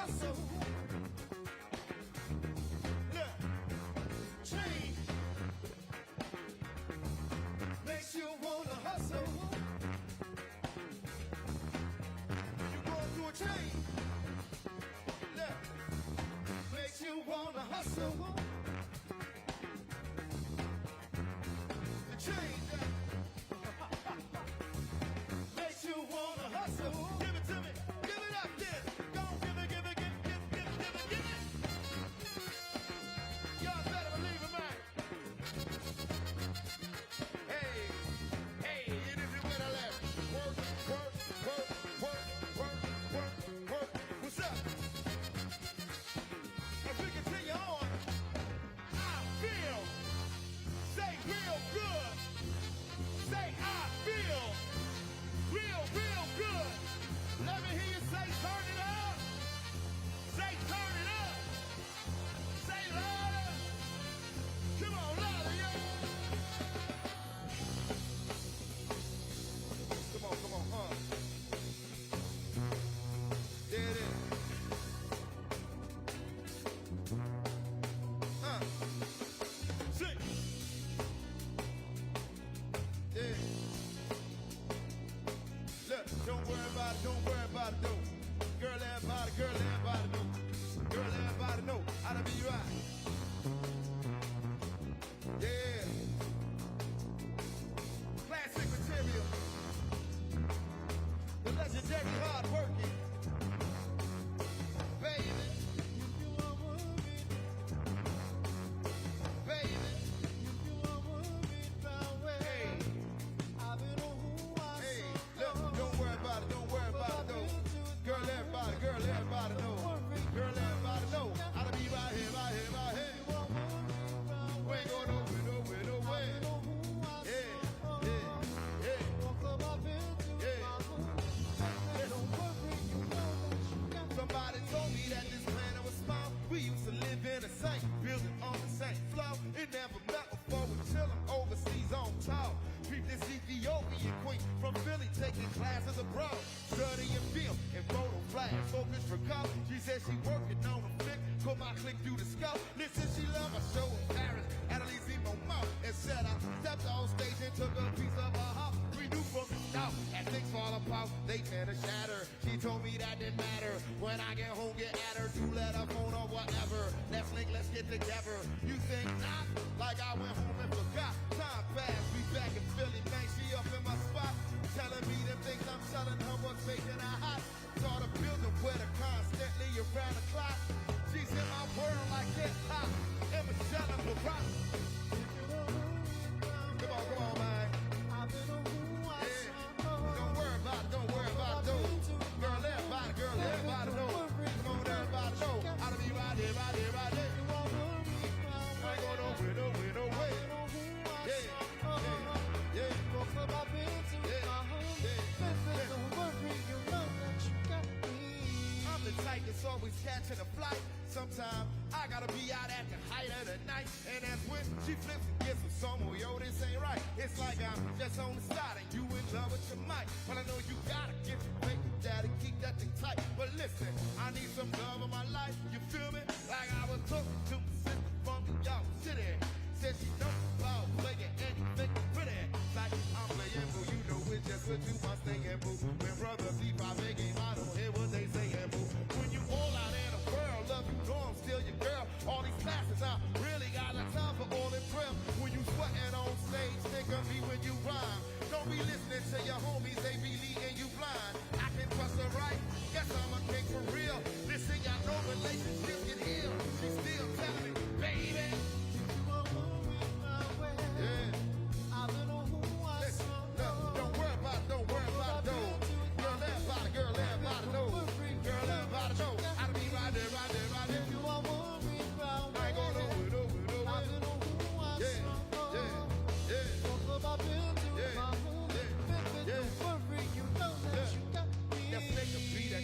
hustle. Look, change makes you wanna hustle. You going through a change. Look, makes you wanna hustle. The change makes you wanna hustle. Give it to me. Give it up then. Go on, give it, give it, give it, give it, give it, give it. Y'all better believe it, man. Hey, hey, it is when I left. Work, work, work, work, work, work, work. What's up? As we continue on, I feel. Say real good. Say I feel. Real, real good. Let me hear you say turn it up. Say turn it up. Say louder. Come on, louder, yo. Come on, There it is. Sing. Yeah. Look, don't worry about it, don't worry about it, though. Girl, everybody know. Girl, everybody know how to be right. Yeah. Classic material. The legendary hard working. Baby. Baby. Hey. Hey, look, don't worry about it, don't worry about it, though. Girl, everybody know. Girl, everybody know how to be right here, right here, right here. We ain't going nowhere, nowhere, nowhere. Yeah, yeah, yeah. Yeah. Somebody told me that this planet was small. We used to live in the same building on the same floor. It never met before we chillin' overseas on tour. Peep this Ethiopian queen from Philly taking classes abroad. Studying film and photo flash, focus for college. She said she working on a flick, put my click through the scope. Listen, she loved my show in Paris, at least in my mouth. And said I stepped on stage and took a piece of her heart. We knew from the start, as things fall apart, they tend to shatter. She told me that didn't matter. When I get home, get at her, 2-letter phone or whatever. Let's link, let's get together. You think not? Like I went home and forgot. Time passed, we back in Philly, man. She up in my spot, telling me the things I'm telling her what's making her hot. Saw the building with her constantly around the clock. She's in my world like hip hop and Michelle and Barack. Come on, man. Yeah. Don't worry about it, don't worry about it, though. Girl, everybody know. Come on, everybody know how to be right here, right here, right here. I ain't going nowhere, nowhere, nowhere. Yeah, yeah, yeah. I'm the type that's always catching a flight. Sometimes I gotta be out at the height of the night, and that's when she flips and gets some song. Yo, this ain't right. It's like I'm just on the side and you in love with your mic. But I know you gotta get your baby daddy, keep that thing tight. But listen, I need some love in my life. You feel me? Like I was talking to my sister from the York City. Said she don't ball playing anything pretty. Like I'm playing, boo. You know it's just what you must think, boo. When brothers leave my big game, I don't hear what they saying, boo. When you all out in the world, love you know I'm still your girl. All these classes, I really got a time for all in prep. When you sweating on stage, think of me when you rhyme. Don't be listening to your homies, they be leading you blind. I can trust her right, guess I'm a king for real. Listen, y'all know relationships get healed. She still telling me, baby. Yeah.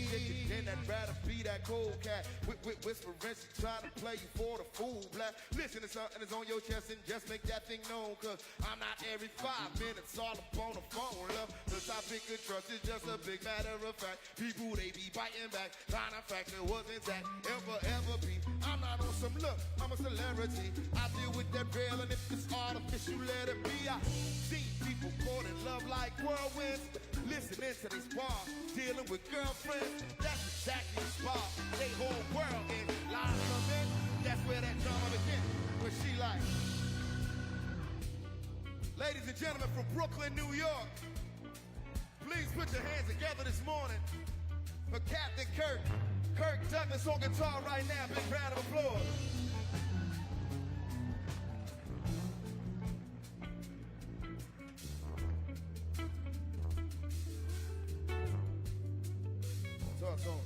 And I'd rather be that cold cat whispering, she trying to play you for the fool. Black, listen to something that's on your chest and just make that thing known. Cause I'm not every 5 minutes all up on the phone. Love, the topic of trust is just a big matter of fact. People, they be biting back, trying to fact it wasn't that ever be. I'm not on some look, I'm a celebrity. I deal with that real, and if it's artificial, let it be. I see people caught in love like whirlwinds, listening to this bar, dealing with girlfriends. That's exactly the spot. They whole world in lies come in. That's where that drama begins. Where she like, ladies and gentlemen from Brooklyn, New York, please put your hands together this morning for Captain Kirk. Kirk Douglas on guitar right now. Big round of applause. Talk to him.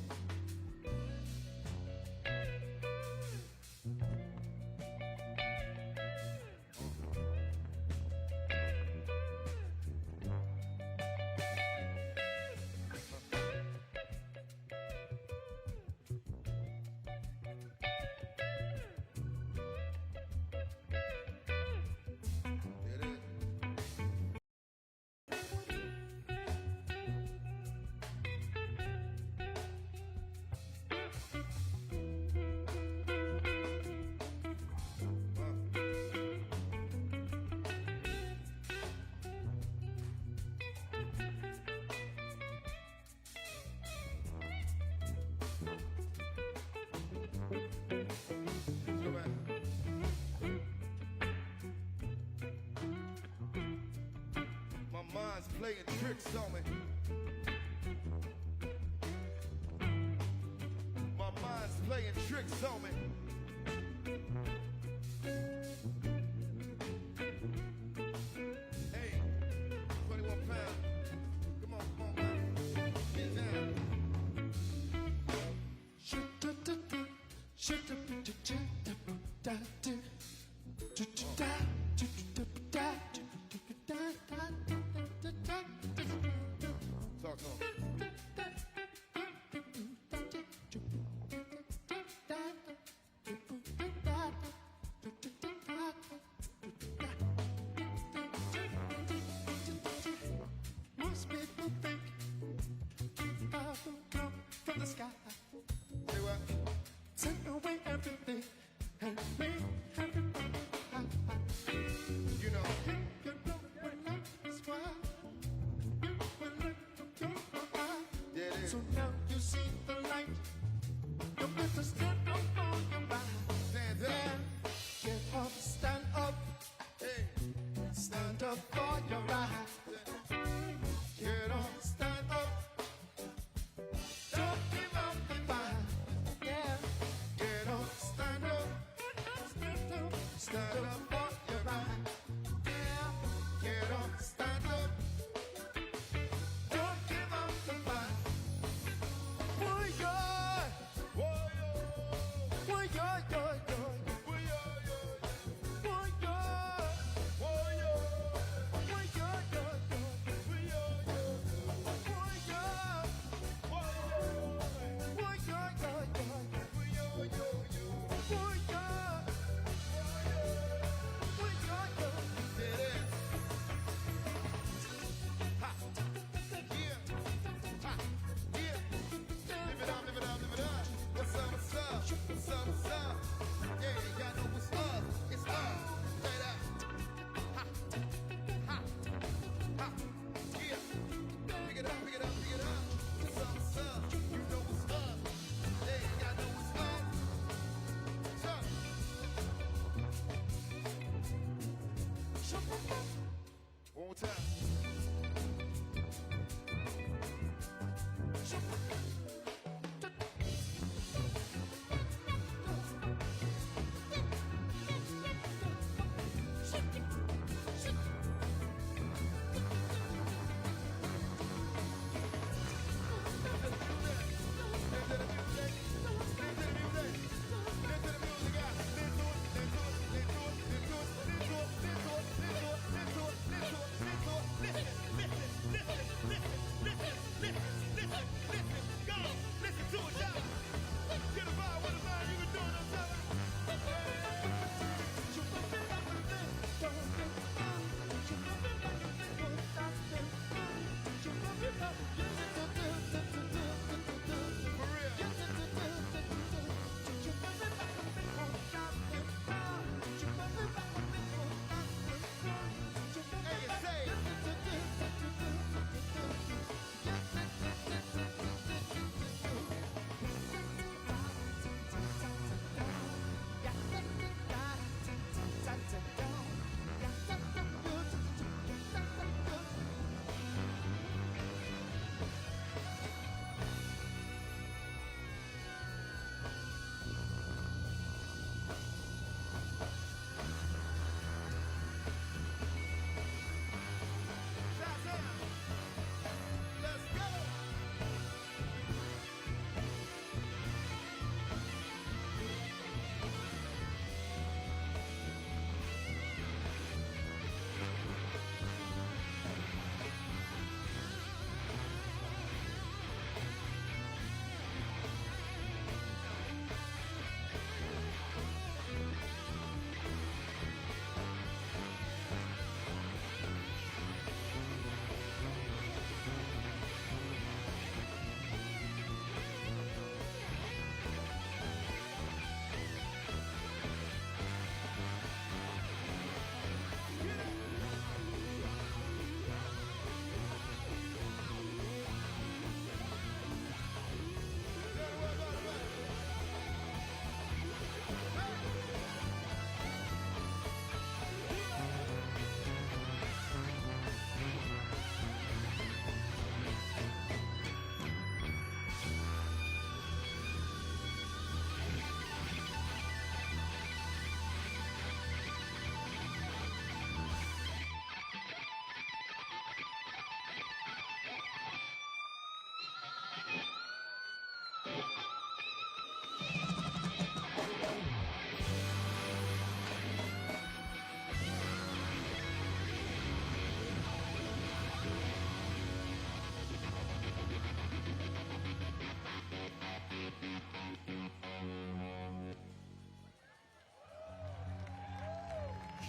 Playing tricks on me. My mind's playing tricks on me. Hey, 21 pounds. Come on, man. Get down. Talk to him. Most people think love will come from the sky. Say what? Take away everything and make everybody high. You know. You know when love is wild, you will look from your eye. Yeah, it is. So now you see the light. You better stand up for your right. Stand up. Get up, stand up. Hey. Stand up for your right. Get up, stand up. Don't give up the fight. Yeah. Get up, stand up. Stand up, stand up for your right. Yeah. Get up, stand up. Don't give up the fight. Oh, yeah.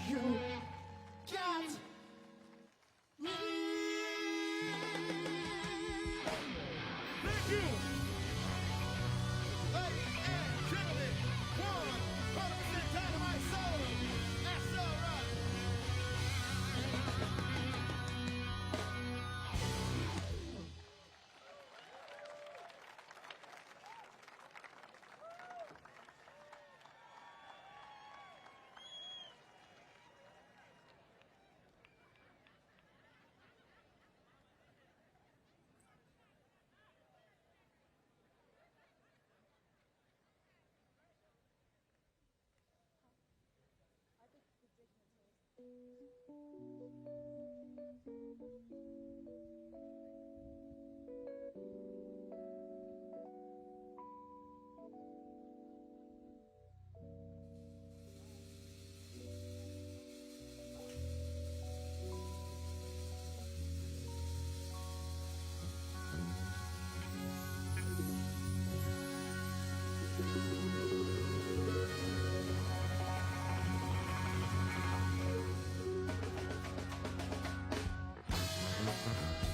You got me. Thank you. Ladies and gentlemen, 100% dynamite solo. That's all right.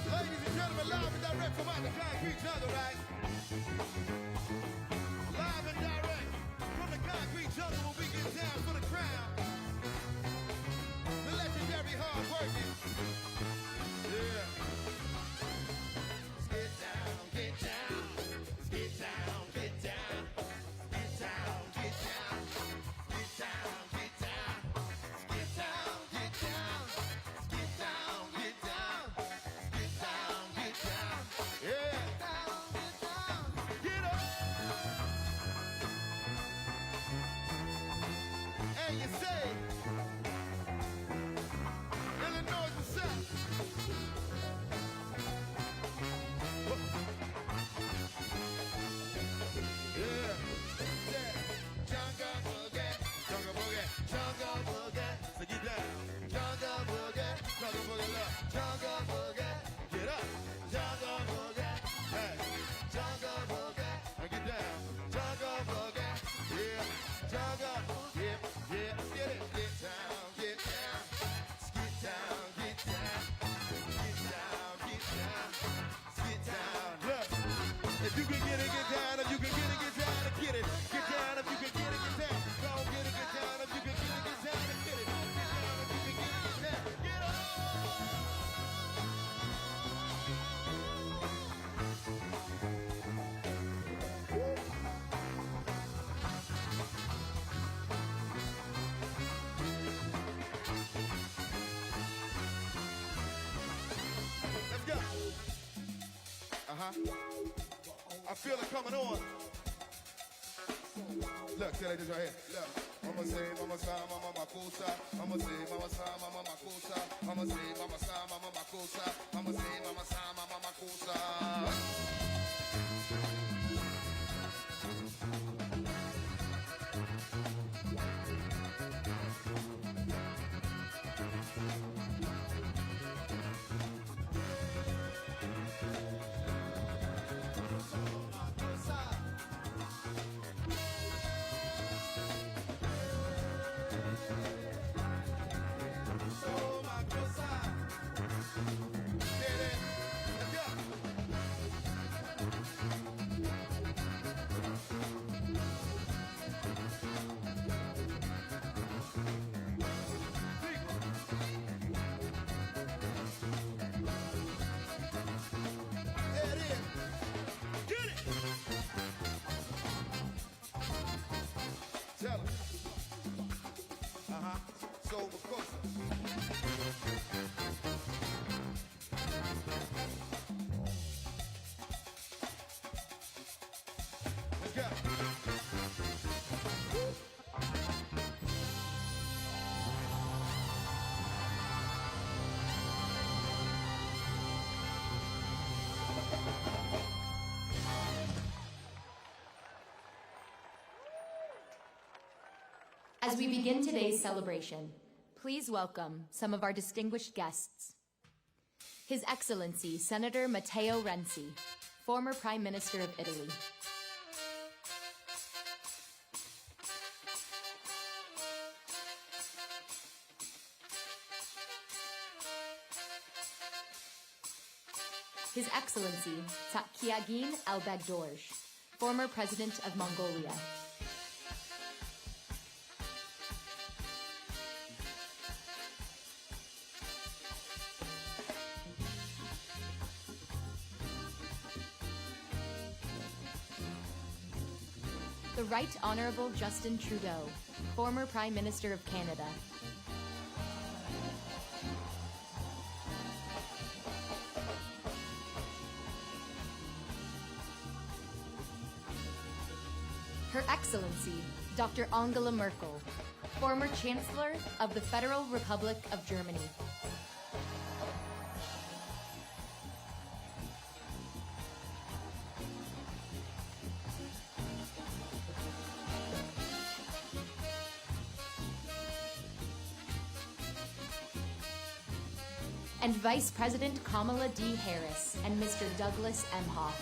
Ladies and gentlemen, live and direct from out the concrete jungle, right? Live and direct from the concrete jungle when we get down for the crown. The legendary hard working. Yeah. Get down, get down. Get down, get down. Get down, get down. Get down, get down. Get down, get down. Get down, get down. Get down, get down. Yeah. Get up. And you say, Illinois, what's up? Yeah. Yeah. Jungle boogie, jungle boogie, jungle boogie. So get down. Jungle boogie, jungle boogie, look. Jungle boogie, get up. Jungle boogie, hey. Jungle boogie, and get down. Jungle boogie, yeah. Jungle, yeah, yeah. Get it, get down, get down. Get down, get down. Get down, get down. Get down, look. If you can get it, get down. If you can get it, get down and get it. Get down if you can get it, get down. Go get it, get down. If you can get it, get down and get it. Get down if you can get it, get down. Get up. Let's go. I feel it coming on. Look, say like this right here. Look. Mama say, mama sa, mama makosa. Mama say, mama sa, mama makosa. Mama say, mama sa, mama makosa. Mama say, mama sa, mama makosa. As we begin today's celebration, please welcome some of our distinguished guests. His Excellency, Senator Matteo Renzi, former Prime Minister of Italy. His Excellency, Kiagin El-Bagdorj, former President of Mongolia. The Right Honourable Justin Trudeau, former Prime Minister of Canada. Her Excellency, Dr. Angela Merkel, former Chancellor of the Federal Republic of Germany. And Vice President Kamala D. Harris and Mr. Douglas Emhoff.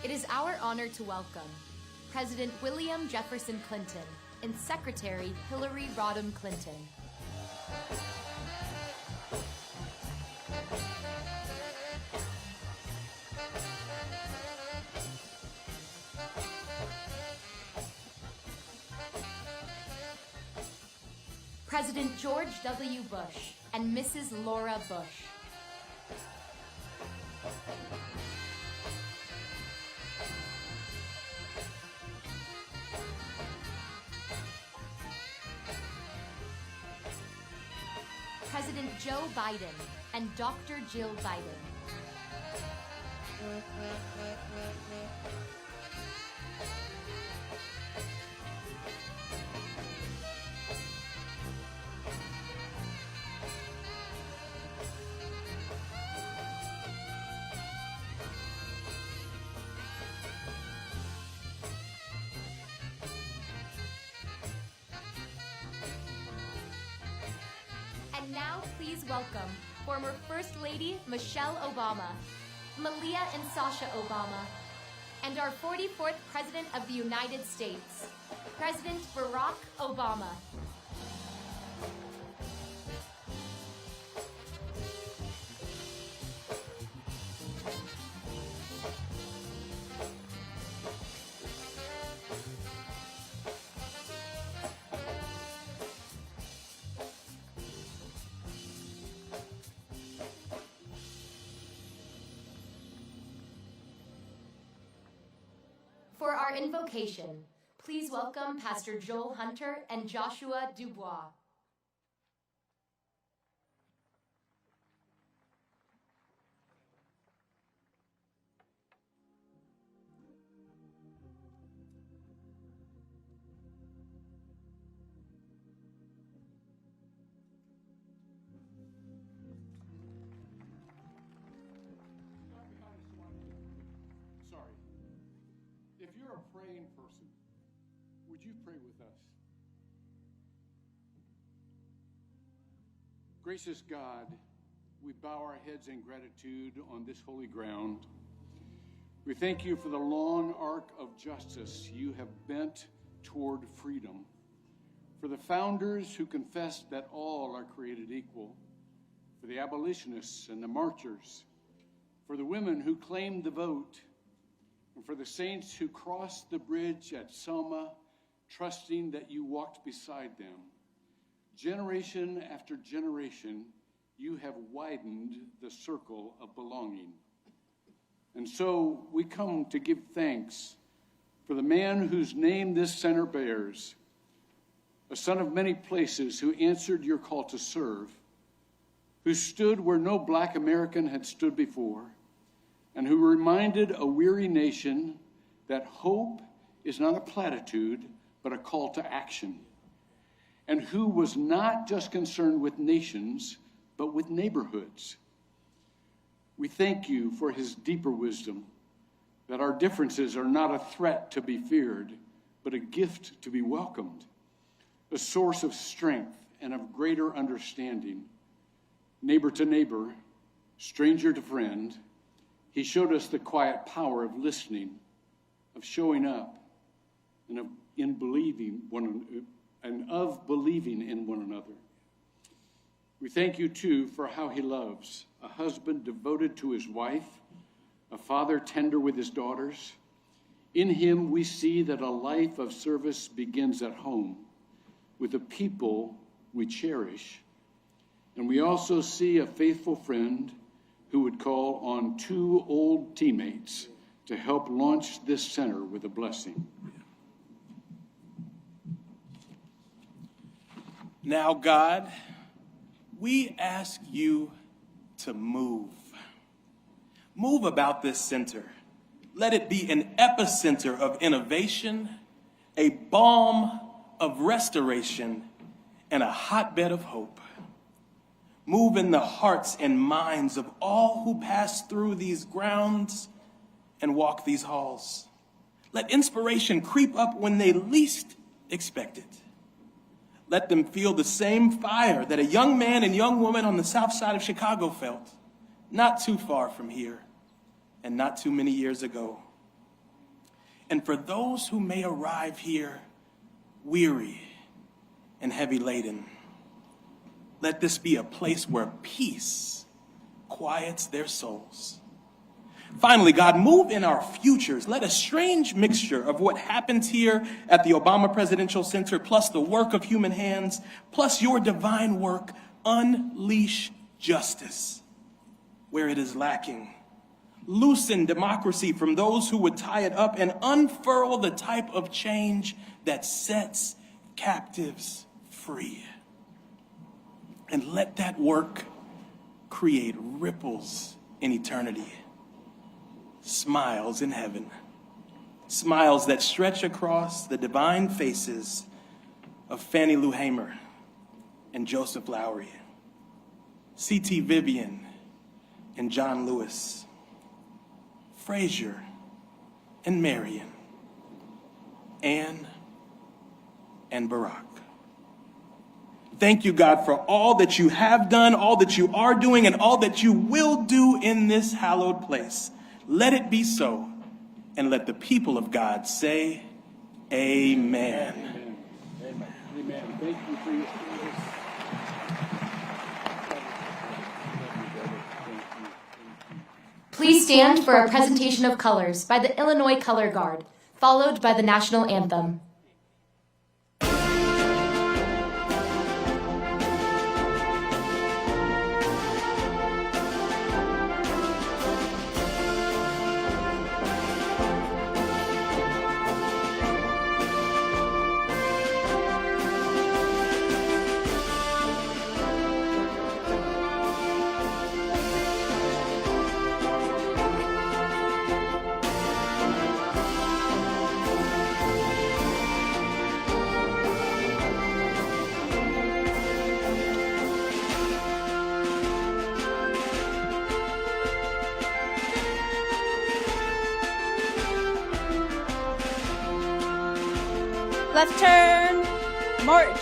It is our honor to welcome President William Jefferson Clinton and Secretary Hillary Rodham Clinton. President George W. Bush and Mrs. Laura Bush. President Joe Biden and Dr. Jill Biden. And now please welcome former First Lady Michelle Obama, Malia and Sasha Obama, and our 44th President of the United States, President Barack Obama. For our invocation, please welcome Pastor Joel Hunter and Joshua Dubois. Sorry. If you're a praying person, would you pray with us? Gracious God, we bow our heads in gratitude on this holy ground. We thank you for the long arc of justice you have bent toward freedom, for the founders who confessed that all are created equal, for the abolitionists and the marchers, for the women who claimed the vote, and for the saints who crossed the bridge at Selma, trusting that you walked beside them. Generation after generation, you have widened the circle of belonging. And so we come to give thanks for the man whose name this center bears, a son of many places who answered your call to serve, who stood where no Black American had stood before, and who reminded a weary nation that hope is not a platitude, but a call to action, and who was not just concerned with nations, but with neighborhoods. We thank you for his deeper wisdom, that our differences are not a threat to be feared, but a gift to be welcomed, a source of strength and of greater understanding. Neighbor to neighbor, stranger to friend, he showed us the quiet power of listening, of showing up, and of believing in one another. We thank you, too, for how he loves, a husband devoted to his wife, a father tender with his daughters. In him, we see that a life of service begins at home, with the people we cherish. And we also see a faithful friend who would call on two old teammates to help launch this center with a blessing. Now, God, we ask you to move. Move about this center. Let it be an epicenter of innovation, a balm of restoration, and a hotbed of hope. Move in the hearts and minds of all who pass through these grounds and walk these halls. Let inspiration creep up when they least expect it. Let them feel the same fire that a young man and young woman on the south side of Chicago felt, not too far from here and not too many years ago. And for those who may arrive here weary and heavy laden, let this be a place where peace quiets their souls. Finally, God, move in our futures. Let a strange mixture of what happens here at the Obama Presidential Center, plus the work of human hands, plus your divine work, unleash justice where it is lacking. Loosen democracy from those who would tie it up, and unfurl the type of change that sets captives free. And let that work create ripples in eternity. Smiles in heaven. Smiles that stretch across the divine faces of Fannie Lou Hamer and Joseph Lowry, C.T. Vivian and John Lewis, Frazier and Marion, Anne and Barack. Thank you, God, for all that you have done, all that you are doing, and all that you will do in this hallowed place. Let it be so, and let the people of God say, Amen. Amen. Amen. Amen. Thank you for your service. Please stand for our presentation of colors by the Illinois Color Guard, followed by the national anthem. Left turn, march.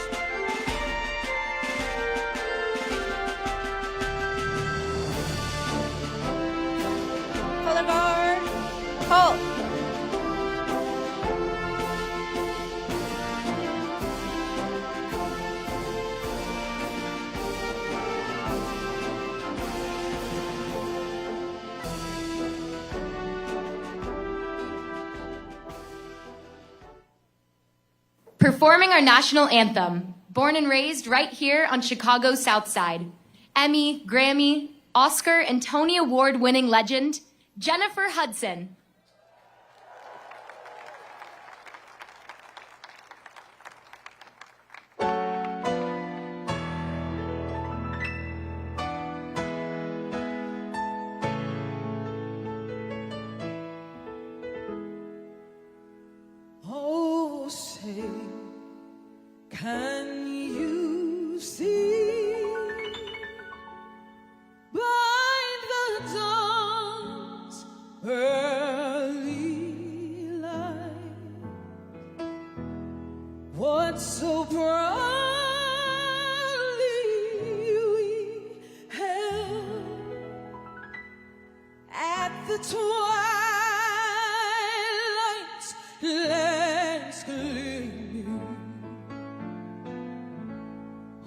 Color guard, halt. Performing our national anthem, born and raised right here on Chicago's South Side, Emmy, Grammy, Oscar, and Tony Award-winning legend, Jennifer Hudson. say, can you see by the dawn's early light what so proudly we held at the twilight's last gleaming,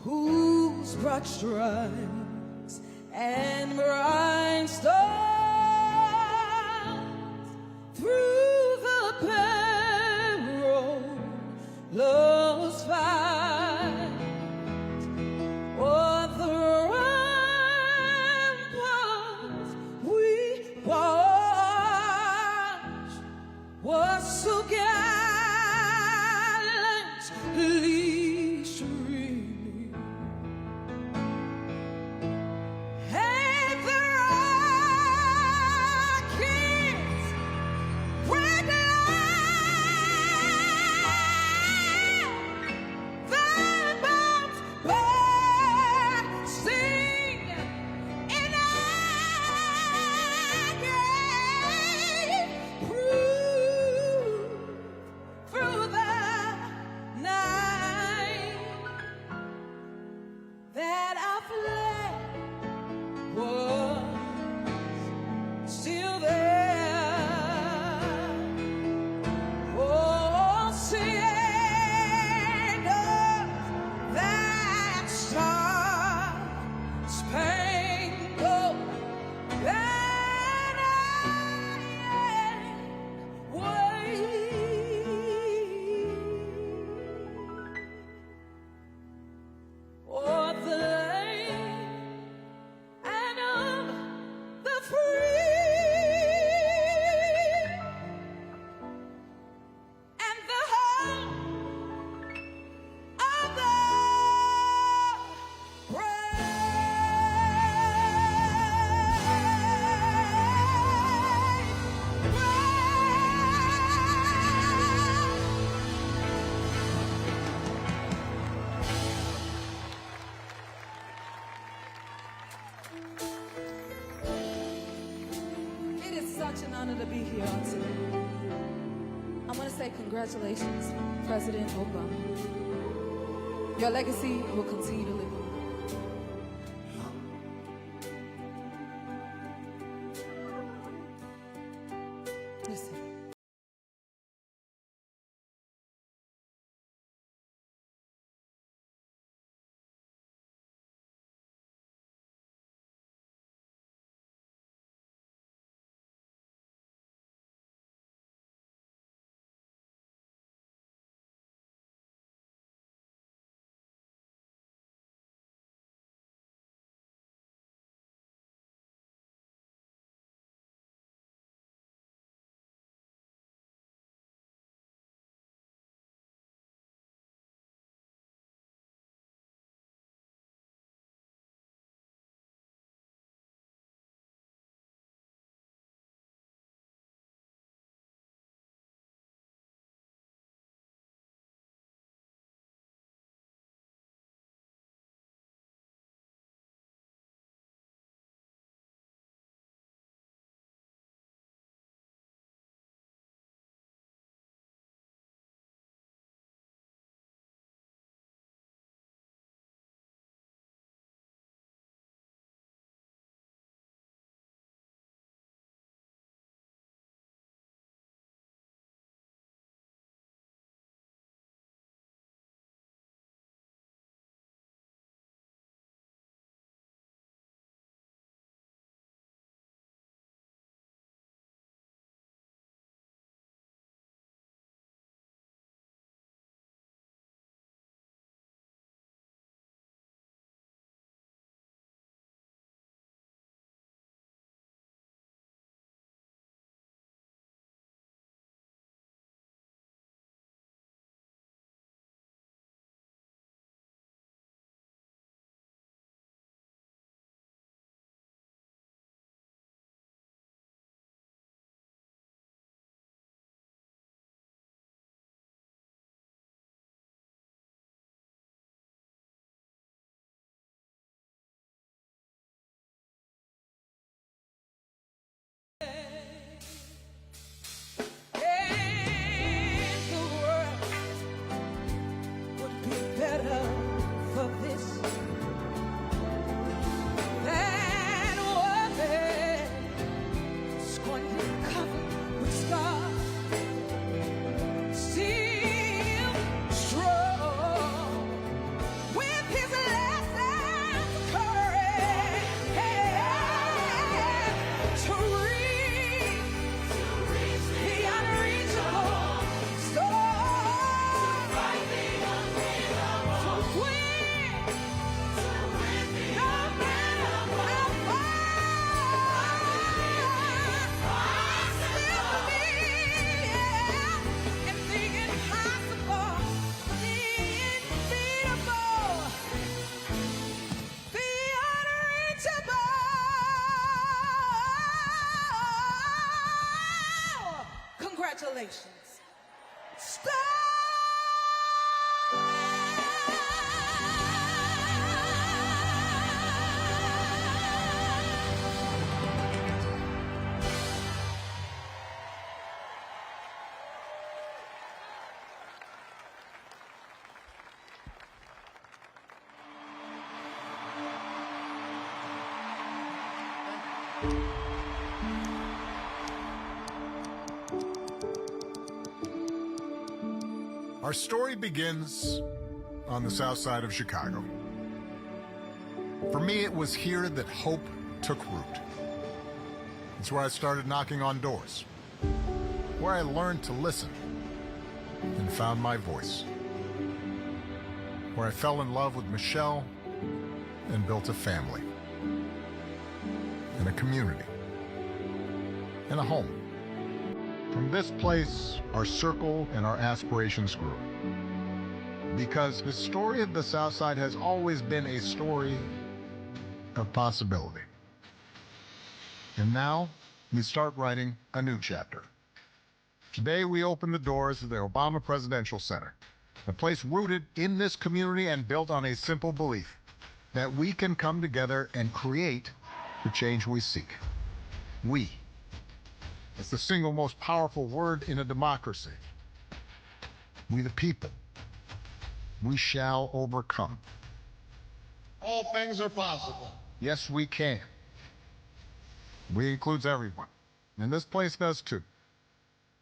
whose broad stripes and bright stars through the perilous fight o'er the ramparts we watched was so gallantly streaming. And the rockets went loud, the bombs bursting in agony, proof through the night that our flag was still there. Oh, sing us that star-spangled banner and wave o'er the land and of the free and the home of the It is such an honor to be here on today. I want to say congratulations, President Obama. Your legacy will continue to live on. Our story begins on the south side of Chicago. For me, it was here that hope took root. It's where I started knocking on doors, where I learned to listen and found my voice, where I fell in love with Michelle and built a family, and a community, and a home. From this place, our circle and our aspirations grew. Because the story of the South Side has always been a story of possibility. And now, we start writing a new chapter. Today, we open the doors of the Obama Presidential Center, a place rooted in this community and built on a simple belief that we can come together and create the change we seek. We. It's the single most powerful word in a democracy. We the people. We shall overcome. All things are possible. Yes, we can. We includes everyone. And this place does too.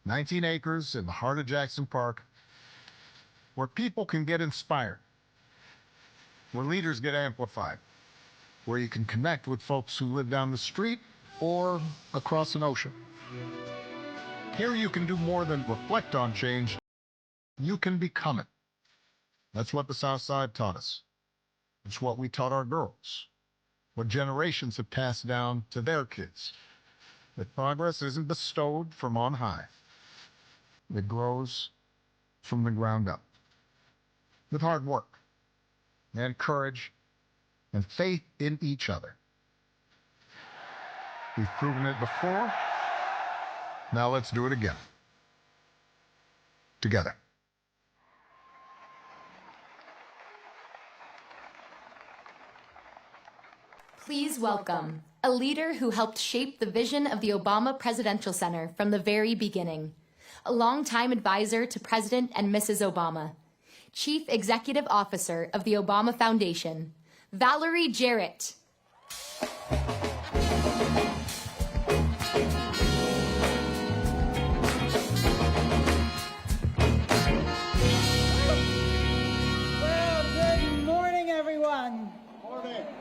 19 acres in the heart of Jackson Park, where people can get inspired, where leaders get amplified, where you can connect with folks who live down the street or across an ocean. Here you can do more than reflect on change. You can become it. That's what the South Side taught us. It's what we taught our girls. What generations have passed down to their kids. That progress isn't bestowed from on high. It grows from the ground up. With hard work and courage and faith in each other. We've proven it before. Now let's do it again. Together. Please welcome a leader who helped shape the vision of the Obama Presidential Center from the very beginning, a longtime advisor to President and Mrs. Obama, Chief Executive Officer of the Obama Foundation, Valerie Jarrett.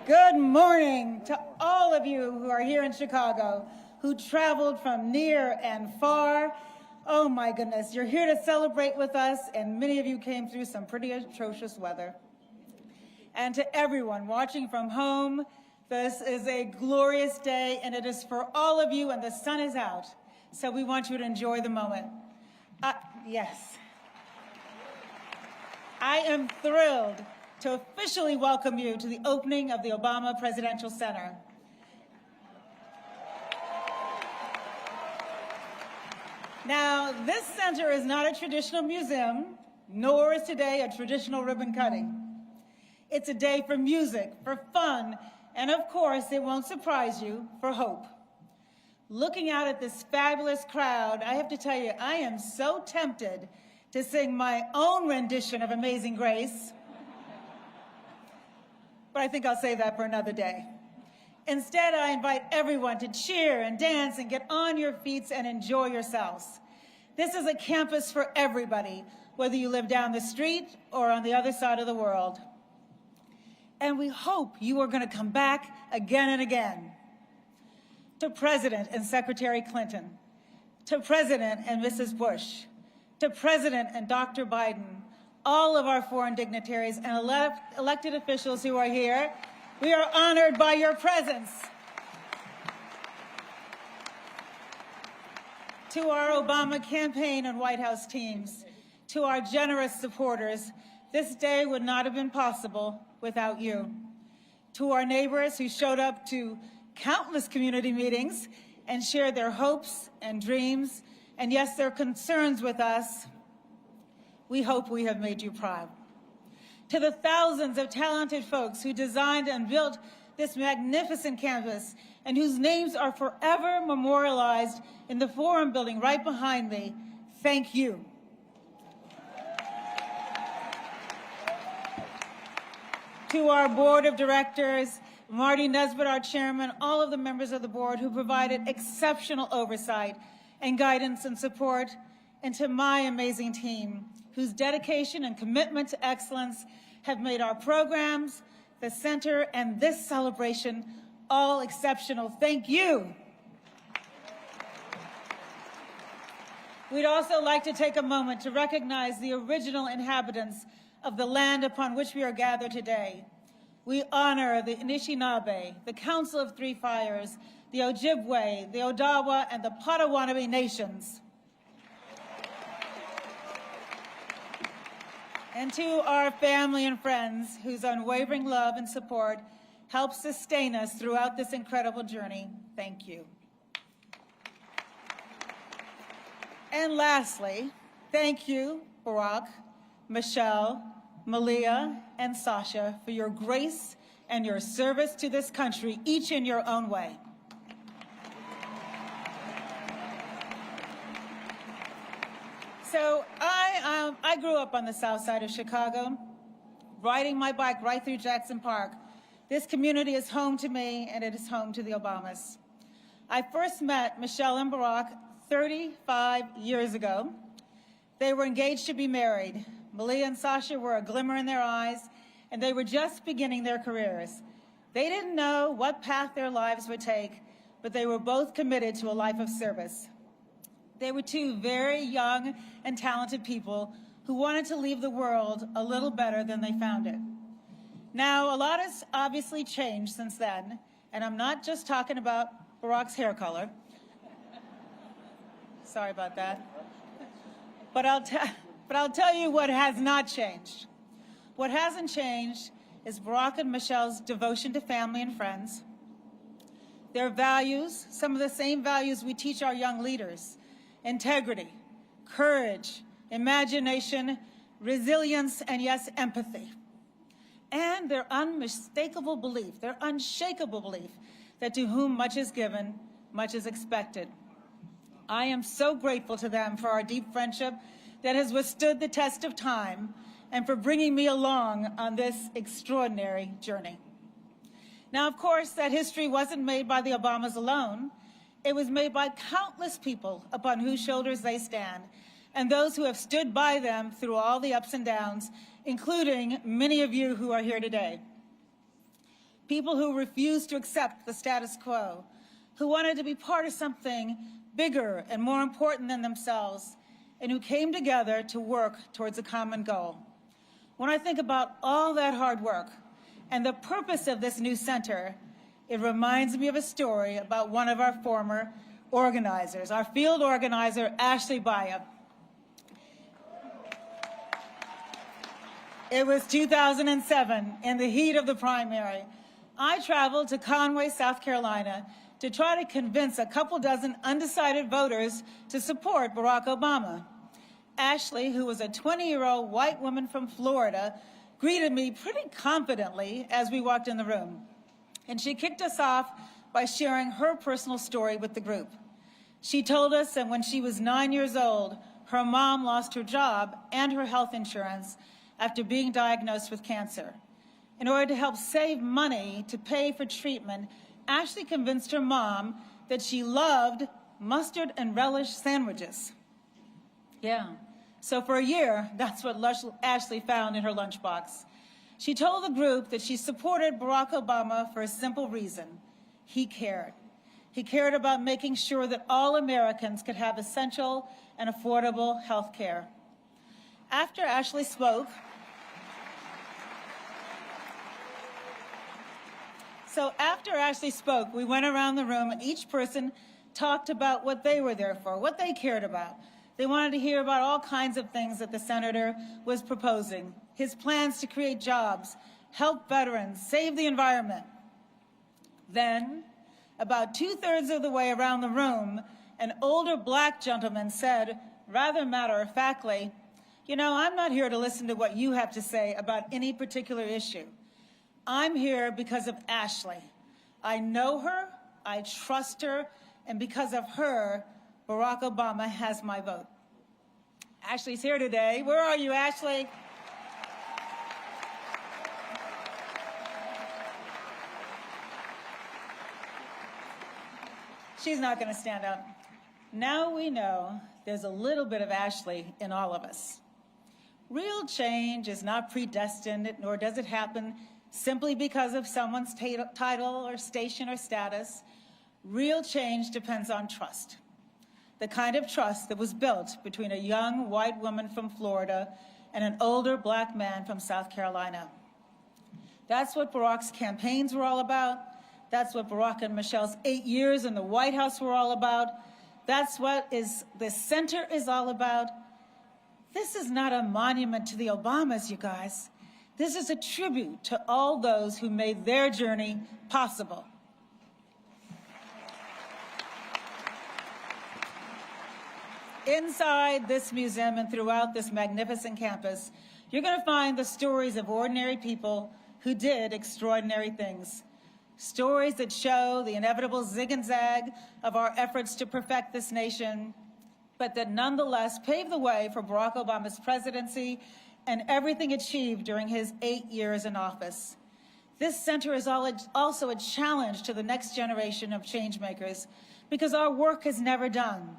Good morning to all of you who are here in Chicago, who traveled from near and far. Oh my goodness, you're here to celebrate with us, and many of you came through some pretty atrocious weather. And to everyone watching from home, this is a glorious day, and it is for all of you, and the sun is out. So we want you to enjoy the moment. Yes. I am thrilled to officially welcome you to the opening of the Obama Presidential Center. Now, this center is not a traditional museum, nor is today a traditional ribbon cutting. It's a day for music, for fun, and of course, it won't surprise you, for hope. Looking out at this fabulous crowd, I have to tell you, I am so tempted to sing my own rendition of Amazing Grace, but I think I'll save that for another day. Instead, I invite everyone to cheer and dance and get on your feet and enjoy yourselves. This is a campus for everybody, whether you live down the street or on the other side of the world. And we hope you are going to come back again and again. To President and Secretary Clinton, to President and Mrs. Bush, to President and Dr. Biden, all of our foreign dignitaries and elected officials who are here, we are honored by your presence. To our Obama campaign and White House teams, to our generous supporters, this day would not have been possible without you. To our neighbors who showed up to countless community meetings and shared their hopes and dreams, and yes, their concerns with us, we hope we have made you proud. To the thousands of talented folks who designed and built this magnificent campus and whose names are forever memorialized in the Forum building right behind me, thank you. To our board of directors, Marty Nesbitt, our chairman, all of the members of the board who provided exceptional oversight and guidance and support, and to my amazing team, whose dedication and commitment to excellence have made our programs, the center, and this celebration all exceptional. Thank you. We'd also like to take a moment to recognize the original inhabitants of the land upon which we are gathered today. We honor the Anishinaabe, the Council of Three Fires, the Ojibwe, the Odawa, and the Potawatomi nations. And to our family and friends whose unwavering love and support help sustain us throughout this incredible journey, thank you. And lastly, thank you, Barack, Michelle, Malia, and Sasha, for your grace and your service to this country, each in your own way. So I grew up on the south side of Chicago, riding my bike right through Jackson Park. This community is home to me, and it is home to the Obamas. I first met Michelle and Barack 35 years ago. They were engaged to be married. Malia and Sasha were a glimmer in their eyes, and they were just beginning their careers. They didn't know what path their lives would take, but they were both committed to a life of service. They were two very young and talented people who wanted to leave the world a little better than they found it. Now, a lot has obviously changed since then, and I'm not just talking about Barack's hair color. Sorry about that. But I'll tell you what has not changed. What hasn't changed is Barack and Michelle's devotion to family and friends, their values, some of the same values we teach our young leaders: integrity, courage, imagination, resilience, and yes, empathy. And their unmistakable belief, their unshakable belief that to whom much is given, much is expected. I am so grateful to them for our deep friendship that has withstood the test of time and for bringing me along on this extraordinary journey. Now, of course, that history wasn't made by the Obamas alone. It was made by countless people upon whose shoulders they stand, and those who have stood by them through all the ups and downs, including many of you who are here today. People who refused to accept the status quo, who wanted to be part of something bigger and more important than themselves, and who came together to work towards a common goal. When I think about all that hard work and the purpose of this new center, it reminds me of a story about one of our former organizers, our field organizer, Ashley Baya. It was 2007, in the heat of the primary. I traveled to Conway, South Carolina, to try to convince a couple dozen undecided voters to support Barack Obama. Ashley, who was a 20-year-old white woman from Florida, greeted me pretty confidently as we walked in the room. And she kicked us off by sharing her personal story with the group. She told us that when she was 9 years old, her mom lost her job and her health insurance after being diagnosed with cancer. In order to help save money to pay for treatment, Ashley convinced her mom that she loved mustard and relish sandwiches. Yeah. So for a year, that's what Ashley found in her lunchbox. She told the group that she supported Barack Obama for a simple reason: he cared. He cared about making sure that all Americans could have essential and affordable health care. After Ashley spoke, we went around the room and each person talked about what they were there for, what they cared about. They wanted to hear about all kinds of things that the senator was proposing: his plans to create jobs, help veterans, save the environment. Then, about 2/3 of the way around the room, an older black gentleman said, rather matter-of-factly, "You know, I'm not here to listen to what you have to say about any particular issue. I'm here because of Ashley. I know her, I trust her, and because of her, Barack Obama has my vote." Ashley's here today. Where are you, Ashley? She's not going to stand up. Now we know there's a little bit of Ashley in all of us. Real change is not predestined, nor does it happen simply because of someone's title or station or status. Real change depends on trust. The kind of trust that was built between a young white woman from Florida and an older black man from South Carolina. That's what Barack's campaigns were all about. That's what Barack and Michelle's 8 years in the White House were all about. That's what this center is all about. This is not a monument to the Obamas, you guys. This is a tribute to all those who made their journey possible. Inside this museum and throughout this magnificent campus, you're going to find the stories of ordinary people who did extraordinary things. Stories that show the inevitable zig and zag of our efforts to perfect this nation, but that nonetheless paved the way for Barack Obama's presidency and everything achieved during his 8 years in office. This center is also a challenge to the next generation of changemakers because our work is never done.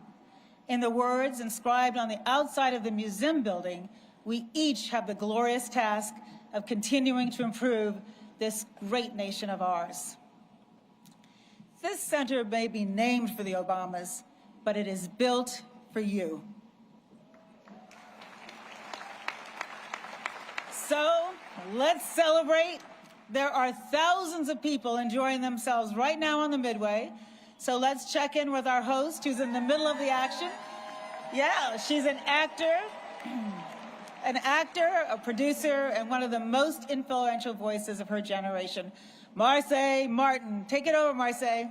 In the words inscribed on the outside of the museum building, we each have the glorious task of continuing to improve this great nation of ours. This center may be named for the Obamas, but it is built for you. So let's celebrate. There are thousands of people enjoying themselves right now on the Midway. So let's check in with our host, who's in the middle of the action. Yeah, she's an actor, a producer, and one of the most influential voices of her generation. Marseille Martin. Take it over, Marseille.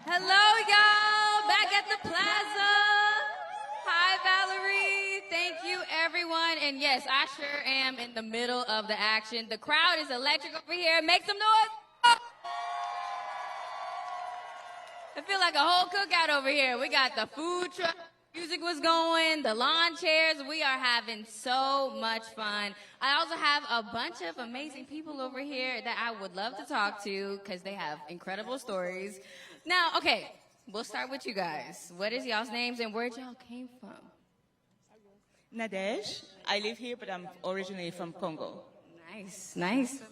Hello, y'all. Back at the plaza. Hi, Valerie. Thank you, everyone. And yes, I sure am in the middle of the action. The crowd is electric over here. Make some noise. I feel like a whole cookout over here. We got the food truck, music was going, the lawn chairs. We are having so much fun. I also have a bunch of amazing people over here that I would love to talk to because they have incredible stories. Now, okay, we'll start with you guys. What is y'all's names and where y'all came from? Nadej. I live here, but I'm originally from Congo. Nice, nice.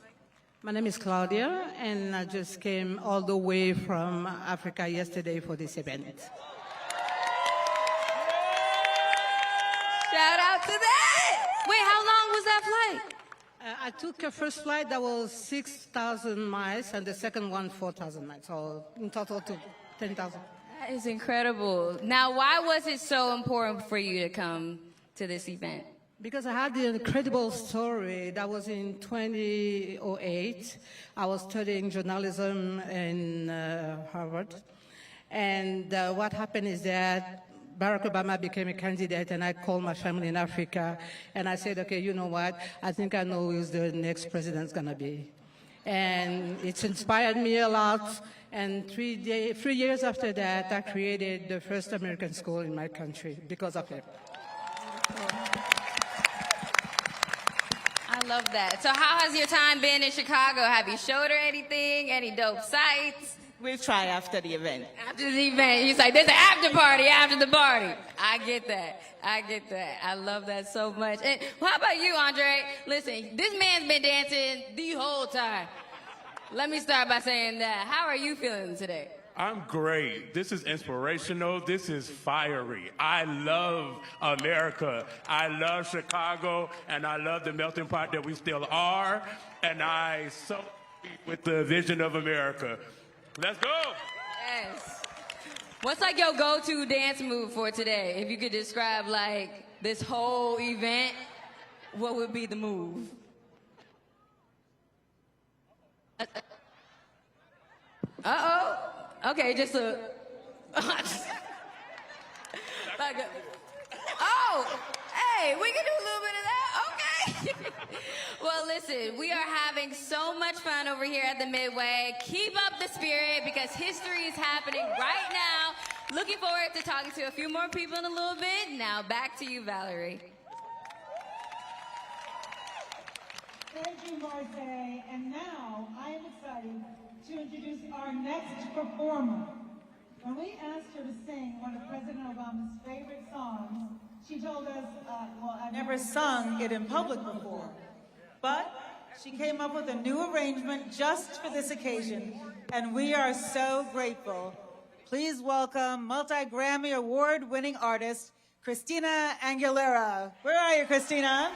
My name is Claudia, and I just came all the way from Africa yesterday for this event. Shout out to that! Wait, how long was that flight? I took a first flight that was 6,000 miles, and the second one 4,000 miles, so in total to 10,000. That is incredible. Now, why was it so important for you to come to this event? Because I had the incredible story. That was in 2008. I was studying journalism in Harvard. And what happened is that Barack Obama became a candidate, and I called my family in Africa, and I said, okay, you know what? I think I know who the next president's going to be. And it's inspired me a lot. And 3 years after that, I created the first American school in my country because of it. I love that. So how has your time been in Chicago? Have you showed her anything? Any dope sights? We'll try after the event. After the event, he's like, there's an after party after the party. I get that. I get that. I love that so much. And well, how about you, Andre? Listen, this man's been dancing the whole time. Let me start by saying that. How are you feeling today? I'm great. This is inspirational. This is fiery. I love America. I love Chicago, and I love the melting pot that we still are. And I so with the vision of America. Let's go. Yes. What's like your go-to dance move for today? If you could describe like this whole event, what would be the move? Uh-oh. Okay, just a... Oh, hey, we can do a little bit of that. Okay. Well, listen, we are having so much fun over here at the Midway. Keep up the spirit because history is happening right now. Looking forward to talking to a few more people in a little bit. Now, back to you, Valerie. Thank you, Marseille. And now I am excited to introduce our next performer. When we asked her to sing one of President Obama's favorite songs, she told us, well, I've never sung it in public before. But she came up with a new arrangement just for this occasion, and we are so grateful. Please welcome multi-Grammy award-winning artist, Christina Aguilera. Where are you, Christina?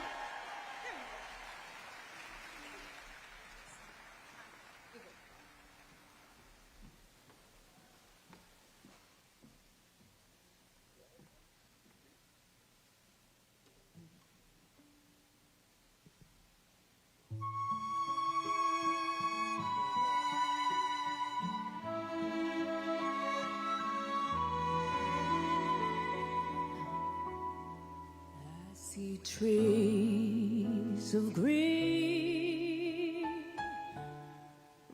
See trees of green,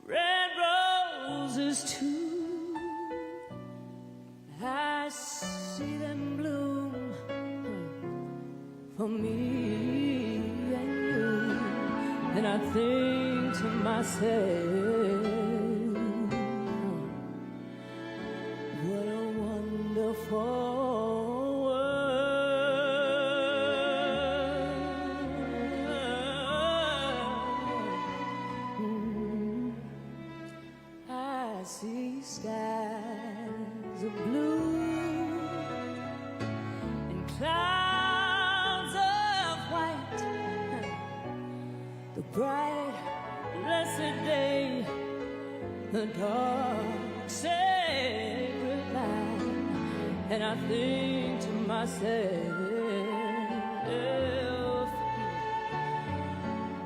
red roses too. I see them bloom for me and you, and I think to myself, what a wonderful skies of blue and clouds of white, the bright, blessed day, the dark, sacred night, and I think to myself,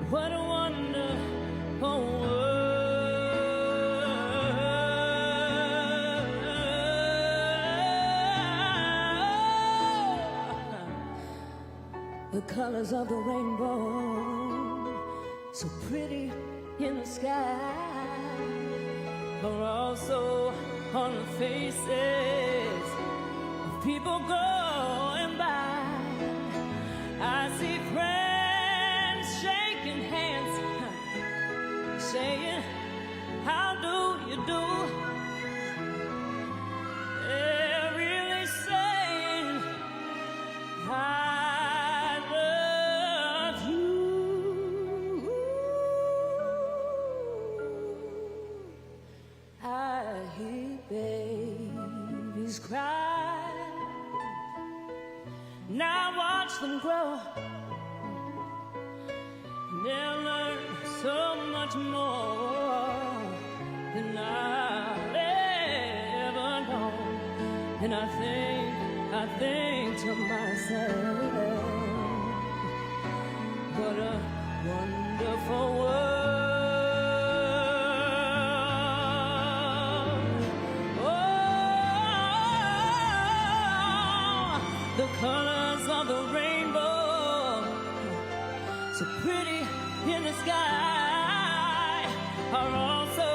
what a wonderful world. The colors of the rainbow, so pretty in the sky, are also on the faces of people going by. I see friends shaking hands, saying, how do you do? They're really saying, babies cry. Now watch them grow. They'll learn so much more than I'll ever know. And I think to myself, what a wonderful world. The colors of the rainbow, so pretty in the sky, are also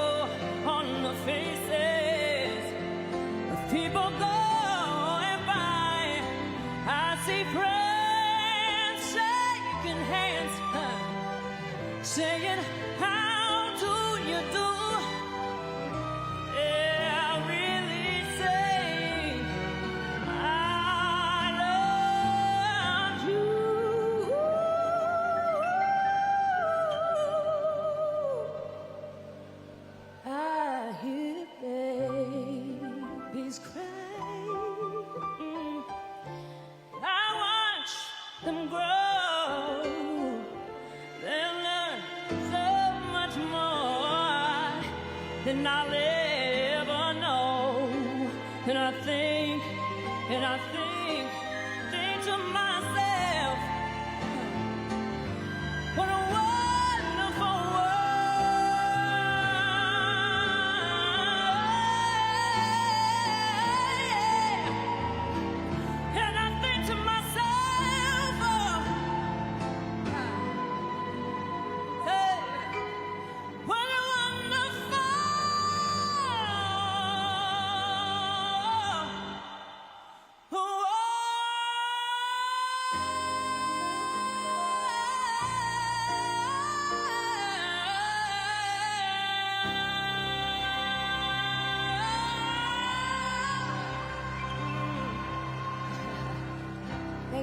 on the faces of people going by. I see friends shaking hands, saying, how do you do? Yeah, really saying, babies cry. I watch them grow. They'll learn so much more than I'll ever know. And I think to myself, what a wonderful world.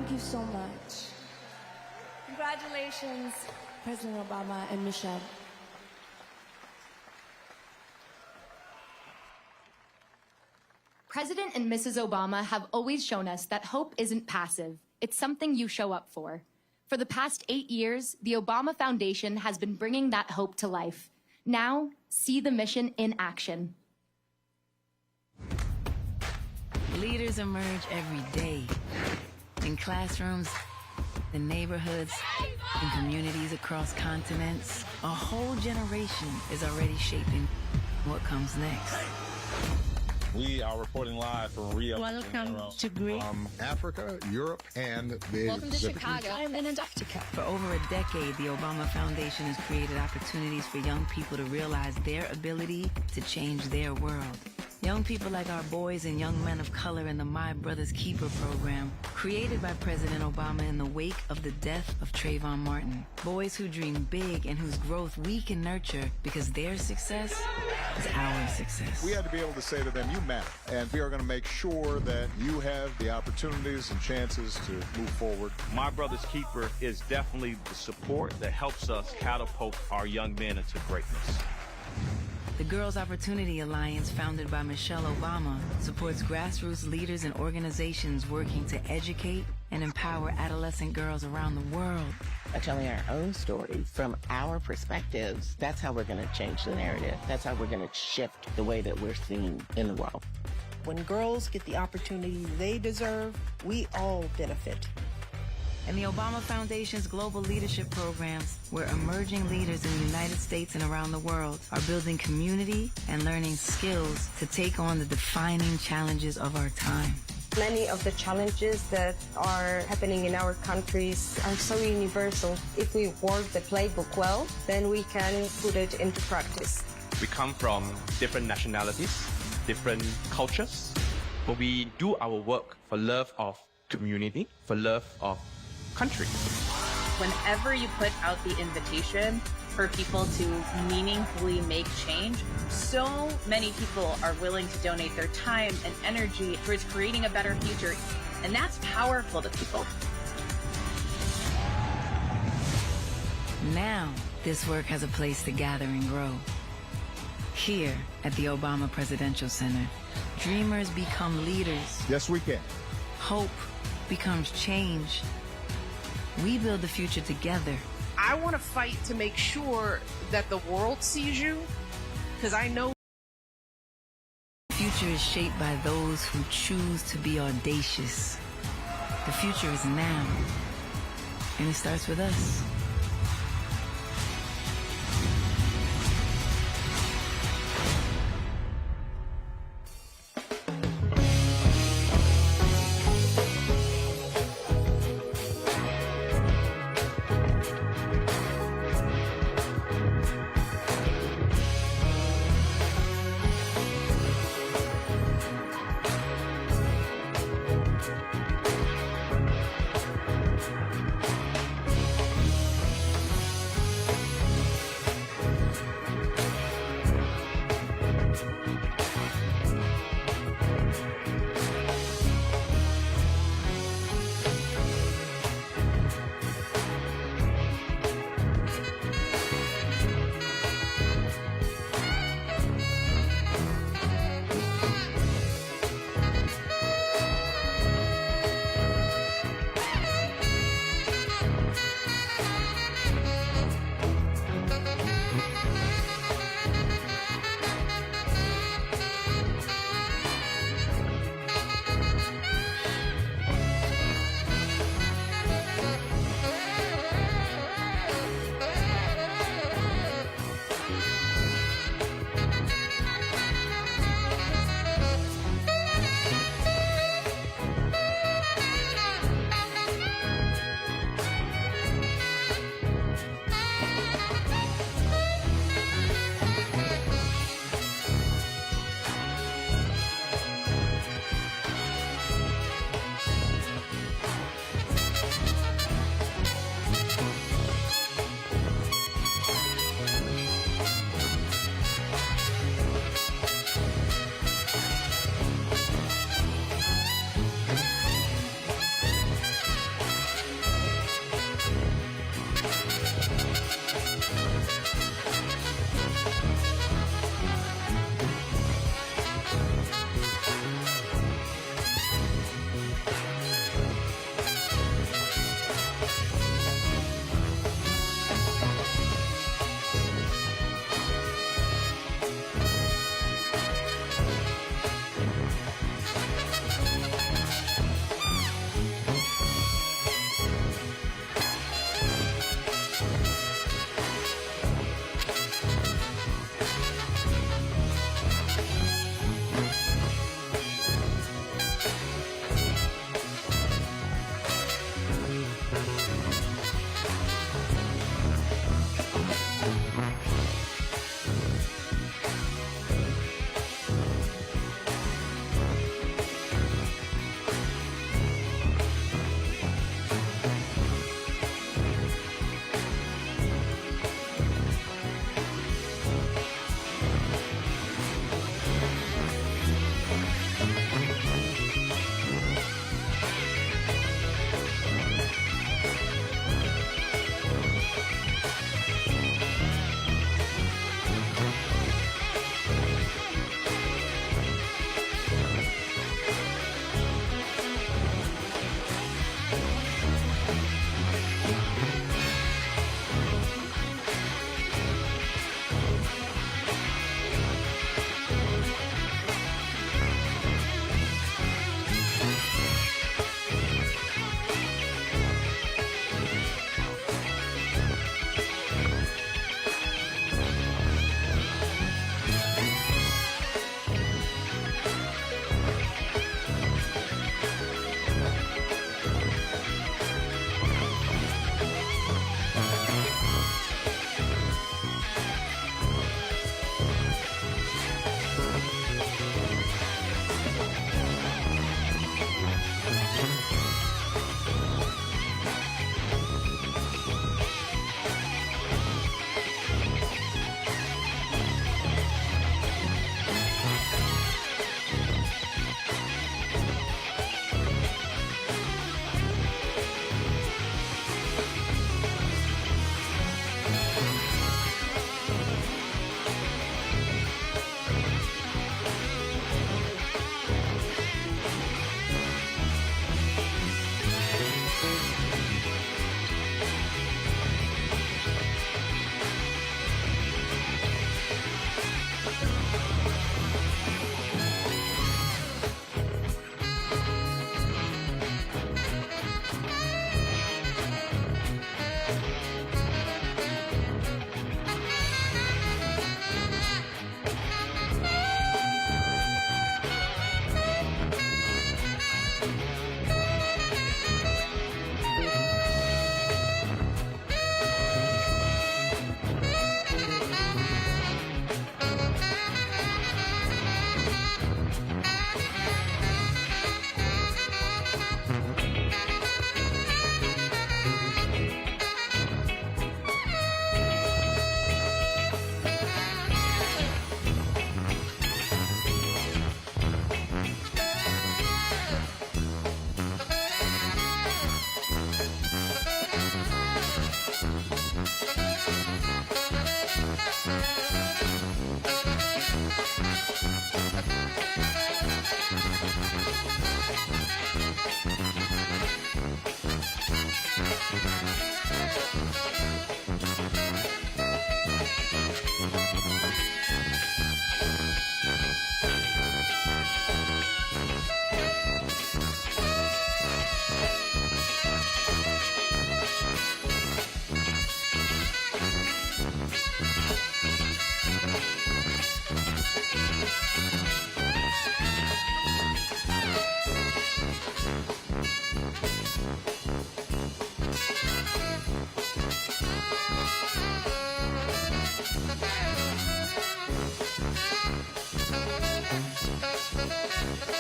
Thank you so much. Congratulations, President Obama and Michelle. President and Mrs. Obama have always shown us that hope isn't passive. It's something you show up for. For the past 8 years, the Obama Foundation has been bringing that hope to life. Now, see the mission in action. Leaders emerge every day. In classrooms, in neighborhoods, in communities across continents. A whole generation is already shaping what comes next. We are reporting live from Rio. Welcome to Greece. Africa, Europe, and the Welcome to Pacific Chicago. region. I'm in Antarctica. For over a decade, the Obama Foundation has created opportunities for young people to realize their ability to change their world. Young people like our boys and young men of color in the My Brother's Keeper program, created by President Obama in the wake of the death of Trayvon Martin. Boys who dream big and whose growth we can nurture because their success is our success. We had to be able to say to them, you matter. And we are going to make sure that you have the opportunities and chances to move forward. My Brother's Keeper is definitely the support that helps us catapult our young men into greatness. The Girls Opportunity Alliance, founded by Michelle Obama, supports grassroots leaders and organizations working to educate and empower adolescent girls around the world. By telling our own story from our perspectives, that's how we're going to change the narrative. That's how we're going to shift the way that we're seen in the world. When girls get the opportunity they deserve, we all benefit. And the Obama Foundation's global leadership programs, where emerging leaders in the United States and around the world are building community and learning skills to take on the defining challenges of our time. Many of the challenges that are happening in our countries are so universal. If we work the playbook well, then we can put it into practice. We come from different nationalities, different cultures, but we do our work for love of community, for love of country. Whenever you put out the invitation for people to meaningfully make change, so many people are willing to donate their time and energy towards creating a better future, and that's powerful to people. Now, this work has a place to gather and grow. Here at the Obama Presidential Center, dreamers become leaders. Yes, we can. Hope becomes change. We build the future together. I want to fight to make sure that the world sees you, because I know The future is shaped by those who choose to be audacious. The future is now, and it starts with us.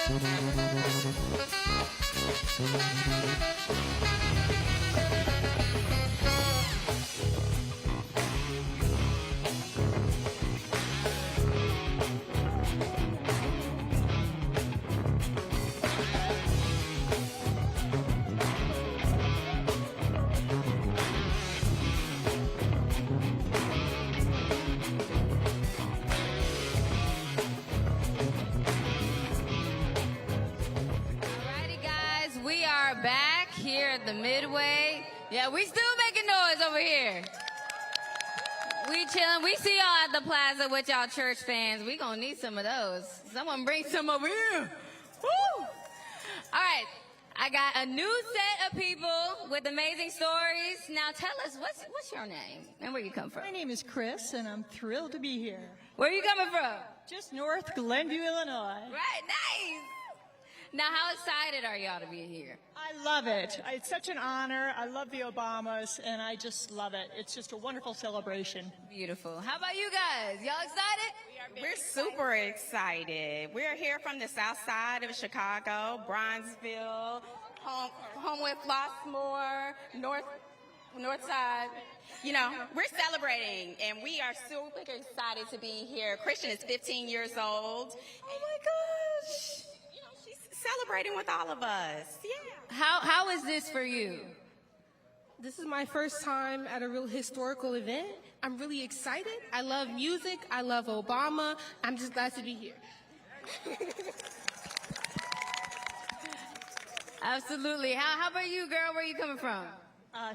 Alrighty, guys, we are back here at the Midway. Yeah, we still making noise over here. We chilling. We see y'all at the plaza with y'all church fans. We gonna need some of those. Someone bring some over here. Woo! All right, I got a new set of people with amazing stories. Now tell us, what's your name and where you come from? My name is Chris, and I'm thrilled to be here. Where are you coming from? Just north Glenview, Illinois. Right, nice. Now, how excited are y'all to be here? I love it. It's such an honor. I love the Obamas, and I just love it. It's just a wonderful celebration. Beautiful. How about you guys? Y'all excited? We're super excited. We're here from the south side of Chicago, Bronzeville, home with Flossmoor, north side. You know, we're celebrating, and we are super excited to be here. Christian is 15 years old. Oh my gosh. You know, she's celebrating with all of us. Yeah. How is this for you? This is my first time at a real historical event. I'm really excited. I love music. I love Obama. I'm just glad to be here. Absolutely. How about you, girl? Where are you coming from?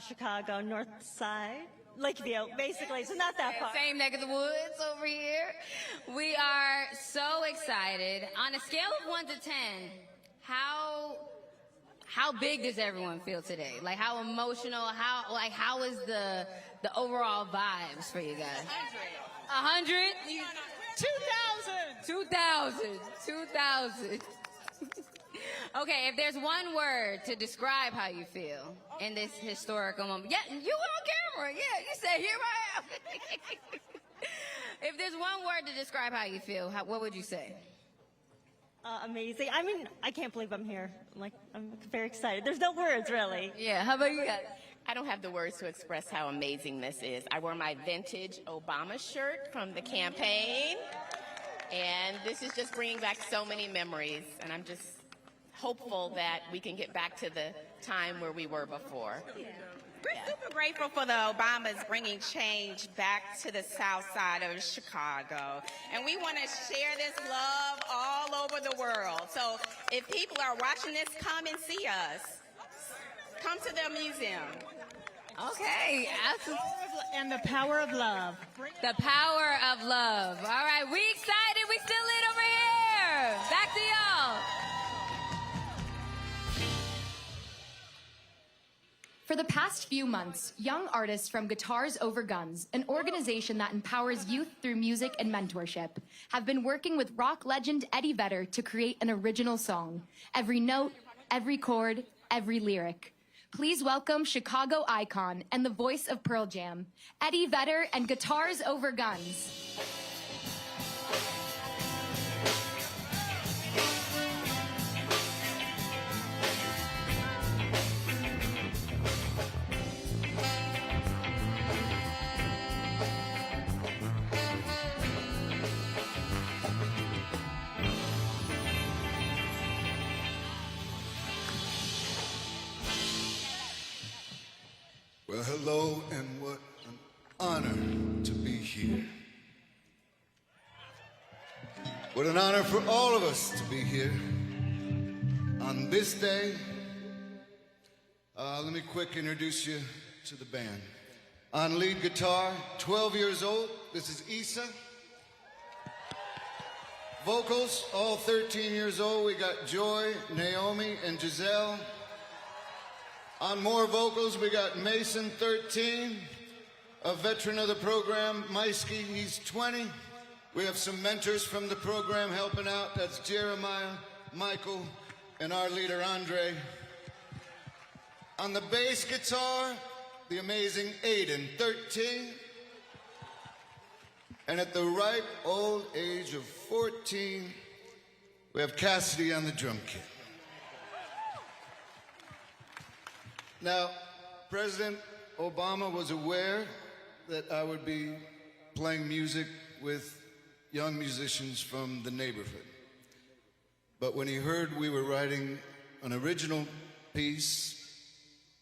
Chicago, north side, Lakeview, basically, so not that far. Same neck of the woods over here. We are so excited. On a scale of 1 to 10, how big does everyone feel today? Like, how emotional? How is the overall vibes for you guys? 100. 2,000. 2,000. Okay, if there's one word to describe how you feel in this historical moment. Yeah, you on camera. Yeah, you said, here I am. If there's one word to describe how you feel, what would you say? Amazing. I mean, I can't believe I'm here. I'm very excited. There's no words, really. Yeah, how about you guys? I don't have the words to express how amazing this is. I wore my vintage Obama shirt from the campaign, and this is just bringing back so many memories, and I'm just hopeful that we can get back to the time where we were before. We're super grateful for the Obamas bringing change back to the south side of Chicago. And we want to share this love all over the world. So if people are watching this, come and see us. Come to the museum. Okay. And the power of love. The power of love. All right, we excited. We still lit over here. Back to y'all. For the past few months, young artists from Guitars Over Guns, an organization that empowers youth through music and mentorship, have been working with rock legend Eddie Vedder to create an original song. Every note, every chord, every lyric. Please welcome Chicago icon and the voice of Pearl Jam, Eddie Vedder and Guitars Over Guns. Well, hello, and what an honor to be here. What an honor for all of us to be here on this day. Let me quick introduce you to the band. On lead guitar, 12 years old, this is Issa. Vocals, all 13 years old, we got Joy, Naomi, and Giselle. On more vocals, we got Mason, 13, a veteran of the program. Maisky, he's 20. We have some mentors from the program helping out. That's Jeremiah, Michael, and our leader, Andre. On the bass guitar, the amazing Aiden, 13. And at the ripe old age of 14, We have Cassidy on the drum kit. Now, President Obama was aware that I would be playing music with young musicians from the neighborhood. But when he heard we were writing an original piece,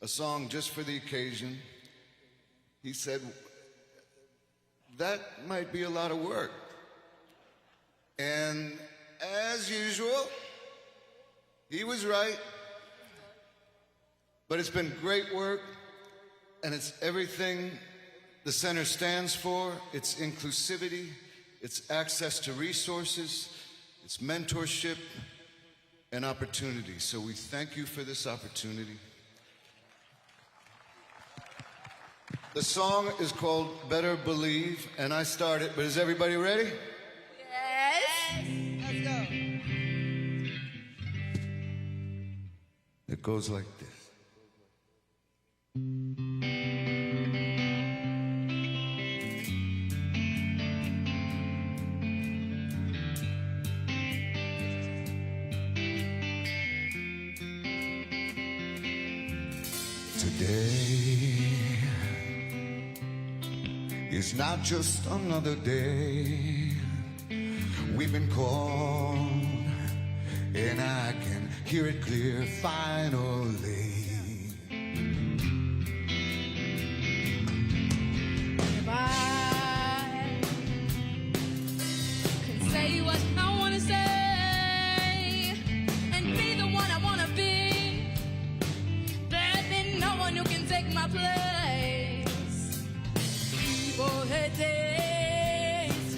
a song just for the occasion, he said, that might be a lot of work. And as usual, he was right. But it's been great work, and it's everything the center stands for. It's inclusivity, it's access to resources, it's mentorship and opportunity. So we thank you for this opportunity. The song is called Better Believe, and I start it, but is everybody ready? Yes. Let's go. It goes like this. Today is not just another day. We've been called, and I can hear it clear finally. If I can say what I want to say and be the one I want to be, there'd be no one who can take my place. Evil had days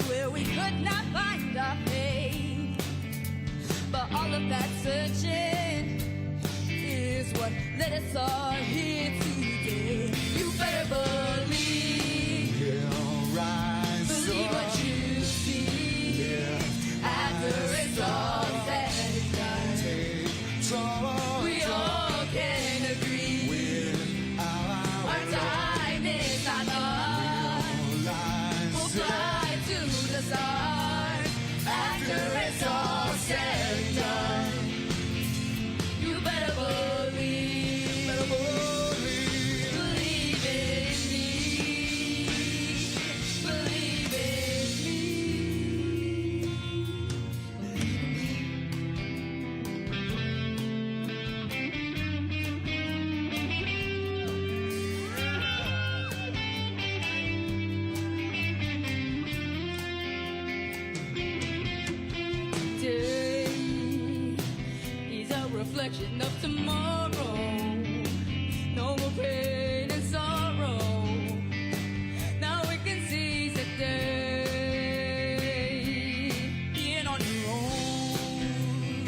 where we could not find our fate, but all of that searching is what led us all here today. You better believe, We'll rise believe up. what you see. After it's all said and done, we all can agree our time is not up. We'll fly to the stars after it's all said and done. You better believe, believe in me, believe in me. Today is a reflection of tomorrow. No more pain and sorrow. Now we can seize the day. Being on your own,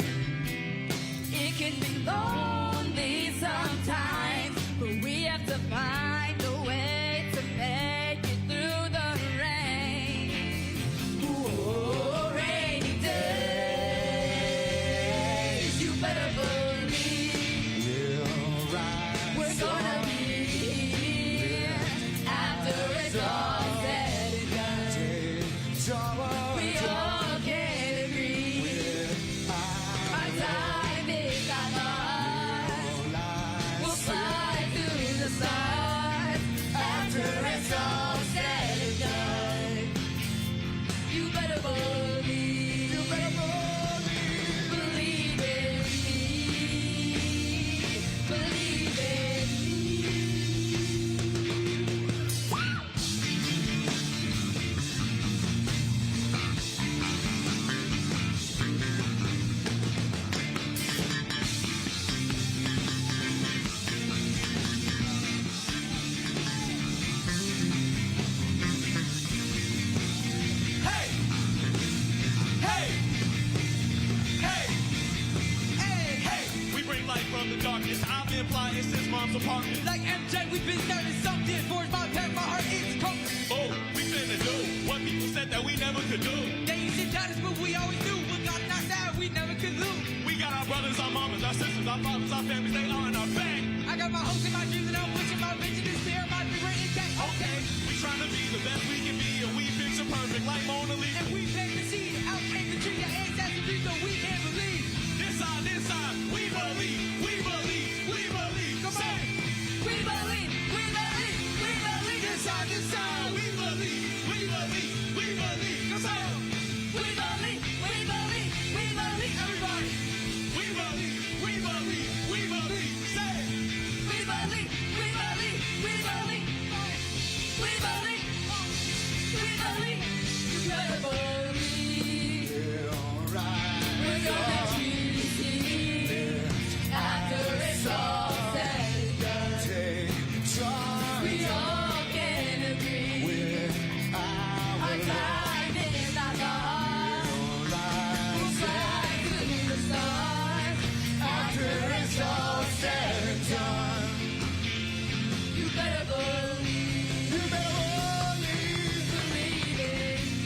it can be lonely sometimes, but we have to find a way to make it through the rain. Ooh, rainy days. You better believe we're gonna be here after it's all said and done. We all can agree our time is not ours. We'll fly through the stars after it's all said and done. You better believe, believe in me, believe in me. Hey! Hey! Hey! Hey! Hey! We bring light from the darkness. I've been flying since mom's apartment. Like MJ, we've been starting something. Forged my path, my heart is cold. Oh, we finna do what people said that we never could do. They used to doubt us, but we always knew. What got knocked out, we never could lose. We got our brothers, our mamas, our sisters, our fathers, our families, they all in our back. I got my hopes and my dreams, and I'm wishing my vision is clear. My dream were intact. Okay. We trying to be the best we can be, and we picture perfect like Mona Lisa. And we plant the seed, out came the tree, your ancestors, the side to side. We believe, we believe, we believe. Come on. We believe, we believe, we believe. Everybody. We believe, we believe, we believe. Say it. We believe, we believe, we believe. We believe, we believe. You better believe. Yeah, alright. We're gonna choose it after it's all said and done. Take charge. We all can agree. With our time in our heart. We'll fly to the stars after it's all said and done. You better believe. You better believe. Believe in me. Believe in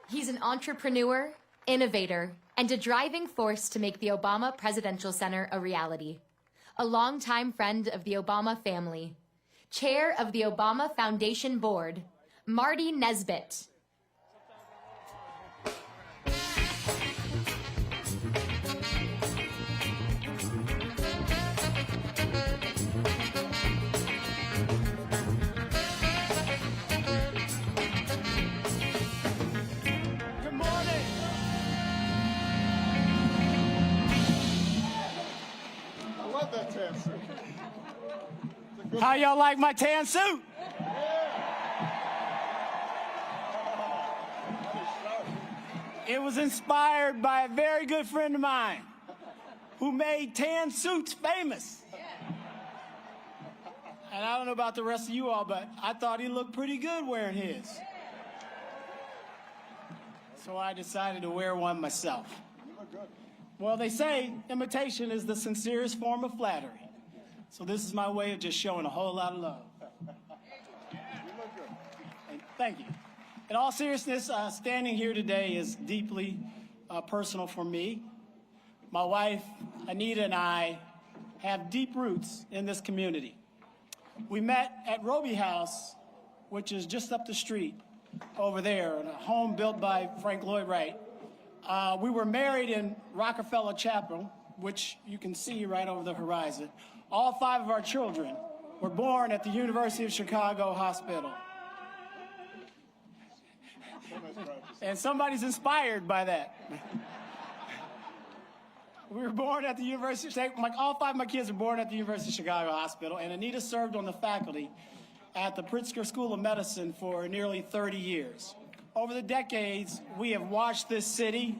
He's an entrepreneur, innovator, and a driving force to make the Obama Presidential Center a reality. A longtime friend of the Obama family, chair of the Obama Foundation Board, Marty Nesbitt. Good morning. I love that tan suit. How y'all like my tan suit? It was inspired by a very good friend of mine who made tan suits famous. And I don't know about the rest of you all, but I thought he looked pretty good wearing his. So I decided to wear one myself. Well, they say imitation is the sincerest form of flattery. So this is my way of just showing a whole lot of love. Thank you. In all seriousness, standing here today is deeply personal for me. My wife, Anita, and I have deep roots in this community. We met at Roby House, which is just up the street over there, in a home built by Frank Lloyd Wright. We were married in Rockefeller Chapel, which you can see right over the horizon. All 5 of our children were born at the University of Chicago Hospital. And somebody's inspired by that. We were born at the University of Chicago. All 5 of my kids were born at the University of Chicago Hospital, and Anita served on the faculty at the Pritzker School of Medicine for nearly 30 years. Over the decades, we have watched this city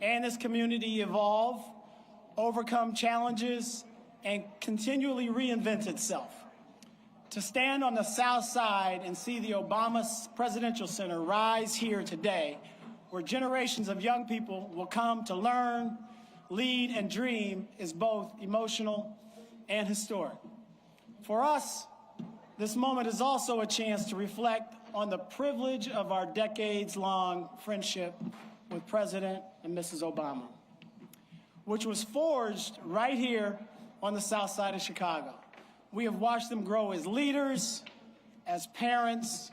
and this community evolve, overcome challenges, and continually reinvent itself. To stand on the South Side and see the Obama Presidential Center rise here today, where generations of young people will come to learn, lead, and dream, is both emotional and historic. For us, this moment is also a chance to reflect on the privilege of our decades-long friendship with President and Mrs. Obama, which was forged right here on the South Side of Chicago. We have watched them grow as leaders, as parents,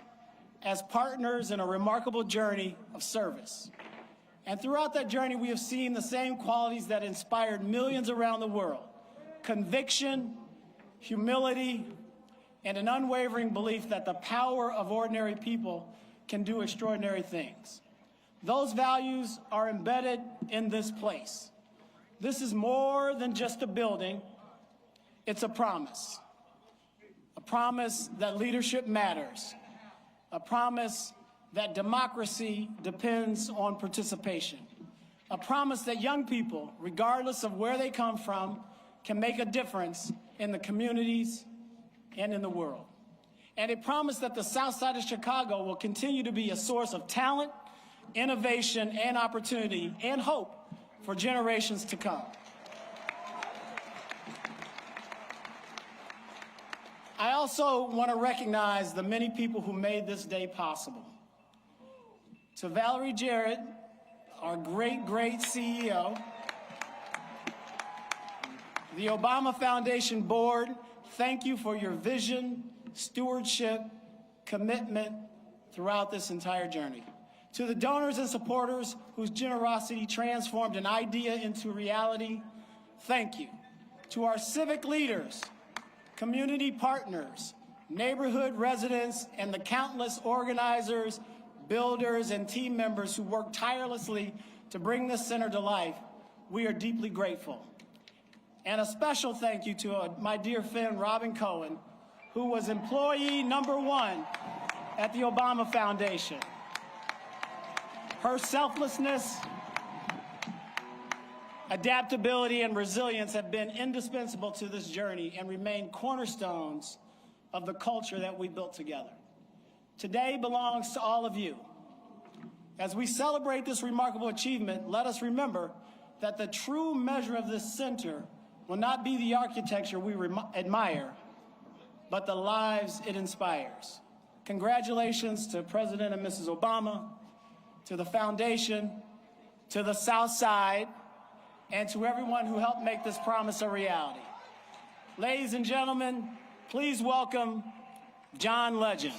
as partners in a remarkable journey of service. And throughout that journey, we have seen the same qualities that inspired millions around the world: conviction, humility, and an unwavering belief that the power of ordinary people can do extraordinary things. Those values are embedded in this place. This is more than just a building. It's a promise. A promise that leadership matters. A promise that democracy depends on participation. A promise that young people, regardless of where they come from, can make a difference in the communities and in the world. And a promise that the South Side of Chicago will continue to be a source of talent, innovation, and opportunity, and hope for generations to come. I also want to recognize the many people who made this day possible. To Valerie Jarrett, our great CEO, the Obama Foundation Board, thank you for your vision, stewardship, commitment throughout this entire journey. To the donors and supporters whose generosity transformed an idea into reality, thank you. To our civic leaders, community partners, neighborhood residents, and the countless organizers, builders, and team members who worked tirelessly to bring this center to life, we are deeply grateful. And a special thank you to my dear friend, Robin Cohen, who was employee #1 at the Obama Foundation. Her selflessness, adaptability, and resilience have been indispensable to this journey and remain cornerstones of the culture that we built together. Today belongs to all of you. As we celebrate this remarkable achievement, let us remember that the true measure of this center will not be the architecture we admire, but the lives it inspires. Congratulations to President and Mrs. Obama, to the foundation, to the South Side, and to everyone who helped make this promise a reality. Ladies and gentlemen, please welcome John Legend.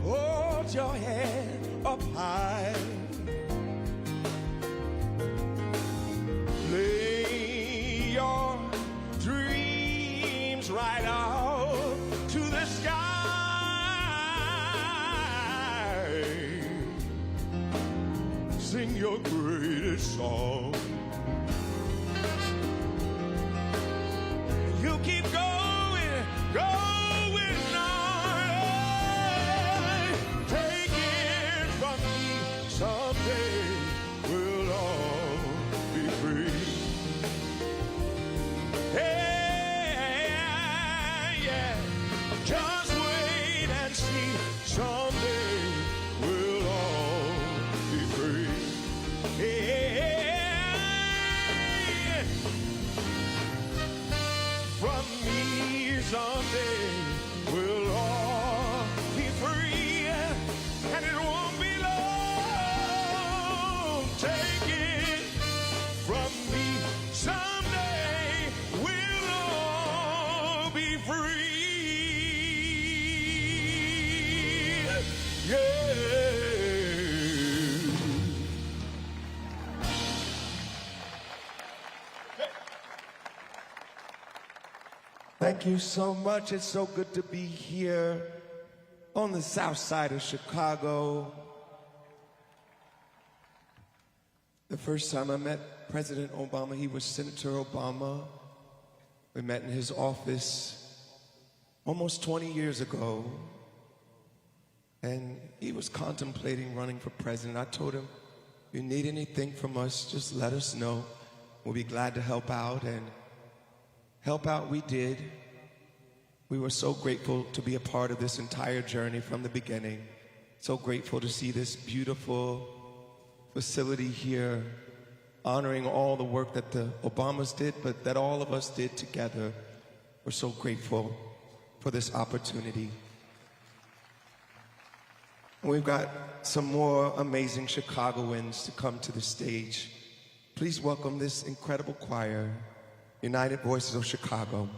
Hold your head up high. Lay your dreams right out to the sky. Sing your greatest song. You keep going, going. Someday we'll all be free. Hey, yeah, just wait and see. Someday we'll all be free. Yeah. Thank you so much. It's so good to be here on the south side of Chicago. The first time I met President Obama, he was Senator Obama. We met in his office almost 20 years ago. And he was contemplating running for president. I told him, if you need anything from us, just let us know. We'll be glad to help out. And help out we did. We were so grateful to be a part of this entire journey from the beginning. So grateful to see this beautiful facility here, honoring all the work that the Obamas did, but that all of us did together. We're so grateful for this opportunity. We've got some more amazing Chicagoans to come to the stage. Please welcome this incredible choir, United Voices of Chicago.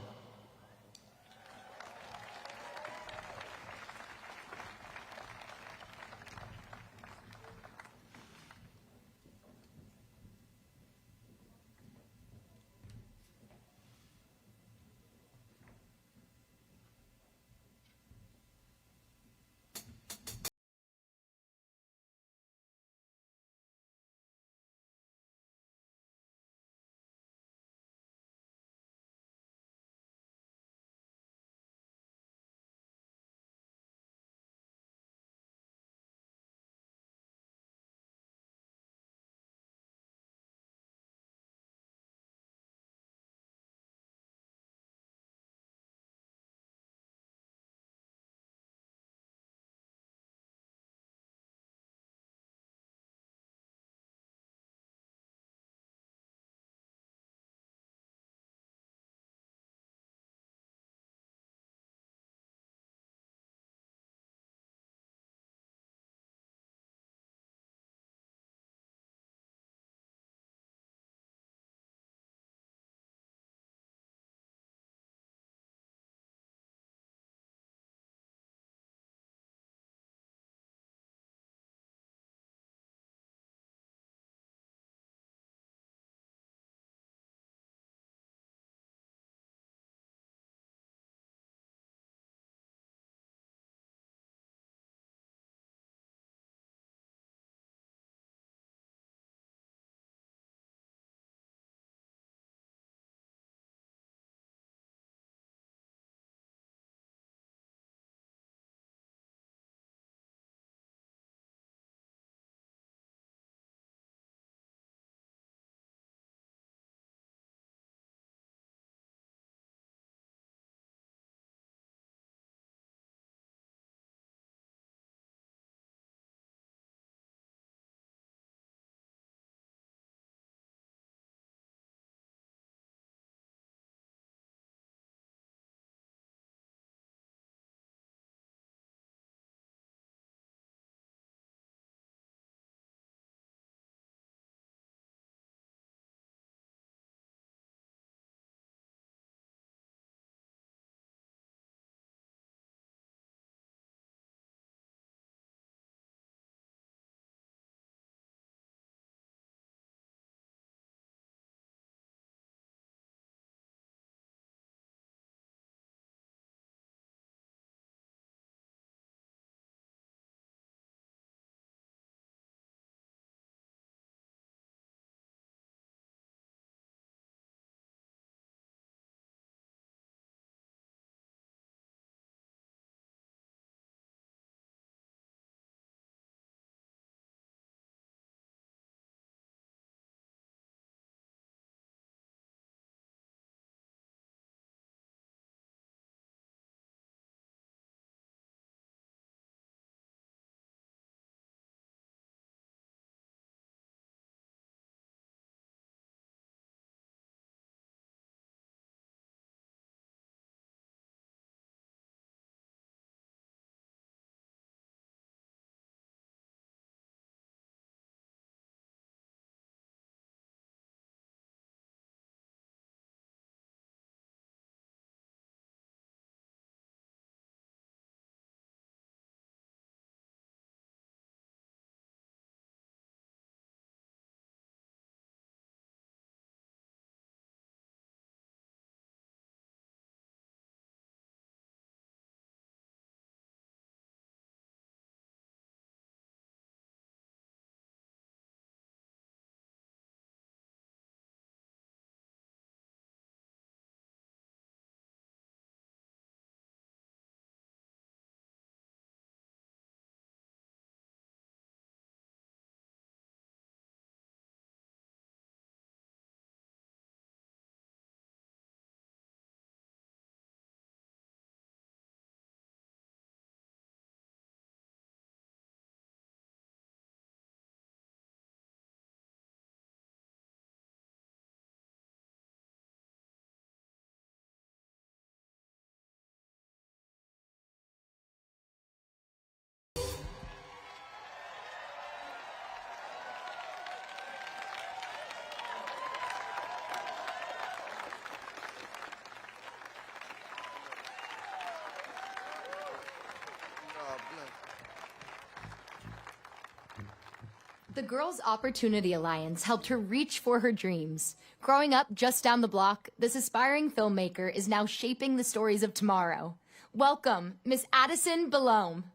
The Girls' Opportunity Alliance helped her reach for her dreams. Growing up just down the block, this aspiring filmmaker is now shaping the stories of tomorrow. Welcome, Miss Addison Belome.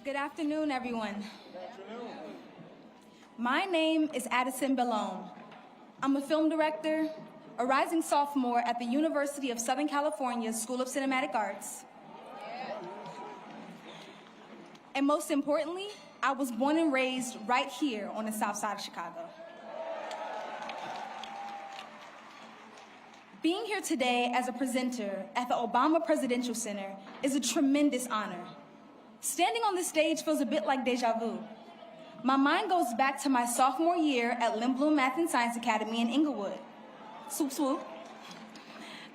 Good afternoon, everyone. My name is Addison Belome. I'm a film director, a rising sophomore at the University of Southern California School of Cinematic Arts. And most importantly, I was born and raised right here on the south side of Chicago. Being here today as a presenter at the Obama Presidential Center is a tremendous honor. Standing on this stage feels a bit like deja vu. My mind goes back to my sophomore year at Lindblom Math and Science Academy in Inglewood. Swoop, swoop.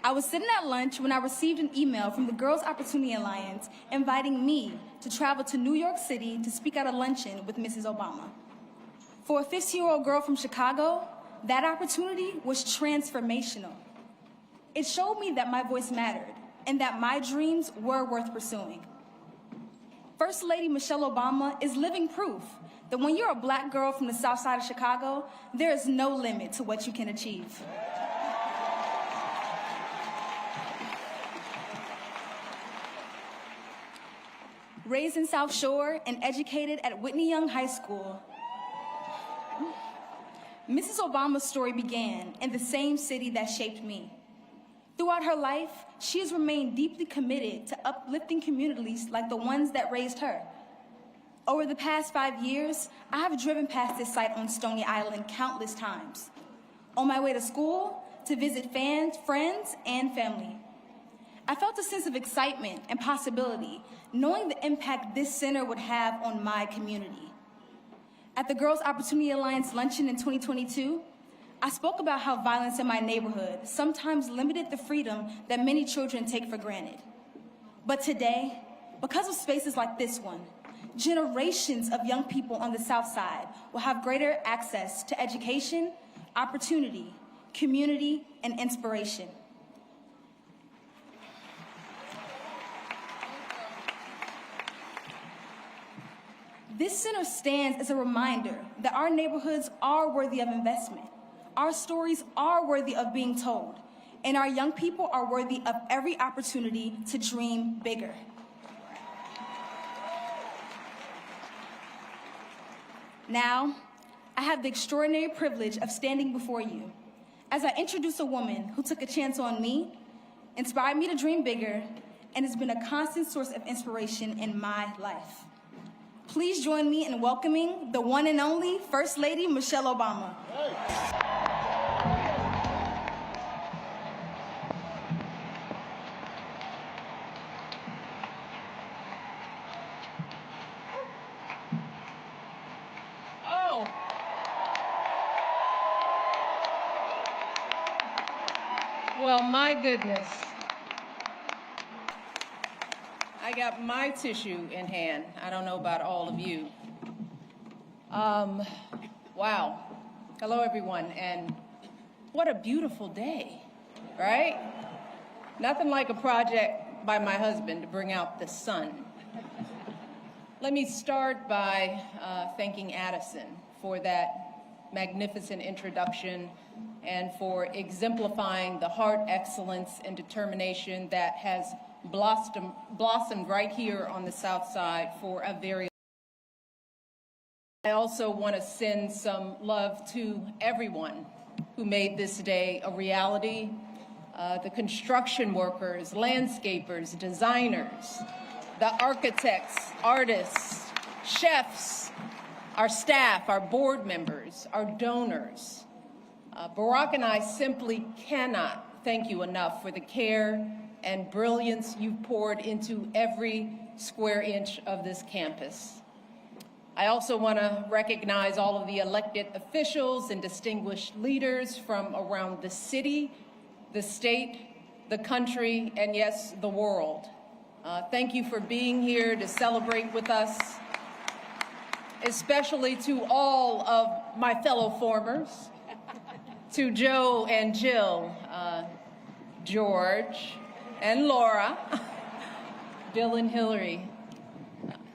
I was sitting at lunch when I received an email from the Girls' Opportunity Alliance inviting me to travel to New York City to speak at a luncheon with Mrs. Obama. For a 15-year-old girl from Chicago, that opportunity was transformational. It showed me that my voice mattered and that my dreams were worth pursuing. First Lady Michelle Obama is living proof that when you're a black girl from the south side of Chicago, there is no limit to what you can achieve. Raised in South Shore and educated at Whitney Young High School, Mrs. Obama's story began in the same city that shaped me. Throughout her life, she has remained deeply committed to uplifting communities like the ones that raised her. Over the past 5 years, I have driven past this site on Stony Island countless times, on my way to school, to visit fans, friends, and family. I felt a sense of excitement and possibility, knowing the impact this center would have on my community. At the Girls' Opportunity Alliance luncheon in 2022, I spoke about how violence in my neighborhood sometimes limited the freedom that many children take for granted. But today, because of spaces like this one, generations of young people on the South Side will have greater access to education, opportunity, community, and inspiration. This center stands as a reminder that our neighborhoods are worthy of investment. Our stories are worthy of being told, and our young people are worthy of every opportunity to dream bigger. Now, I have the extraordinary privilege of standing before you as I introduce a woman who took a chance on me, inspired me to dream bigger, and has been a constant source of inspiration in my life. Please join me in welcoming the one and only First Lady Michelle Obama. Well, my goodness. I got my tissue in hand. I don't know about all of you. Wow. Hello, everyone, and what a beautiful day, right? Nothing like a project by my husband to bring out the sun. Let me start by thanking Addison for that magnificent introduction and for exemplifying the heart, excellence, and determination that has blossomed right here on the South Side for a very long time. I also want to send some love to everyone who made this day a reality. The construction workers, landscapers, designers, the architects, artists, chefs, our staff, our board members, our donors. Barack and I simply cannot thank you enough for the care and brilliance you've poured into every square inch of this campus. I also want to recognize all of the elected officials and distinguished leaders from around the city, the state, the country, and yes, the world. Thank you for being here to celebrate with us, especially to all of my fellow formers, to Joe and Jill, George and Laura, Bill and Hillary.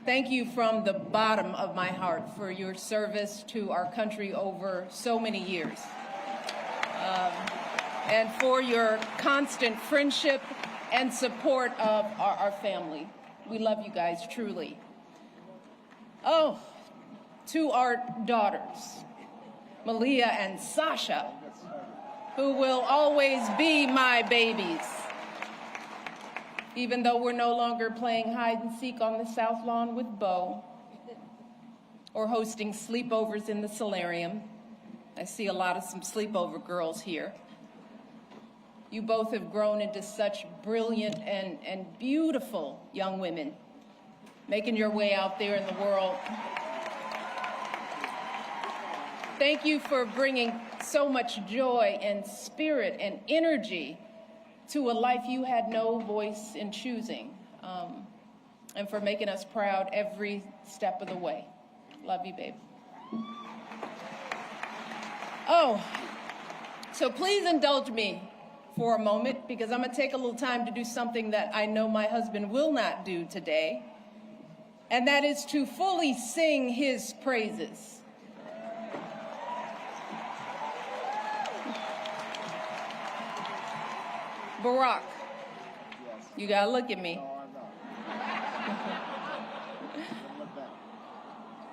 Thank you from the bottom of my heart for your service to our country over so many years, and for your constant friendship and support of our family. We love you guys, truly. Oh, to our daughters, Malia and Sasha, who will always be my babies. Even though we're no longer playing hide and seek on the South Lawn with Bo, or hosting sleepovers in the solarium. I see a lot of some sleepover girls here. You both have grown into such brilliant and beautiful young women, making your way out there in the world. Thank you for bringing so much joy and spirit and energy to a life you had no voice in choosing, and for making us proud every step of the way. Love you, babe. Oh, so please indulge me for a moment, because I'm gonna take a little time to do something that I know my husband will not do today, and that is to fully sing his praises. Barack, you gotta look at me.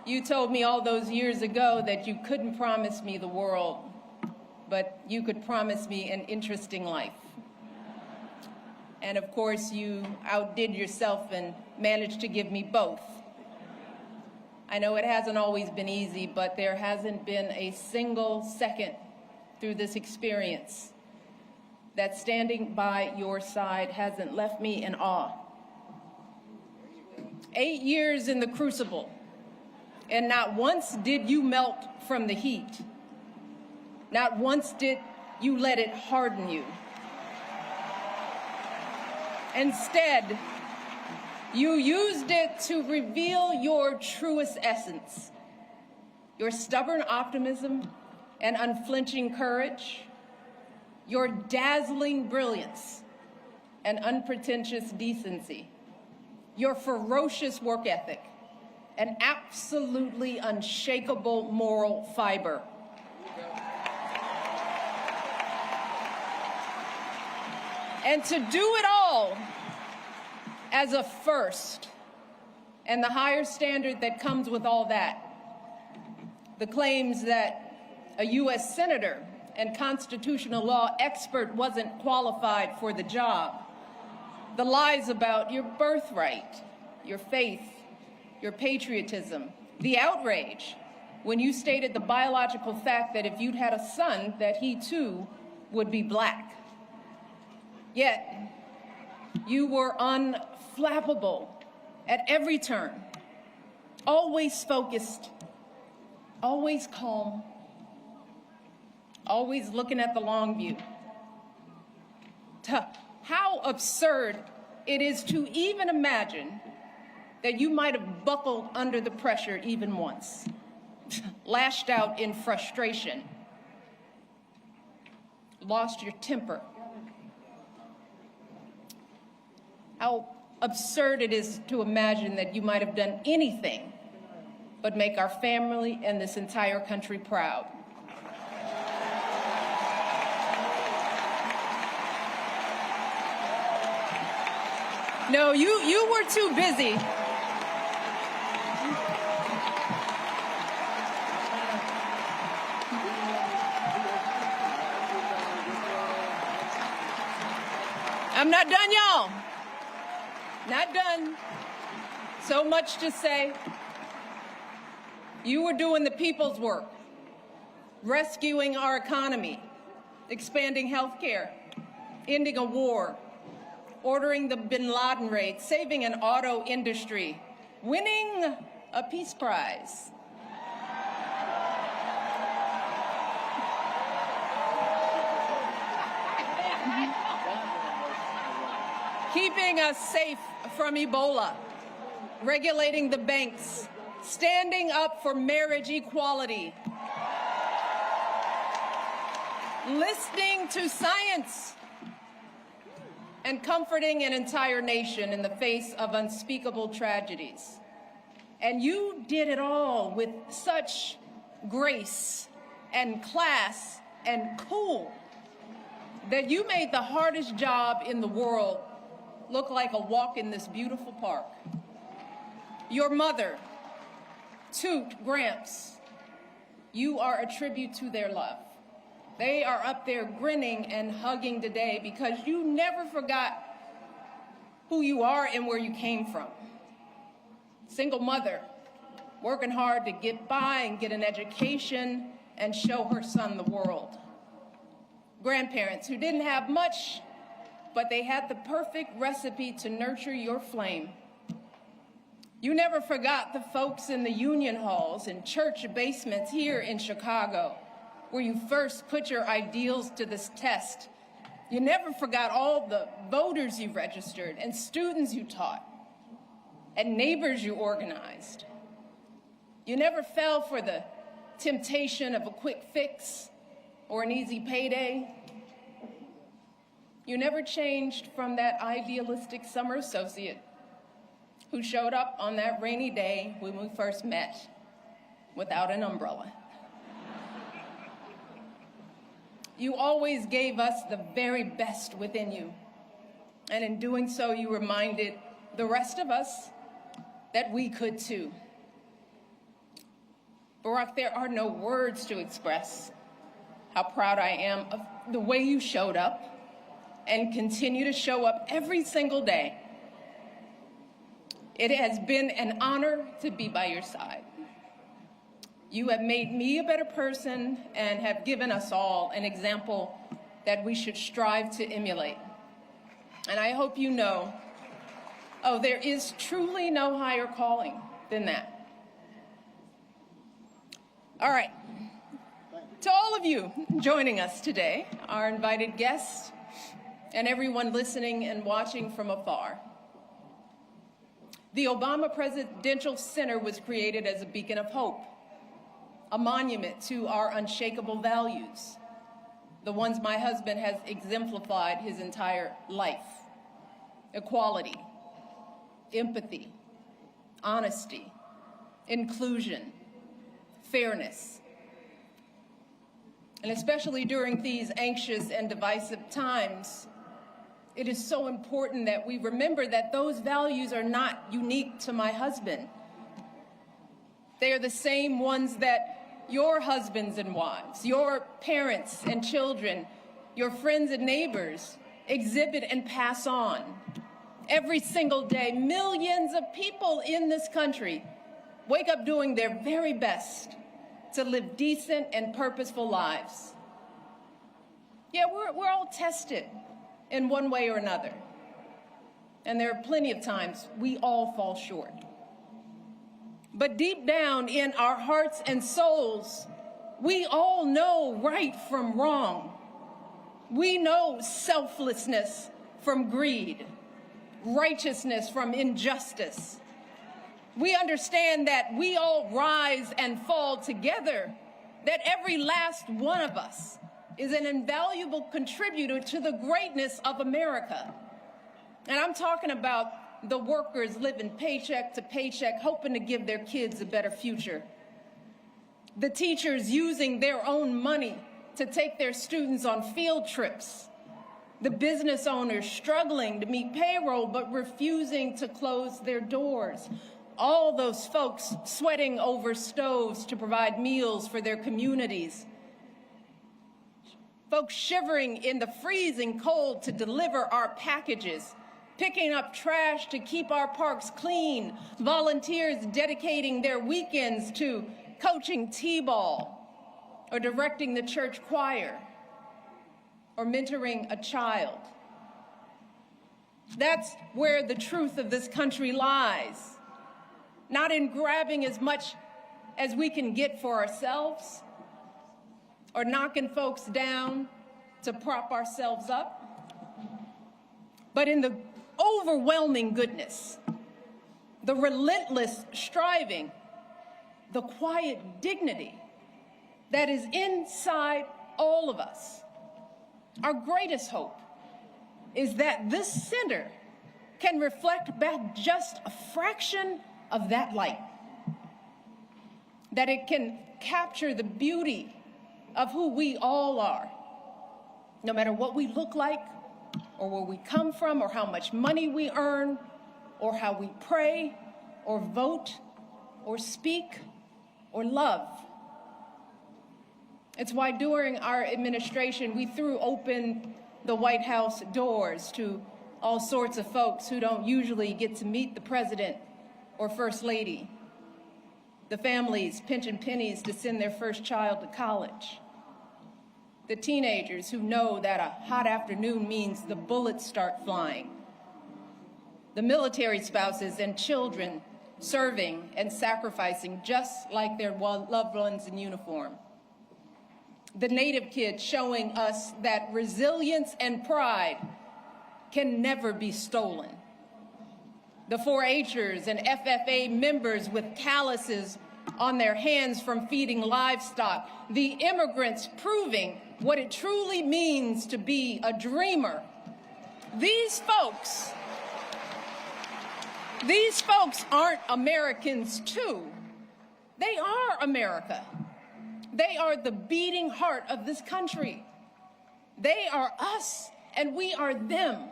You told me all those years ago that you couldn't promise me the world, but you could promise me an interesting life. And of course, you outdid yourself and managed to give me both. I know it hasn't always been easy, but there hasn't been a single second through this experience that standing by your side hasn't left me in awe. 8 years in the crucible, and not once did you melt from the heat. Not once did you let it harden you. Instead, you used it to reveal your truest essence, your stubborn optimism and unflinching courage, your dazzling brilliance and unpretentious decency, your ferocious work ethic, and absolutely unshakable moral fiber. And to do it all as a first, and the higher standard that comes with all that, the claims that a U.S. senator and constitutional law expert wasn't qualified for the job, the lies about your birthright, your faith, your patriotism, the outrage when you stated the biological fact that if you'd had a son, that he too would be black. Yet, you were unflappable at every turn, always focused, always calm, always looking at the long view. How absurd it is to even imagine that you might have buckled under the pressure even once, lashed out in frustration, lost your temper. How absurd it is to imagine that you might have done anything but make our family and this entire country proud. No, you were too busy. I'm not done, y'all. Not done. So much to say. You were doing the people's work, rescuing our economy, expanding health care, ending a war, ordering the bin Laden raid, saving an auto industry, winning a peace prize. keeping us safe from Ebola, regulating the banks, standing up for marriage equality, listening to science, and comforting an entire nation in the face of unspeakable tragedies. And you did it all with such grace and class and cool that you made the hardest job in the world look like a walk in this beautiful park. Your mother, Toot, Gramps, you are a tribute to their love. They are up there grinning and hugging today because you never forgot who you are and where you came from. Single mother, working hard to get by and get an education and show her son the world. Grandparents who didn't have much, but they had the perfect recipe to nurture your flame. You never forgot the folks in the union halls and church basements here in Chicago, where you first put your ideals to this test. You never forgot all the voters you registered and students you taught and neighbors you organized. You never fell for the temptation of a quick fix or an easy payday. You never changed from that idealistic summer associate who showed up on that rainy day when we first met without an umbrella. You always gave us the very best within you. And in doing so, you reminded the rest of us that we could too. Barack, there are no words to express how proud I am of the way you showed up and continue to show up every single day. It has been an honor to be by your side. You have made me a better person and have given us all an example that we should strive to emulate. And I hope you know, there is truly no higher calling than that. All right. To all of you joining us today, our invited guests, and everyone listening and watching from afar, the Obama Presidential Center was created as a beacon of hope, a monument to our unshakable values, the ones my husband has exemplified his entire life: equality, empathy, honesty, inclusion, fairness. And especially during these anxious and divisive times, it is so important that we remember that those values are not unique to my husband. They are the same ones that your husbands and wives, your parents and children, your friends and neighbors exhibit and pass on. Every single day, millions of people in this country wake up doing their very best to live decent and purposeful lives. Yeah, we're all tested in one way or another. And there are plenty of times we all fall short. But deep down in our hearts and souls, we all know right from wrong. We know selflessness from greed, righteousness from injustice. We understand that we all rise and fall together, that every last one of us is an invaluable contributor to the greatness of America. And I'm talking about the workers living paycheck to paycheck, hoping to give their kids a better future. The teachers using their own money to take their students on field trips. The business owners struggling to meet payroll but refusing to close their doors. All those folks sweating over stoves to provide meals for their communities. Folks shivering in the freezing cold to deliver our packages, picking up trash to keep our parks clean, volunteers dedicating their weekends to coaching t-ball or directing the church choir or mentoring a child. That's where the truth of this country lies. Not in grabbing as much as we can get for ourselves or knocking folks down to prop ourselves up, but in the overwhelming goodness, the relentless striving, the quiet dignity that is inside all of us. Our greatest hope is that this center can reflect back just a fraction of that light, that it can capture the beauty of who we all are, no matter what we look like, or where we come from, or how much money we earn, or how we pray, or vote, or speak, or love. It's why during our administration, we threw open the White House doors to all sorts of folks who don't usually get to meet the president or first lady, the families pinching pennies to send their first child to college, the teenagers who know that a hot afternoon means the bullets start flying, the military spouses and children serving and sacrificing just like their loved ones in uniform, the Native kids showing us that resilience and pride can never be stolen, the 4-H'ers and FFA members with calluses on their hands from feeding livestock, the immigrants proving what it truly means to be a dreamer. These folks aren't Americans too. They are America. They are the beating heart of this country. They are us, and we are them.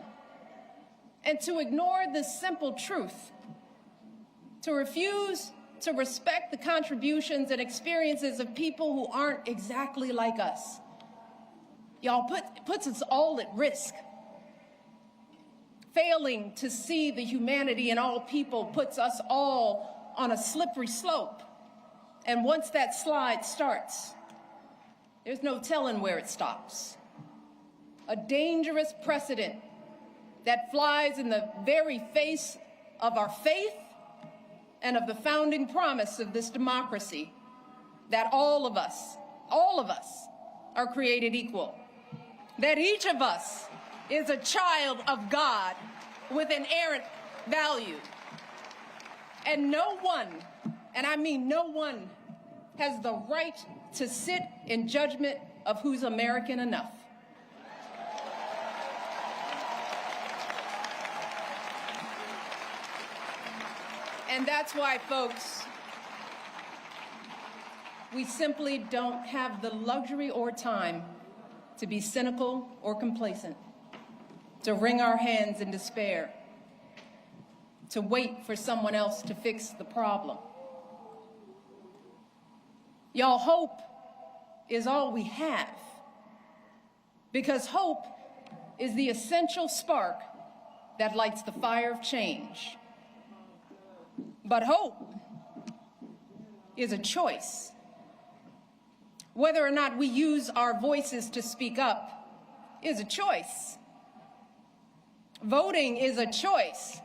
And to ignore this simple truth, to refuse to respect the contributions and experiences of people who aren't exactly like us, y'all, puts us all at risk. Failing to see the humanity in all people puts us all on a slippery slope. And once that slide starts, there's no telling where it stops. A dangerous precedent that flies in the very face of our faith and of the founding promise of this democracy, that all of us are created equal, that each of us is a child of God with inerrant value. And no one, and I mean no one, has the right to sit in judgment of who's American enough. And that's why, folks, we simply don't have the luxury or time to be cynical or complacent, to wring our hands in despair, to wait for someone else to fix the problem. Y'all, hope is all we have, because hope is the essential spark that lights the fire of change. But hope is a choice. Whether or not we use our voices to speak up is a choice. Voting is a choice.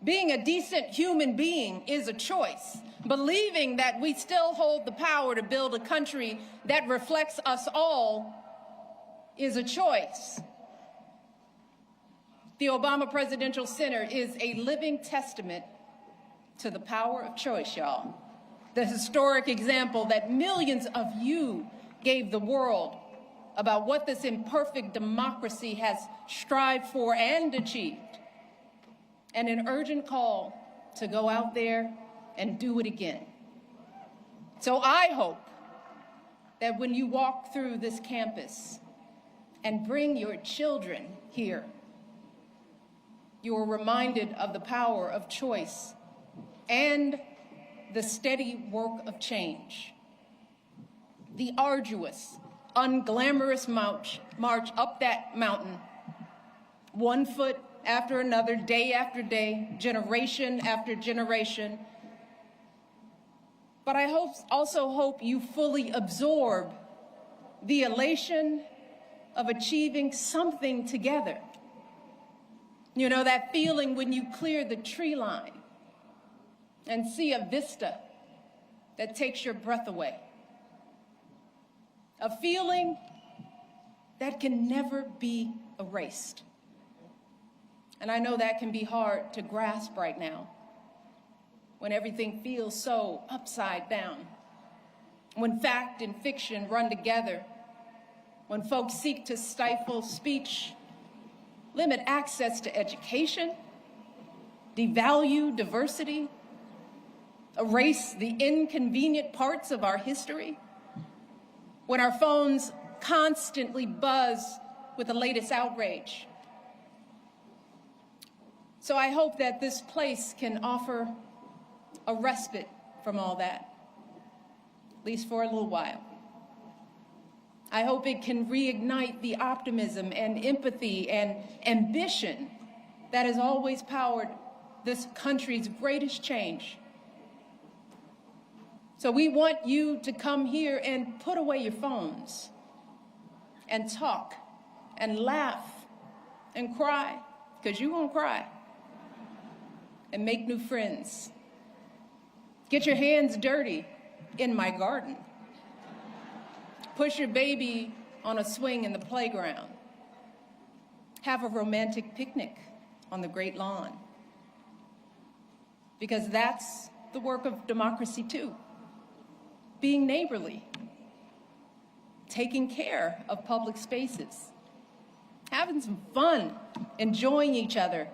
Being a decent human being is a choice. Believing that we still hold the power to build a country that reflects us all is a choice. The Obama Presidential Center is a living testament to the power of choice, y'all. The historic example that millions of you gave the world about what this imperfect democracy has strived for and achieved, and an urgent call to go out there and do it again. So I hope that when you walk through this campus and bring your children here, you are reminded of the power of choice and the steady work of change. The arduous, unglamorous march up that mountain, one foot after another, day after day, generation after generation. But I also hope you fully absorb the elation of achieving something together. You know, that feeling when you clear the tree line and see a vista that takes your breath away. A feeling that can never be erased. And I know that can be hard to grasp right now, when everything feels so upside down, when fact and fiction run together, when folks seek to stifle speech, limit access to education, devalue diversity, erase the inconvenient parts of our history, when our phones constantly buzz with the latest outrage. So I hope that this place can offer a respite from all that, at least for a little while. I hope it can reignite the optimism and empathy and ambition that has always powered this country's greatest change. So we want you to come here and put away your phones and talk and laugh and cry, because you're gonna cry, and make new friends. Get your hands dirty in my garden. Push your baby on a swing in the playground. Have a romantic picnic on the great lawn. Because that's the work of democracy too. Being neighborly, taking care of public spaces, having some fun, enjoying each other,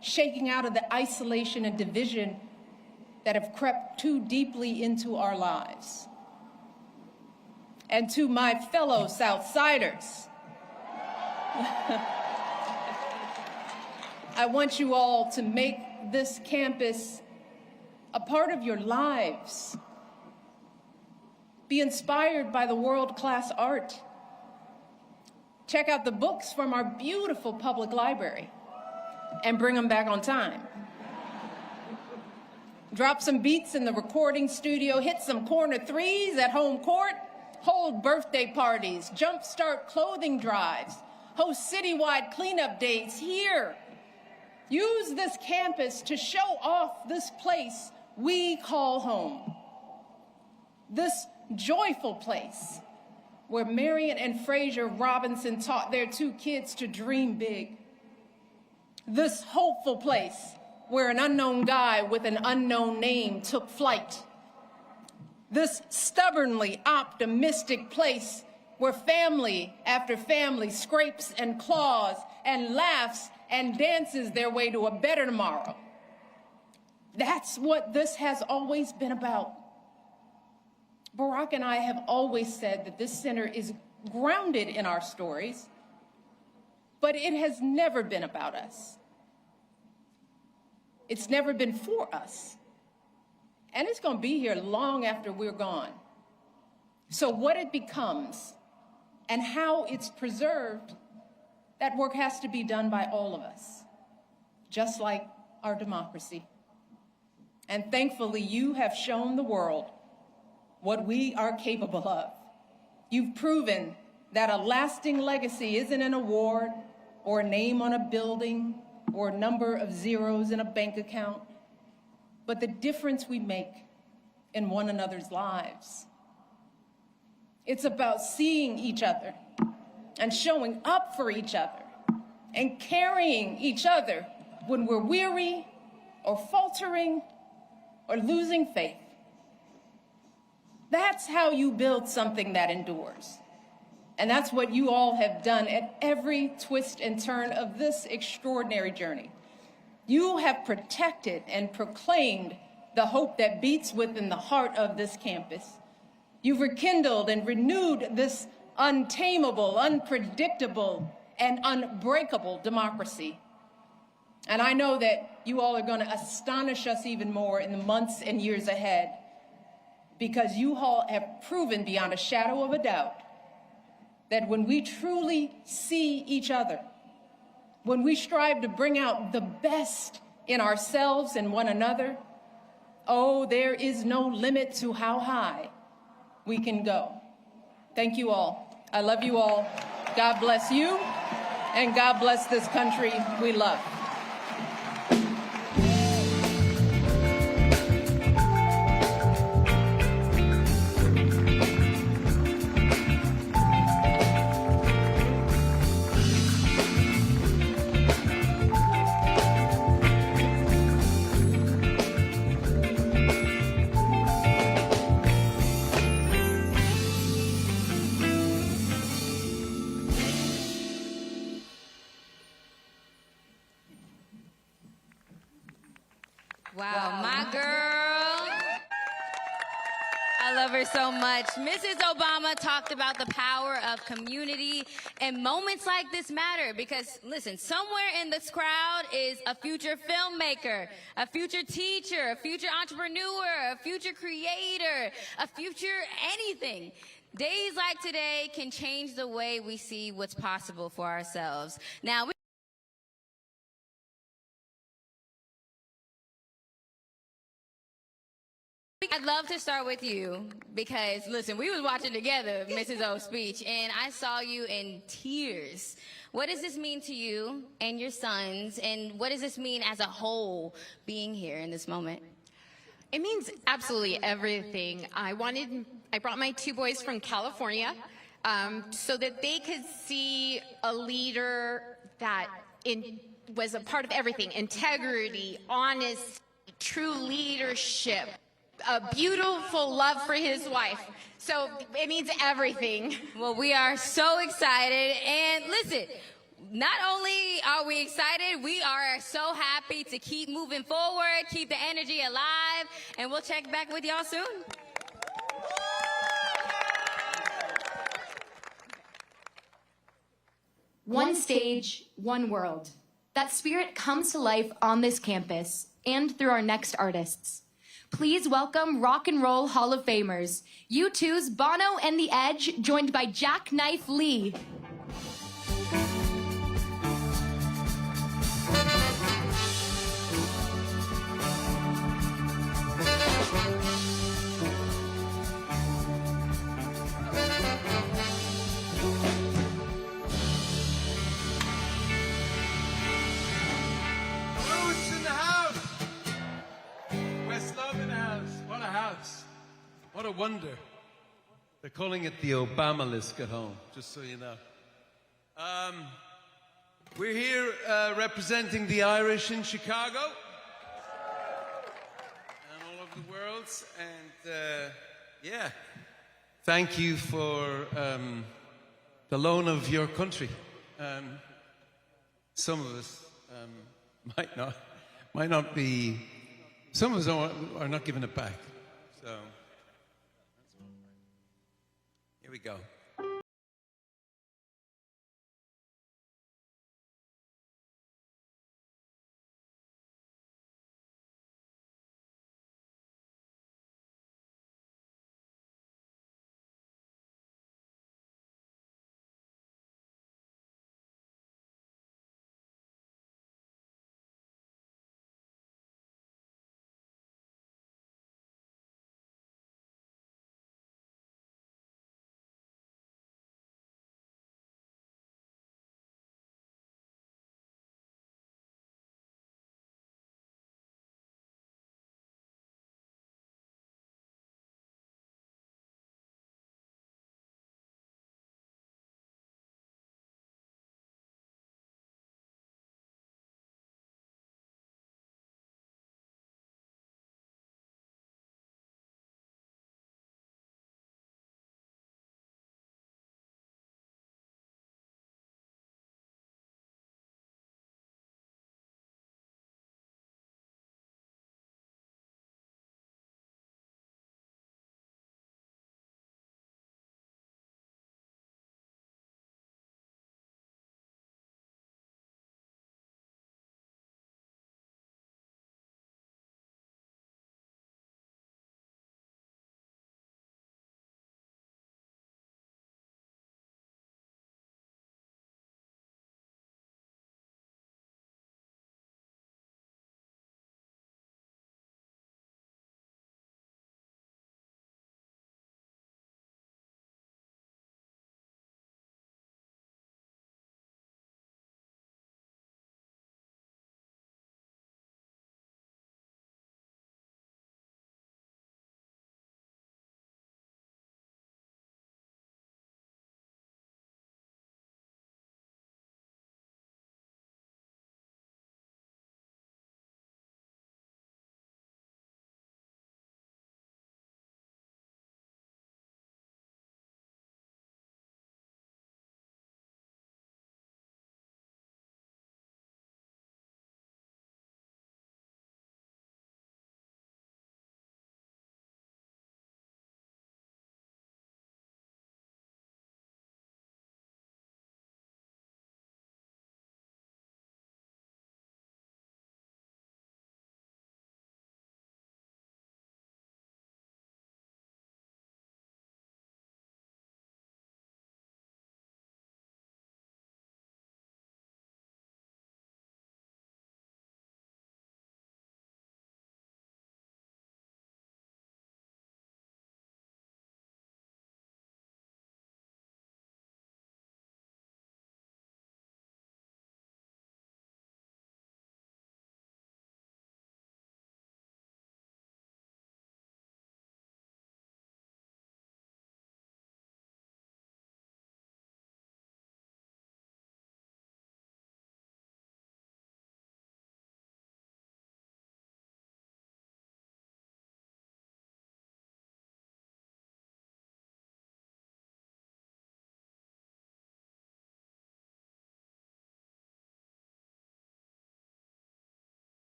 shaking out of the isolation and division that have crept too deeply into our lives. And to my fellow Southsiders, I want you all to make this campus a part of your lives. Be inspired by the world-class art. Check out the books from our beautiful public library and bring them back on time. Drop some beats in the recording studio, hit some corner threes at home court, hold birthday parties, jumpstart clothing drives, host citywide cleanup days here. Use this campus to show off this place we call home. This joyful place where Marion and Fraser Robinson taught their 2 kids to dream big. This hopeful place where an unknown guy with an unknown name took flight. This stubbornly optimistic place where family after family scrapes and claws and laughs and dances their way to a better tomorrow. That's what this has always been about. Barack and I have always said that this center is grounded in our stories, but it has never been about us. It's never been for us. And it's going to be here long after we're gone. So what it becomes and how it's preserved, that work has to be done by all of us, just like our democracy. And thankfully, you have shown the world what we are capable of. You've proven that a lasting legacy isn't an award or a name on a building or a number of zeros in a bank account, but the difference we make in one another's lives. It's about seeing each other and showing up for each other and carrying each other when we're weary or faltering or losing faith. That's how you build something that endures. And that's what you all have done at every twist and turn of this extraordinary journey. You have protected and proclaimed the hope that beats within the heart of this campus. You've rekindled and renewed this untamable, unpredictable, and unbreakable democracy. And I know that you all are going to astonish us even more in the months and years ahead, because you all have proven beyond a shadow of a doubt that when we truly see each other, when we strive to bring out the best in ourselves and one another, oh, there is no limit to how high we can go. Thank you all. I love you all. God bless you, and God bless this country we love. Wow, my girl. I love her so much. Mrs. Obama talked about the power of community, and moments like this matter because, listen, somewhere in this crowd is a future filmmaker, a future teacher, a future entrepreneur, a future creator, a future anything. Days like today can change the way we see what's possible for ourselves. Now, I'd love to start with you because, listen, we was watching together Mrs. O's speech, and I saw you in tears. What does this mean to you and your sons, and what does this mean as a whole being here in this moment? It means absolutely everything. I brought my two boys from California so that they could see a leader that was a part of everything: integrity, honesty, true leadership, a beautiful love for his wife. So it means everything. Well, we are so excited. And listen, not only are we excited, we are so happy to keep moving forward, keep the energy alive, and we'll check back with y'all soon. One stage, one world. That spirit comes to life on this campus and through our next artists. Please welcome Rock and Roll Hall of Famers, U2's Bono and the Edge, joined by Jackknife Lee. Roots in the house. West Love in the house. What a house. What a wonder. They're calling it the Obama-list at home, just so you know. We're here representing the Irish in Chicago and all over the world. And yeah, thank you for the loan of your country. Some of us might not be, some of us are not giving it back. So, here we go.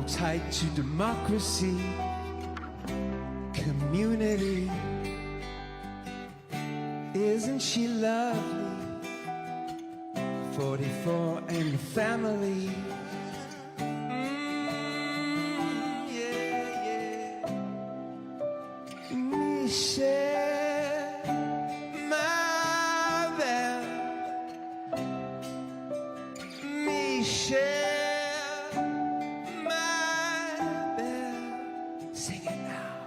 tight to democracy, community. Isn't she lovely? 44 and the family. Michelle, my belle. Michelle, my belle. Sing it now.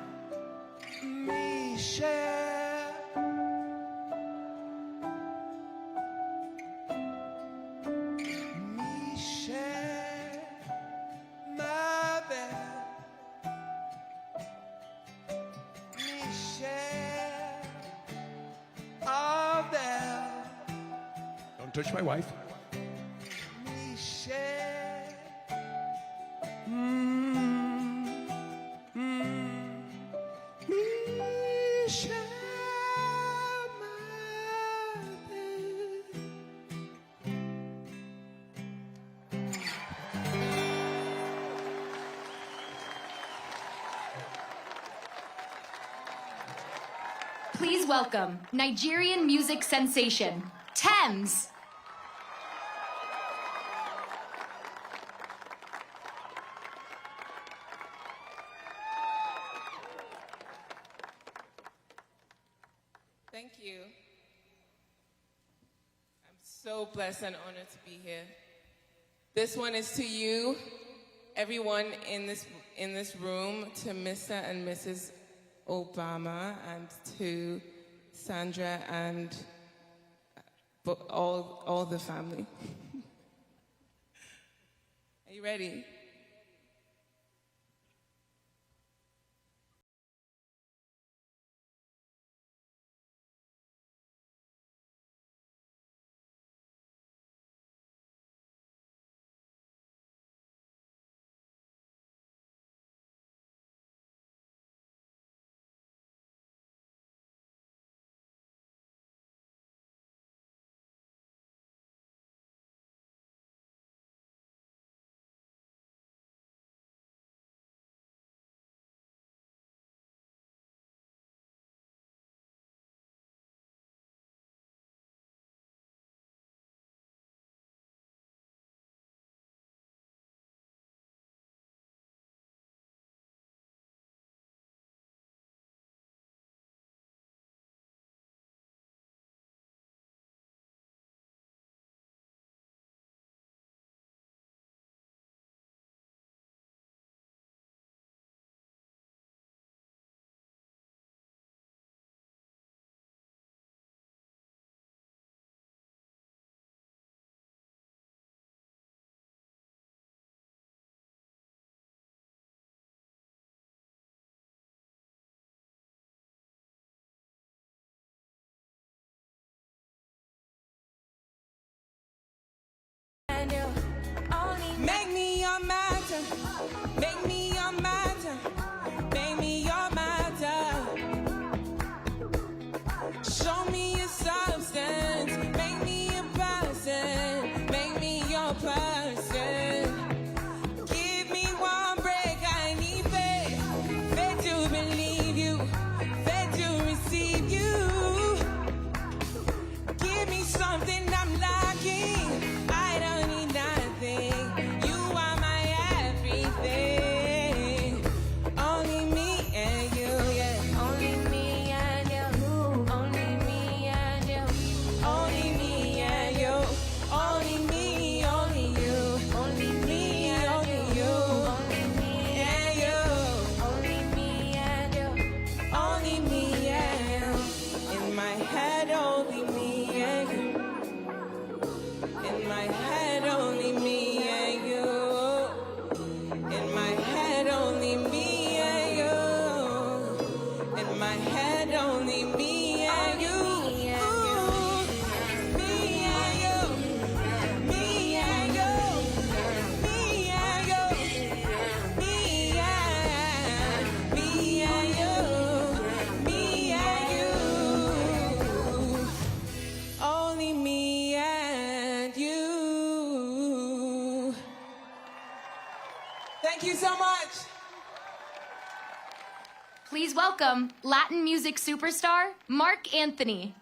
Michelle. Michelle, my belle. Michelle, oh belle. Don't touch my wife. Michelle, Michelle, my belle. Please welcome Nigerian music sensation, Thames. Thank you. I'm so blessed and honored to be here. This one is to you, everyone in this room, to Mr. and Mrs. Obama, and to Sandra and all the family. Are you ready? Make me your matter, make me your matter, make me your matter. Show me your substance, make me a person, make me your person. Give me one break, I need faith, faith to believe you, faith to receive you. Give me something I'm lacking, I don't need nothing. You are my everything. Thank you so much. Please welcome Latin music superstar, Mark Anthony.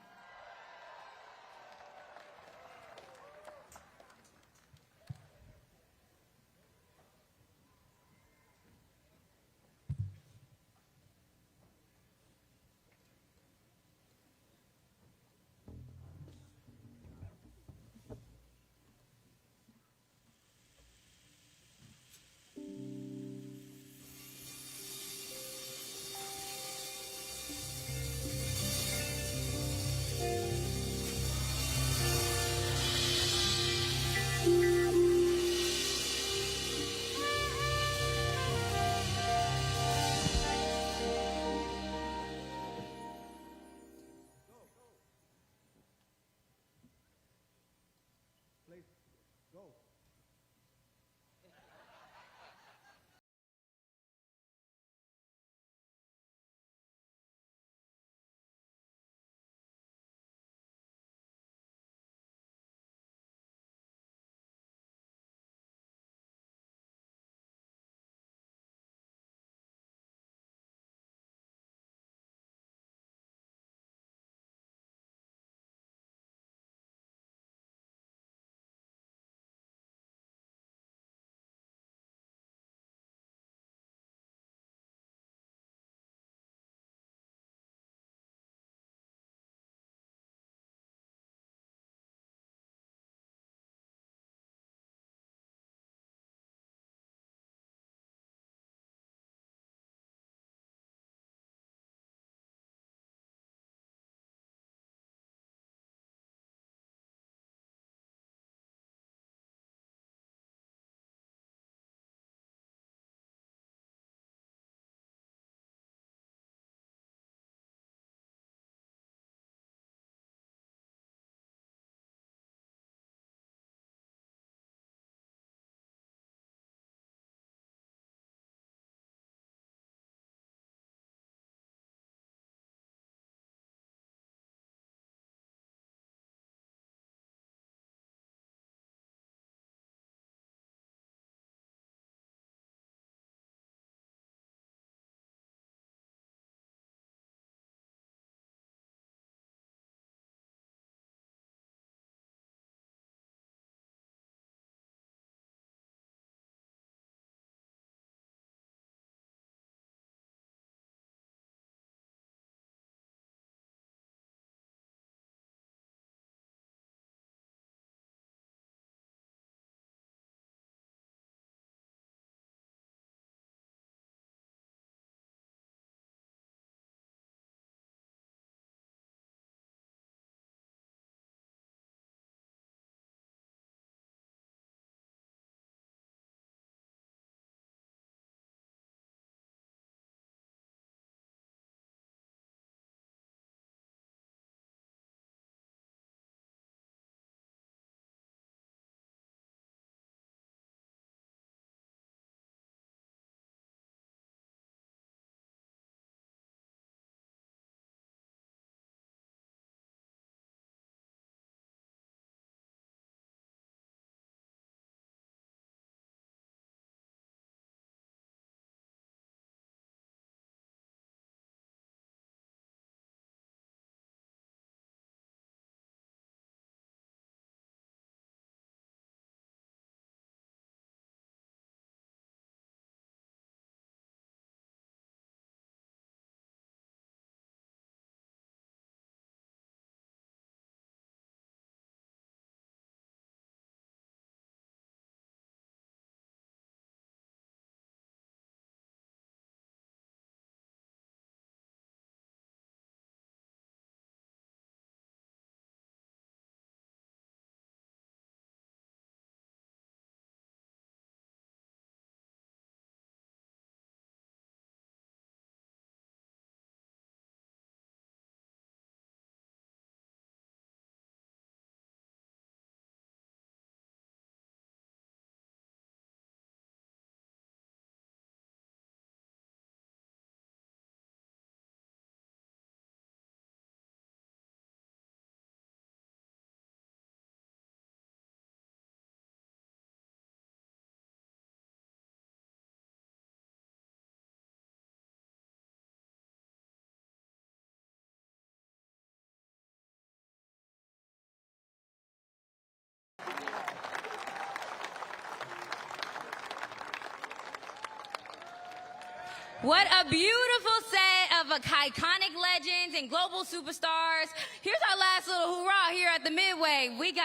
What a beautiful set of iconic legends and global superstars. Here's our last little hoorah here at the Midway. We got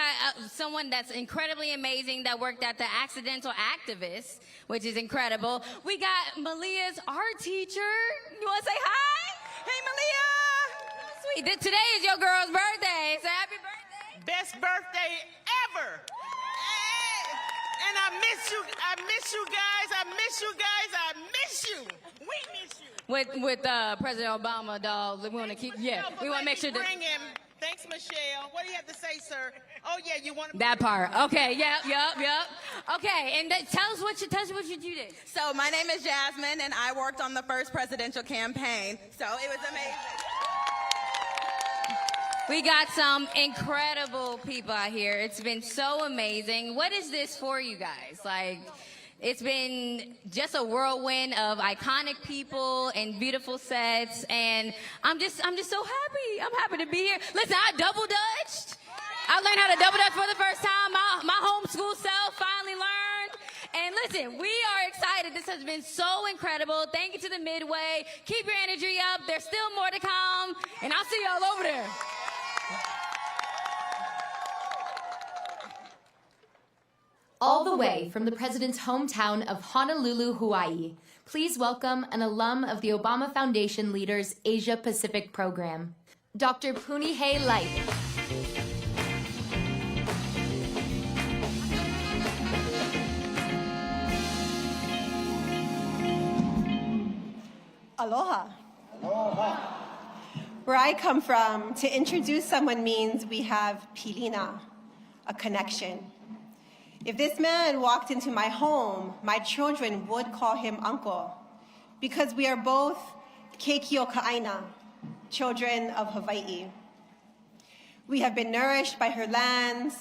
someone that's incredibly amazing that worked at the Accidental Activist, which is incredible. We got Malia's art teacher. You want to say hi? Hey, Malia. Sweet. Today is your girl's birthday, so happy birthday. Best birthday ever. And I miss you. I miss you guys. I miss you guys. I miss you. We miss you. With President Obama, dog. We want to keep. Yeah, we want to make sure that. Bring him. Thanks, Michelle. What do you have to say, sir? Oh yeah, you want to. That part. Okay. Yep. Okay, and tell us what you did. So my name is Jasmine, and I worked on the first presidential campaign. So it was amazing. We got some incredible people out here. It's been so amazing. What is this for you guys? Like, it's been just a whirlwind of iconic people and beautiful sets, and I'm just so happy. I'm happy to be here. Listen, I double dutched. I learned how to double dutch for the first time. My homeschool self finally learned. And listen, we are excited. This has been so incredible. Thank you to the Midway. Keep your energy up. There's still more to come, and I'll see y'all over there. All the way from the president's hometown of Honolulu, Hawaii, please welcome an alum of the Obama Foundation Leaders Asia Pacific Program, Dr. Punihei Light. Aloha. Aloha. Where I come from, to introduce someone means we have pilina, a connection. If this man walked into my home, my children would call him uncle, because we are both keikio ka'aina, children of Hawaii. We have been nourished by her lands,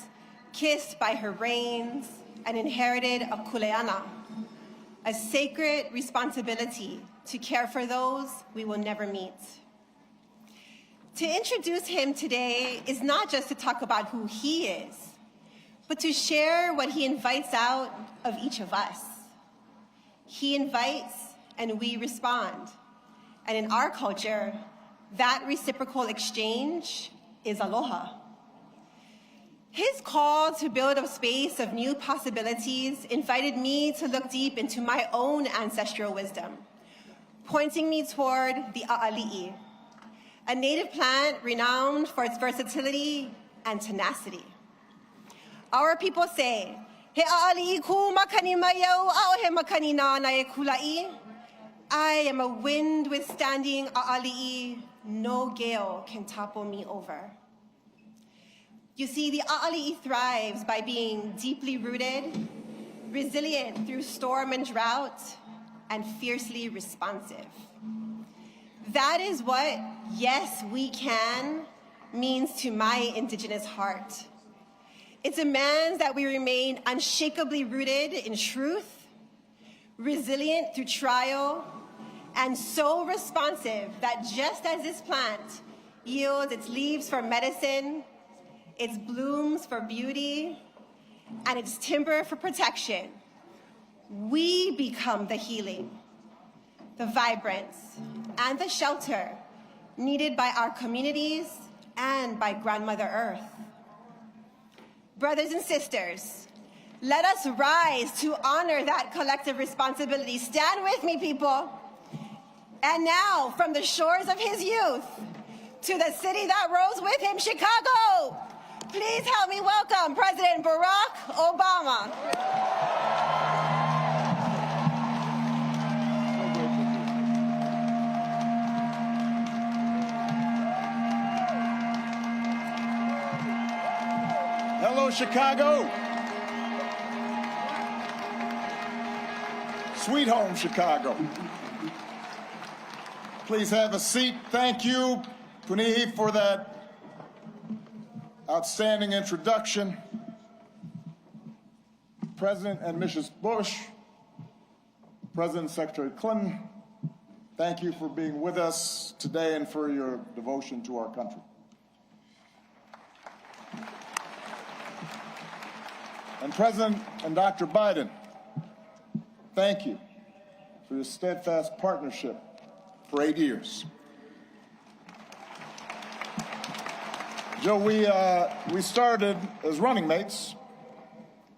kissed by her rains, and inherited a kuleana, a sacred responsibility to care for those we will never meet. To introduce him today is not just to talk about who he is, but to share what he invites out of each of us. He invites and we respond. And in our culture, that reciprocal exchange is aloha. His call to build a space of new possibilities invited me to look deep into my own ancestral wisdom, pointing me toward the a'ali'i, a native plant renowned for its versatility and tenacity. Our people say, "He a'ali'i ku makani mayau, ao he makani na na e kula'i." I am a wind-withstanding a'ali'i. No gale can topple me over. You see, the a'ali'i thrives by being deeply rooted, resilient through storm and drought, and fiercely responsive. That is what "yes, we can" means to my indigenous heart. It demands that we remain unshakably rooted in truth, resilient through trial, and so responsive that just as this plant yields its leaves for medicine, its blooms for beauty, and its timber for protection, we become the healing, the vibrance, and the shelter needed by our communities and by Grandmother Earth. Brothers and sisters, let us rise to honor that collective responsibility. Stand with me, people. And now, from the shores of his youth to the city that rose with him, Chicago, please help me welcome President Barack Obama. Hello, Chicago. Sweet home, Chicago. Please have a seat. Thank you, Punihei, for that outstanding introduction. President and Mrs. Bush, President and Secretary Clinton, thank you for being with us today and for your devotion to our country. And President and Dr. Biden, thank you for your steadfast partnership for 8 years. Joe, we started as running mates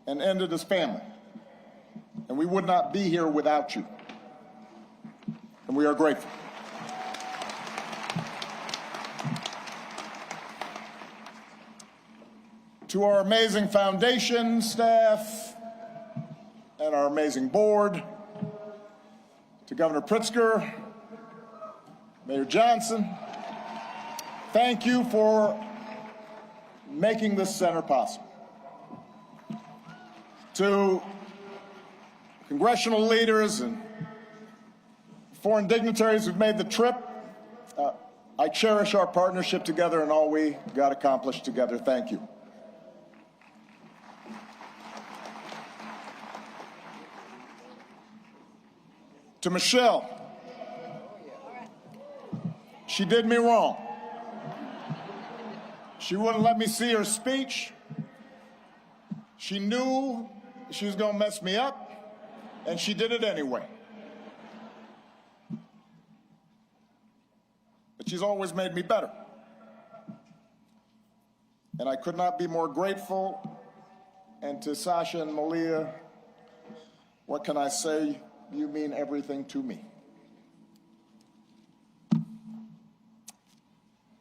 and ended as family. And we would not be here without you. And we are grateful. To our amazing foundation staff and our amazing board, to Governor Pritzker, Mayor Johnson, thank you for making this center possible. To congressional leaders and foreign dignitaries who've made the trip, I cherish our partnership together and all we got accomplished together. Thank you. To Michelle, she did me wrong. She wouldn't let me see her speech. She knew she was going to mess me up, and she did it anyway. But she's always made me better. And I could not be more grateful. And to Sasha and Malia, what can I say? You mean everything to me.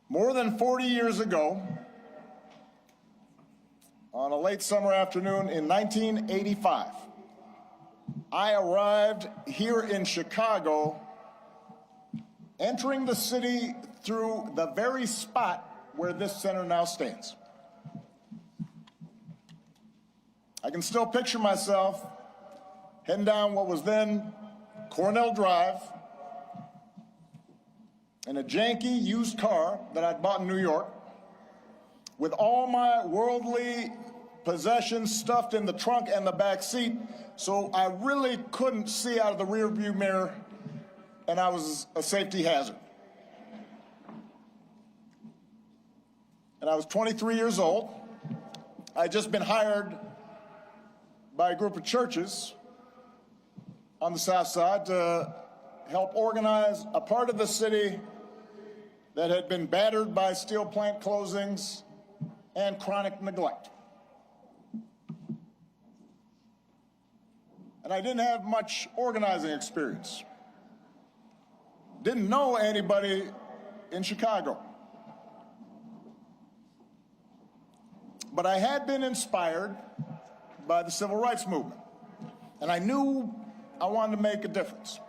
More than 40 years ago, on a late summer afternoon in 1985, I arrived here in Chicago, entering the city through the very spot where this center now stands. I can still picture myself heading down what was then Cornell Drive in a janky used car that I'd bought in New York, with all my worldly possessions stuffed in the trunk and the back seat, so I really couldn't see out of the rearview mirror, and I was a safety hazard. And I was 23 years old. I'd just been hired by a group of churches on the South Side to help organize a part of the city that had been battered by steel plant closings and chronic neglect. And I didn't have much organizing experience. Didn't know anybody in Chicago. But I had been inspired by the civil rights movement, and I knew I wanted to make a difference.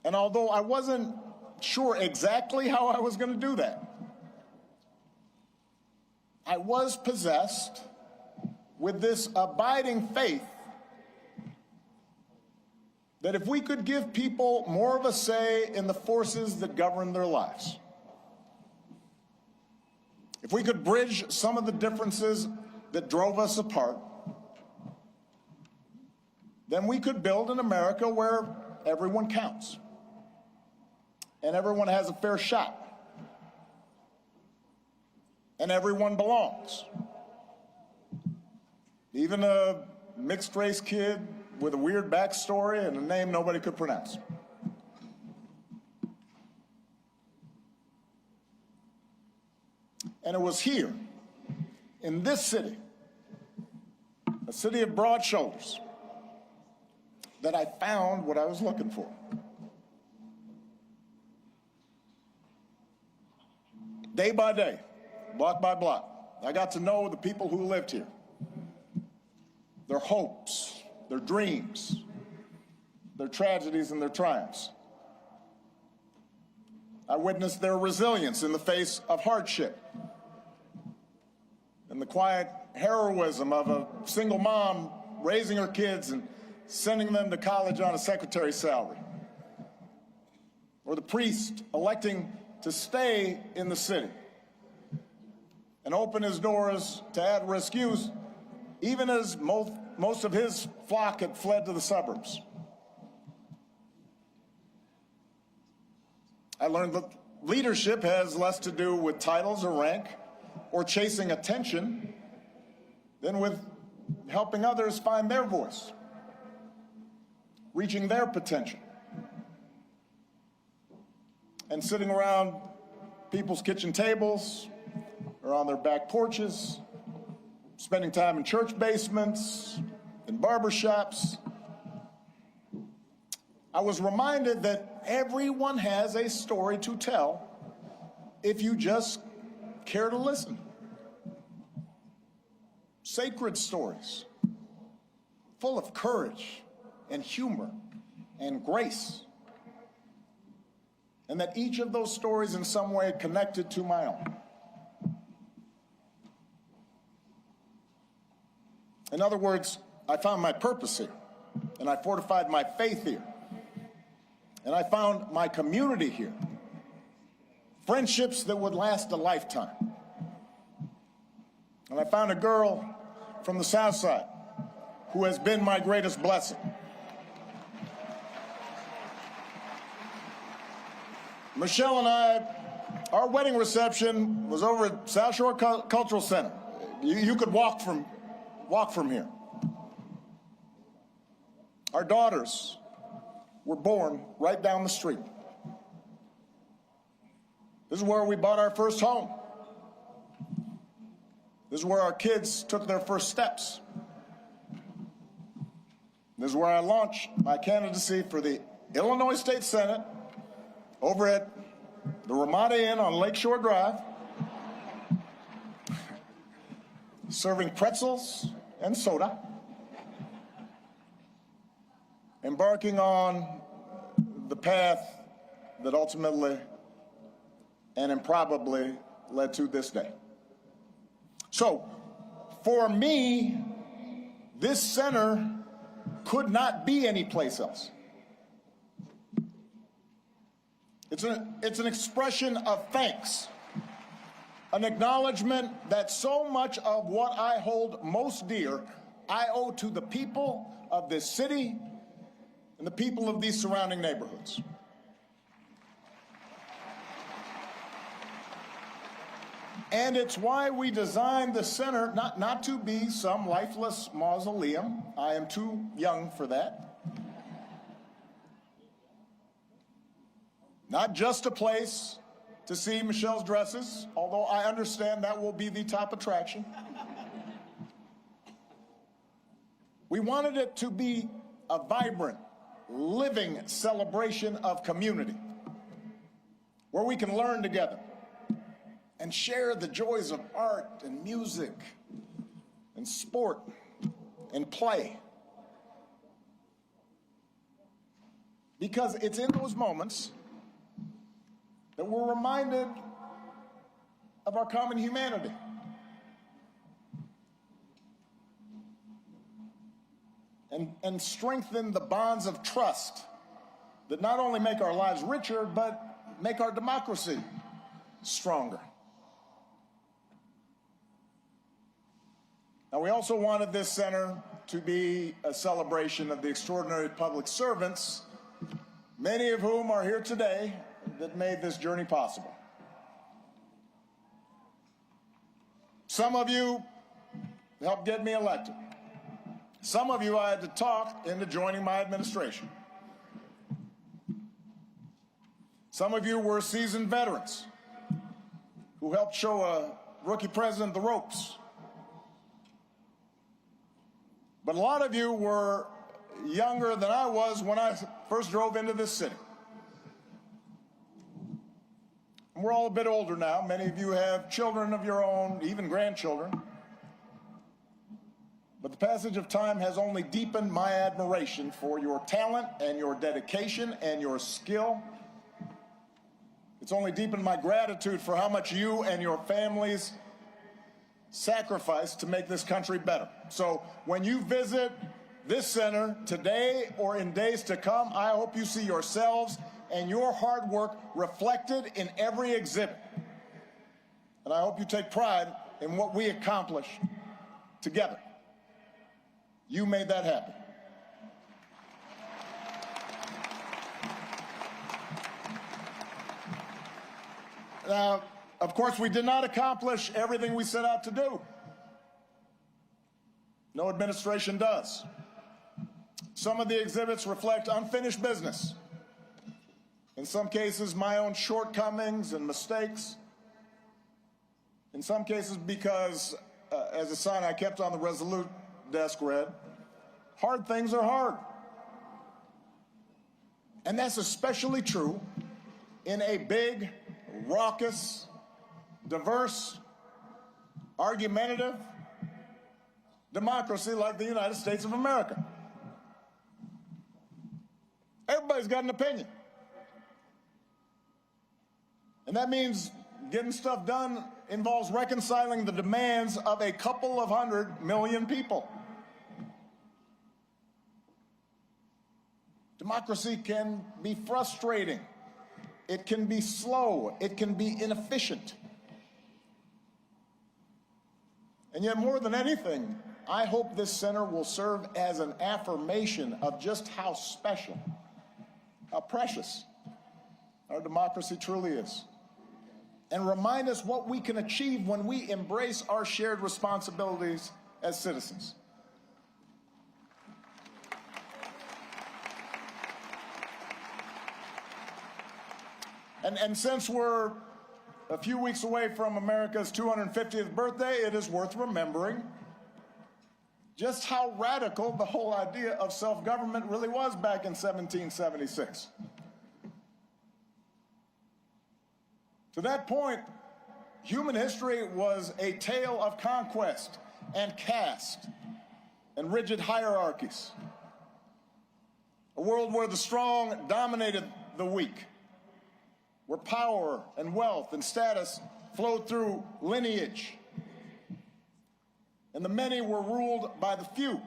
And although I wasn't sure exactly how I was going to do that, I was possessed with this abiding faith that if we could give people more of a say in the forces that govern their lives, if we could bridge some of the differences that drove us apart, then we could build an America where everyone counts and everyone has a fair shot and everyone belongs. Even a mixed-race kid with a weird backstory and a name nobody could pronounce. And it was here, in this city, a city of broad shoulders, that I found what I was looking for. Day by day, block by block, I got to know the people who lived here, their hopes, their dreams, their tragedies and their triumphs. I witnessed their resilience in the face of hardship and the quiet heroism of a single mom raising her kids and sending them to college on a secretary's salary, or the priest electing to stay in the city and open his doors to at-risk youth, even as most of his flock had fled to the suburbs. I learned that leadership has less to do with titles or rank or chasing attention than with helping others find their voice reaching their potential, and sitting around people's kitchen tables or on their back porches, spending time in church basements, in barbershops. I was reminded that everyone has a story to tell if you just care to listen. Sacred stories, full of courage and humor and grace, and that each of those stories in some way connected to my own. In other words, I found my purpose here, and I fortified my faith here, and I found my community here, friendships that would last a lifetime. And I found a girl from the South Side who has been my greatest blessing. Michelle and I, our wedding reception was over at South Shore Cultural Center. You could walk from here. Our daughters were born right down the street. This is where we bought our first home. This is where our kids took their first steps. This is where I launched my candidacy for the Illinois State Senate over at the Ramada Inn on Lakeshore Drive, serving pretzels and soda, embarking on the path that ultimately and improbably led to this day. So, for me, this center could not be anyplace else. It's an expression of thanks, an acknowledgement that so much of what I hold most dear I owe to the people of this city and the people of these surrounding neighborhoods. And it's why we designed the center not to be some lifeless mausoleum. I am too young for that. Not just a place to see Michelle's dresses, although I understand that will be the top attraction. We wanted it to be a vibrant, living celebration of community, where we can learn together and share the joys of art and music and sport and play. Because it's in those moments that we're reminded of our common humanity. And strengthen the bonds of trust that not only make our lives richer, but make our democracy stronger. Now, we also wanted this center to be a celebration of the extraordinary public servants, many of whom are here today, that made this journey possible. Some of you helped get me elected. Some of you I had to talk into joining my administration. Some of you were seasoned veterans who helped show a rookie president the ropes. But a lot of you were younger than I was when I first drove into this city. And we're all a bit older now. Many of you have children of your own, even grandchildren. But the passage of time has only deepened my admiration for your talent and your dedication and your skill. It's only deepened my gratitude for how much you and your families sacrifice to make this country better. So when you visit this center today or in days to come, I hope you see yourselves and your hard work reflected in every exhibit. And I hope you take pride in what we accomplish together. You made that happen. Now, of course, we did not accomplish everything we set out to do. No administration does. Some of the exhibits reflect unfinished business. In some cases, my own shortcomings and mistakes. In some cases, because, as a sign I kept on the Resolute desk read, hard things are hard. And that's especially true in a big, raucous, diverse, argumentative democracy like the United States of America. Everybody's got an opinion. And that means getting stuff done involves reconciling the demands of a couple of 100 million people. Democracy can be frustrating. It can be slow. It can be inefficient. And yet, more than anything, I hope this center will serve as an affirmation of just how special, how precious our democracy truly is, and remind us what we can achieve when we embrace our shared responsibilities as citizens. And since we're a few weeks away from America's 250th birthday, it is worth remembering just how radical the whole idea of self-government really was back in 1776. To that point, human history was a tale of conquest and caste and rigid hierarchies. A world where the strong dominated the weak, where power and wealth and status flowed through lineage, and the many were ruled by the few.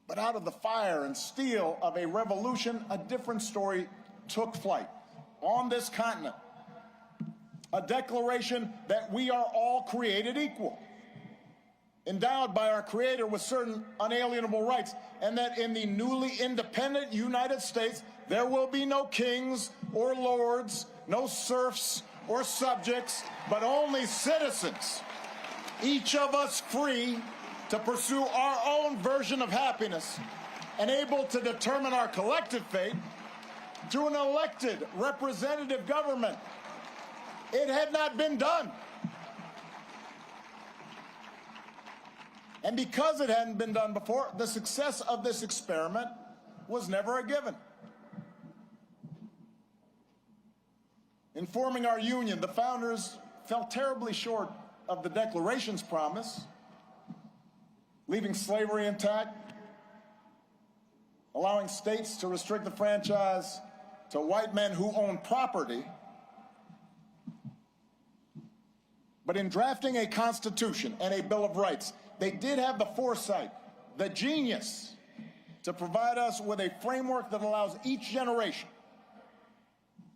But out of the fire and steel of a revolution, a different story took flight on this continent. A declaration that we are all created equal, endowed by our Creator with certain unalienable rights, and that in the newly independent United States, there will be no kings or lords, no serfs or subjects, but only citizens, each of us free to pursue our own version of happiness and able to determine our collective fate through an elected representative government. It had not been done. And because it hadn't been done before, the success of this experiment was never a given. In forming our union, the founders fell terribly short of the Declaration's promise, leaving slavery intact, allowing states to restrict the franchise to white men who own property. But in drafting a Constitution and a Bill of Rights, they did have the foresight, the genius, to provide us with a framework that allows each generation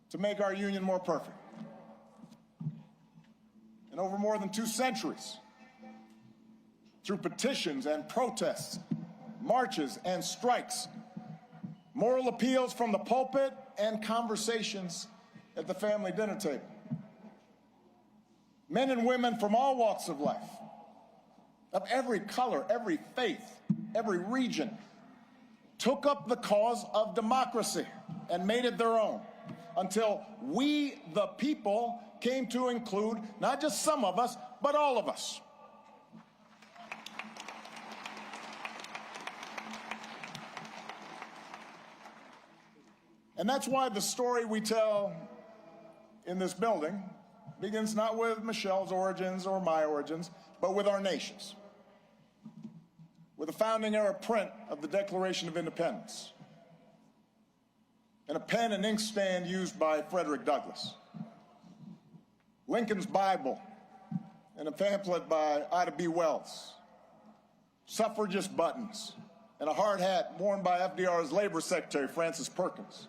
to make our union more perfect. And over more than 2 centuries, through petitions and protests, marches and strikes, moral appeals from the pulpit, and conversations at the family dinner table, men and women from all walks of life, of every color, every faith, every region, took up the cause of democracy and made it their own, until we, the people, came to include not just some of us, but all of us. And that's why the story we tell in this building begins not with Michelle's origins or my origins, but with our nation's, with a founding era print of the Declaration of Independence, and a pen and inkstand used by Frederick Douglass, Lincoln's Bible, and a pamphlet by Ida B. Wells, suffragist buttons, and a hard hat worn by FDR's Labor Secretary, Francis Perkins.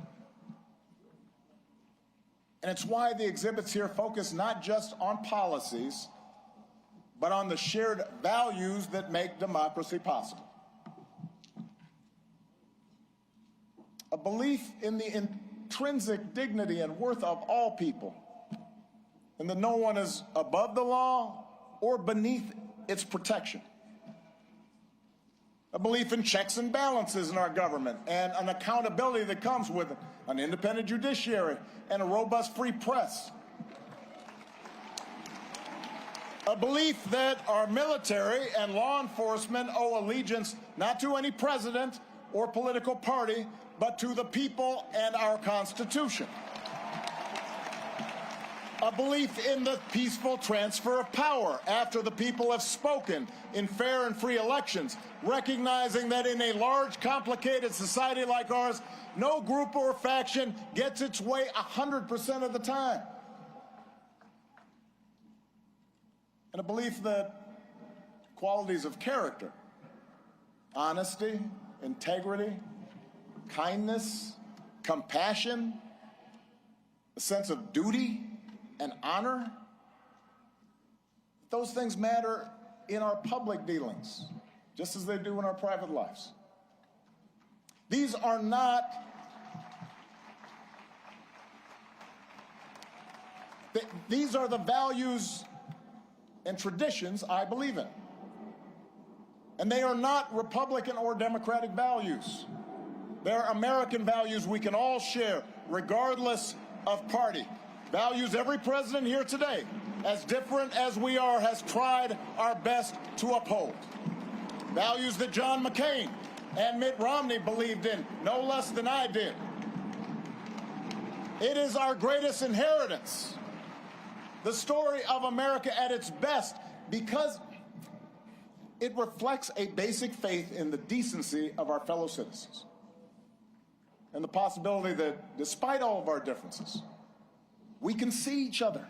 And it's why the exhibits here focus not just on policies, but on the shared values that make democracy possible. A belief in the intrinsic dignity and worth of all people, and that no one is above the law or beneath its protection. a belief in checks and balances in our government and an accountability that comes with it, an independent judiciary and a robust free press. A belief that our military and law enforcement owe allegiance not to any president or political party, but to the people and our Constitution. A belief in the peaceful transfer of power after the people have spoken in fair and free elections, recognizing that in a large, complicated society like ours, no group or faction gets its way 100% of the time. And a belief that qualities of character, honesty, integrity, kindness, compassion, a sense of duty and honor, those things matter in our public dealings, just as they do in our private lives. These are not these are the values and traditions I believe in. And they are not Republican or Democratic values. They're American values we can all share, regardless of party. Values every president here today, as different as we are, has tried our best to uphold. Values that John McCain and Mitt Romney believed in, no less than I did. It is our greatest inheritance, the story of America at its best, because it reflects a basic faith in the decency of our fellow citizens and the possibility that, despite all of our differences, we can see each other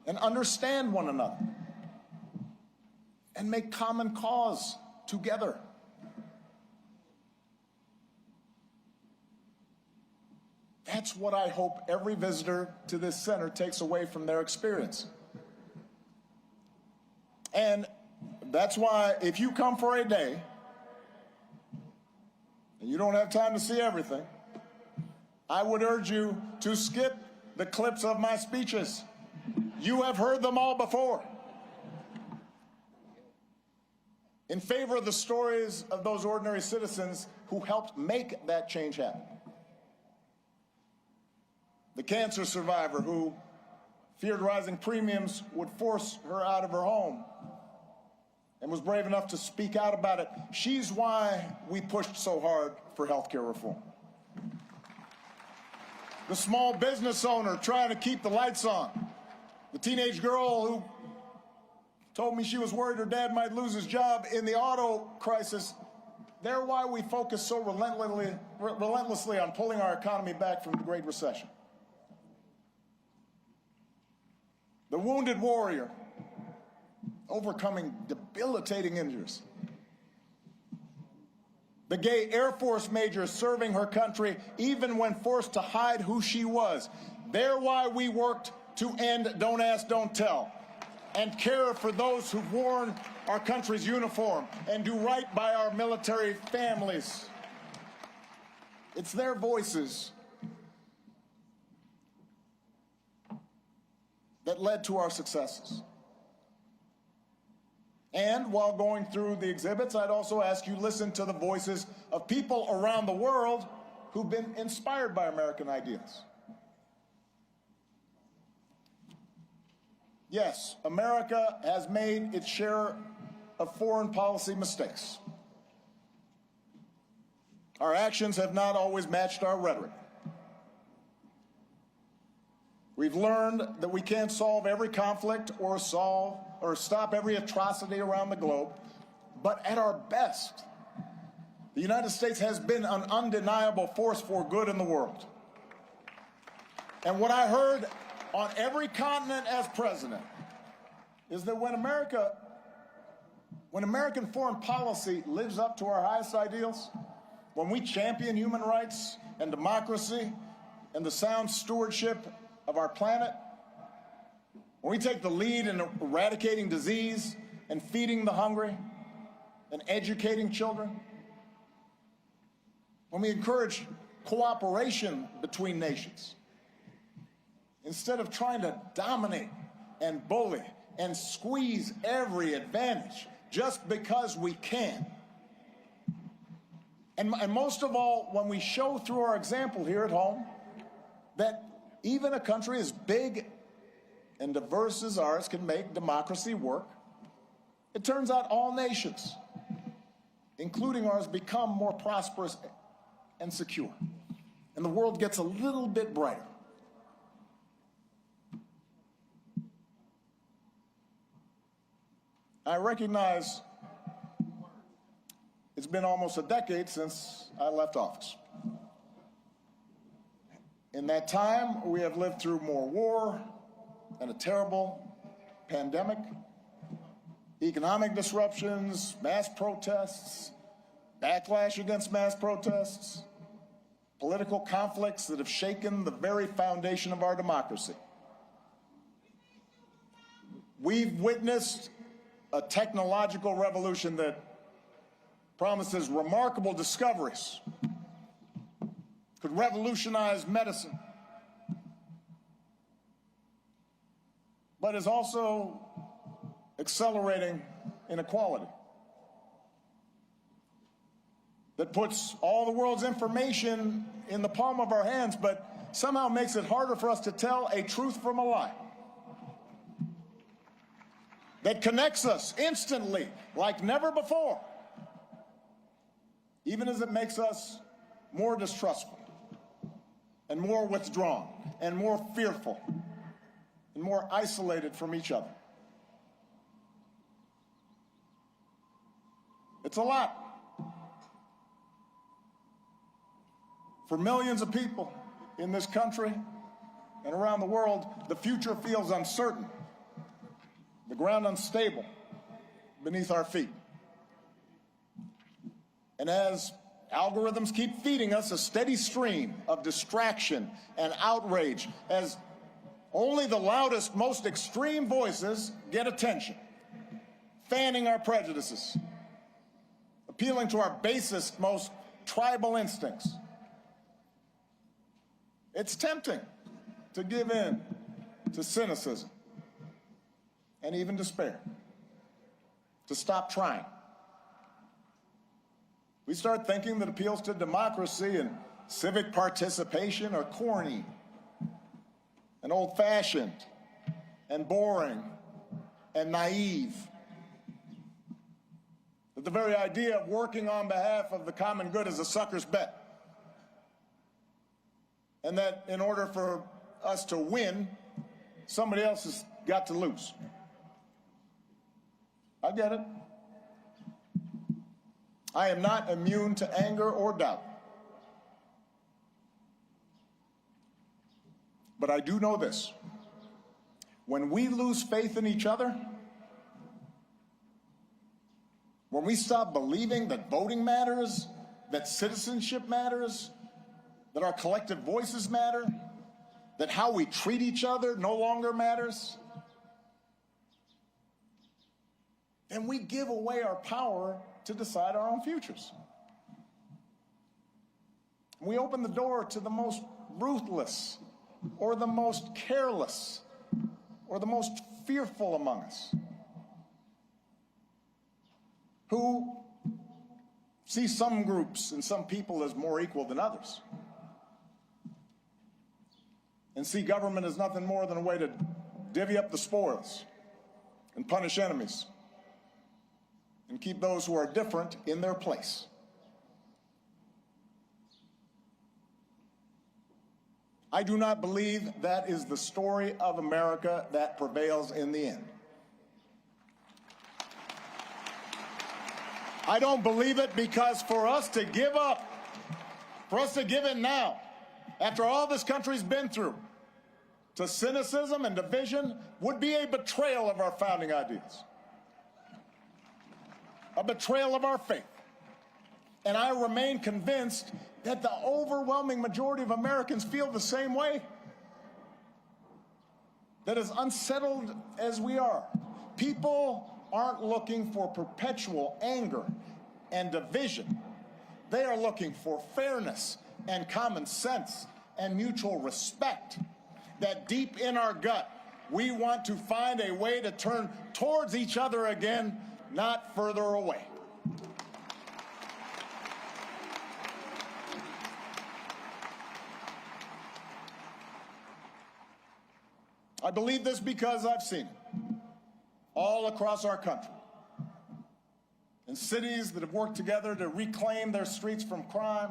and understand one another and make common cause together. That's what I hope every visitor to this center takes away from their experience. And that's why if you come for a day and you don't have time to see everything, I would urge you to skip the clips of my speeches. You have heard them all before. In favor of the stories of those ordinary citizens who helped make that change happen. The cancer survivor who feared rising premiums would force her out of her home and was brave enough to speak out about it. She's why we pushed so hard for health care reform. The small business owner trying to keep the lights on. The teenage girl who told me she was worried her dad might lose his job in the auto crisis. They're why we focus so relentlessly on pulling our economy back from the Great Recession. The wounded warrior overcoming debilitating injuries. The gay Air Force major serving her country even when forced to hide who she was. They're why we worked to end Don't Ask, Don't Tell and care for those who've worn our country's uniform and do right by our military families. It's their voices that led to our successes. And while going through the exhibits, I'd also ask you to listen to the voices of people around the world who've been inspired by American ideas. Yes, America has made its share of foreign policy mistakes. Our actions have not always matched our rhetoric. We've learned that we can't solve every conflict or stop every atrocity around the globe, but at our best, the United States has been an undeniable force for good in the world. And what I heard on every continent as president is that when American foreign policy lives up to our highest ideals, when we champion human rights and democracy and the sound stewardship of our planet, when we take the lead in eradicating disease and feeding the hungry and educating children, when we encourage cooperation between nations, instead of trying to dominate and bully and squeeze every advantage just because we can, And most of all, when we show through our example here at home that even a country as big and diverse as ours can make democracy work, it turns out all nations, including ours, become more prosperous and secure. And the world gets a little bit brighter. I recognize it's been almost a decade since I left office. In that time, we have lived through more war and a terrible pandemic, economic disruptions, mass protests, backlash against mass protests, political conflicts that have shaken the very foundation of our democracy. We've witnessed a technological revolution that promises remarkable discoveries, could revolutionize medicine, but is also accelerating inequality, that puts all the world's information in the palm of our hands, but somehow makes it harder for us to tell a truth from a lie, that connects us instantly like never before, even as it makes us more distrustful and more withdrawn and more fearful and more isolated from each other. It's a lot. For millions of people in this country and around the world, the future feels uncertain, the ground unstable beneath our feet. And as algorithms keep feeding us a steady stream of distraction and outrage, as only the loudest, most extreme voices get attention, fanning our prejudices, appealing to our basest, most tribal instincts, it's tempting to give in to cynicism and even despair, to stop trying. We start thinking that appeals to democracy and civic participation are corny and old-fashioned and boring and naive. That the very idea of working on behalf of the common good is a sucker's bet. And that in order for us to win, somebody else has got to lose. I get it. I am not immune to anger or doubt. But I do know this. When we lose faith in each other, when we stop believing that voting matters, that citizenship matters, that our collective voices matter, that how we treat each other no longer matters, then we give away our power to decide our own futures. We open the door to the most ruthless, or the most careless, or the most fearful among us, who see some groups and some people as more equal than others, and see government as nothing more than a way to divvy up the spoils and punish enemies and keep those who are different in their place. I do not believe that is the story of America that prevails in the end. I don't believe it because for us to give up, for us to give in now, after all this country's been through, to cynicism and division would be a betrayal of our founding ideas, a betrayal of our faith. And I remain convinced that the overwhelming majority of Americans feel the same way. That as unsettled as we are, people aren't looking for perpetual anger and division. They are looking for fairness and common sense and mutual respect. That deep in our gut, we want to find a way to turn towards each other again, not further away. I believe this because I've seen it all across our country. In cities that have worked together to reclaim their streets from crime,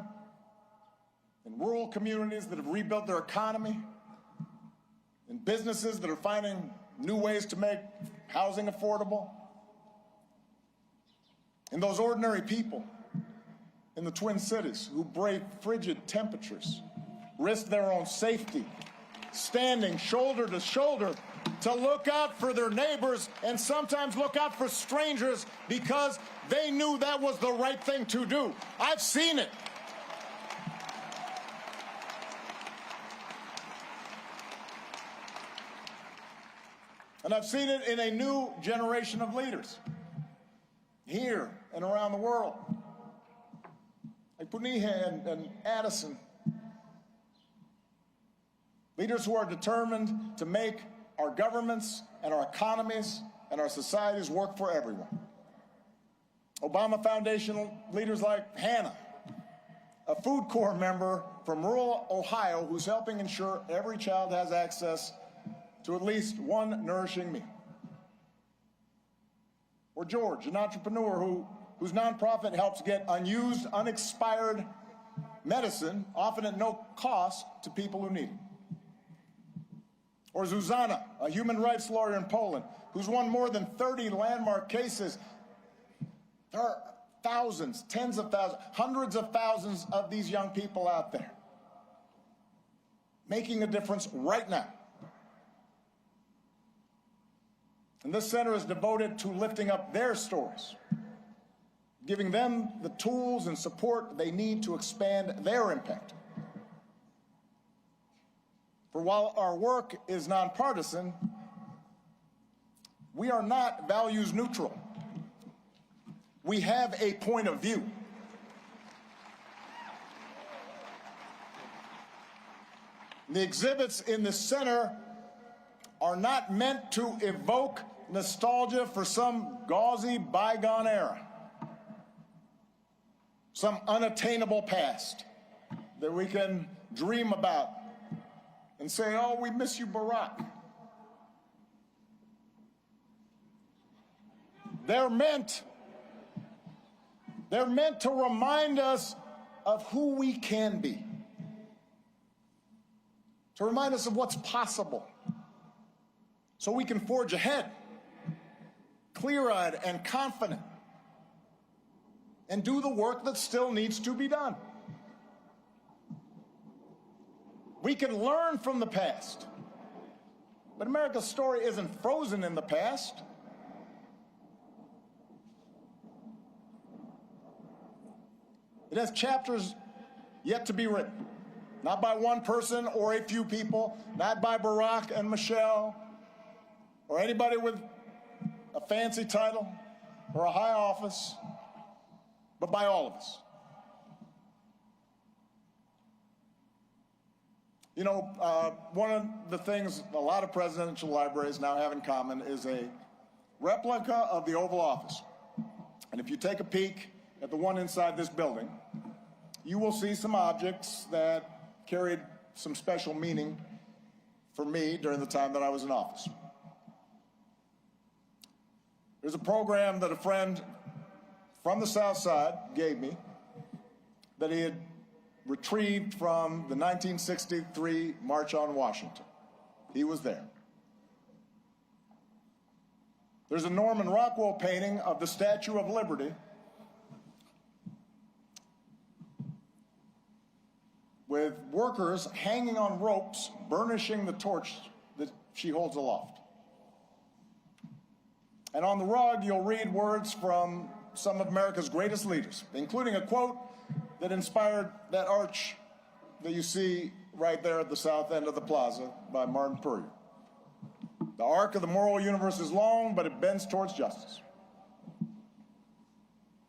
in rural communities that have rebuilt their economy, in businesses that are finding new ways to make housing affordable, in those ordinary people in the Twin Cities who brave frigid temperatures, risk their own safety, standing shoulder to shoulder to look out for their neighbors and sometimes look out for strangers because they knew that was the right thing to do. I've seen it. And I've seen it in a new generation of leaders, here and around the world, like Puniha and Addison. Leaders who are determined to make our governments and our economies and our societies work for everyone. Obama Foundation leaders like Hannah, a Food Corps member from rural Ohio who's helping ensure every child has access to at least one nourishing meal. Or George, an entrepreneur whose nonprofit helps get unused, unexpired medicine, often at no cost, to people who need it. Or Zuzana, a human rights lawyer in Poland, who's won more than 30 landmark cases. There are thousands, tens of thousands, hundreds of thousands of these young people out there making a difference right now. And this center is devoted to lifting up their stories, giving them the tools and support they need to expand their impact. For while our work is nonpartisan, we are not values neutral. We have a point of view. The exhibits in the center are not meant to evoke nostalgia for some gauzy bygone era, some unattainable past that we can dream about and say, oh, we miss you, Barack. They're meant to remind us of who we can be, to remind us of what's possible, so we can forge ahead, clear-eyed and confident, and do the work that still needs to be done. We can learn from the past, but America's story isn't frozen in the past. It has chapters yet to be written, not by one person or a few people, not by Barack and Michelle, or anybody with a fancy title or a high office, but by all of us. You know, one of the things a lot of presidential libraries now have in common is a replica of the Oval Office. And if you take a peek at the one inside this building, you will see some objects that carried some special meaning for me during the time that I was in office. There's a program that a friend from the South Side gave me that he had retrieved from the 1963 March on Washington. He was there. There's a Norman Rockwell painting of the Statue of Liberty with workers hanging on ropes, burnishing the torch that she holds aloft. And on the rug, you'll read words from some of America's greatest leaders, including a quote that inspired that arch that you see right there at the south end of the plaza by Martin Puryear. The arc of the moral universe is long, but it bends towards justice.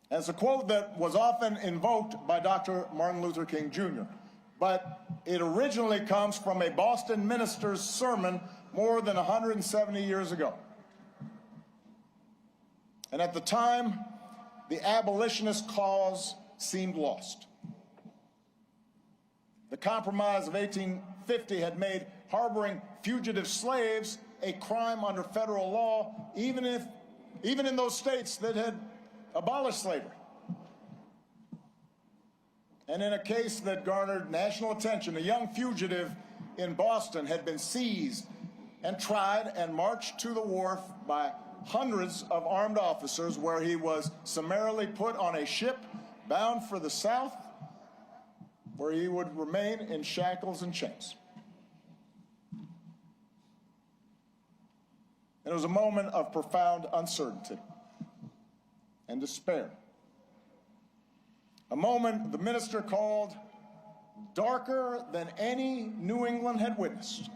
And it's a quote that was often invoked by Dr. Martin Luther King Jr., but it originally comes from a Boston minister's sermon more than 170 years ago. And at the time, the abolitionist cause seemed lost. The Compromise of 1850 had made harboring fugitive slaves a crime under federal law, even in those states that had abolished slavery. And in a case that garnered national attention, a young fugitive in Boston had been seized and tried and marched to the wharf by hundreds of armed officers, where he was summarily put on a ship bound for the South, where he would remain in shackles and chains. It was a moment of profound uncertainty and despair. A moment the minister called darker than any New England had witnessed.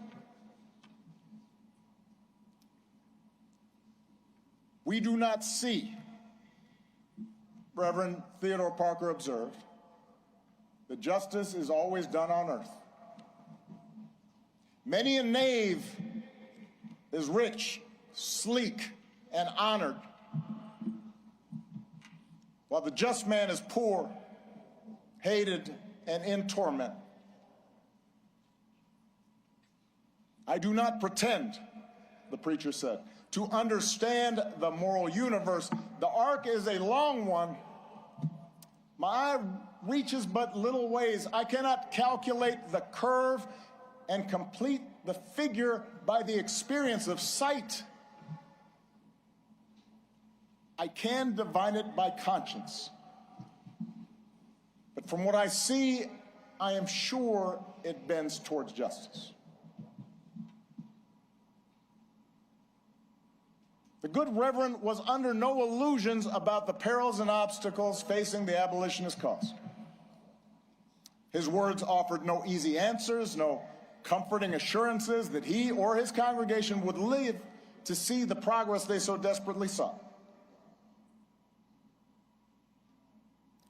We do not see, Reverend Theodore Parker observed, that justice is always done on earth. Many a knave is rich, sleek, and honored, while the just man is poor, hated, and in torment. I do not pretend, the preacher said, to understand the moral universe. The arc is a long one. My eye reaches but little ways. I cannot calculate the curve and complete the figure by the experience of sight. I can divine it by conscience. But from what I see, I am sure it bends towards justice. The good Reverend was under no illusions about the perils and obstacles facing the abolitionist cause. His words offered no easy answers, no comforting assurances that he or his congregation would live to see the progress they so desperately sought.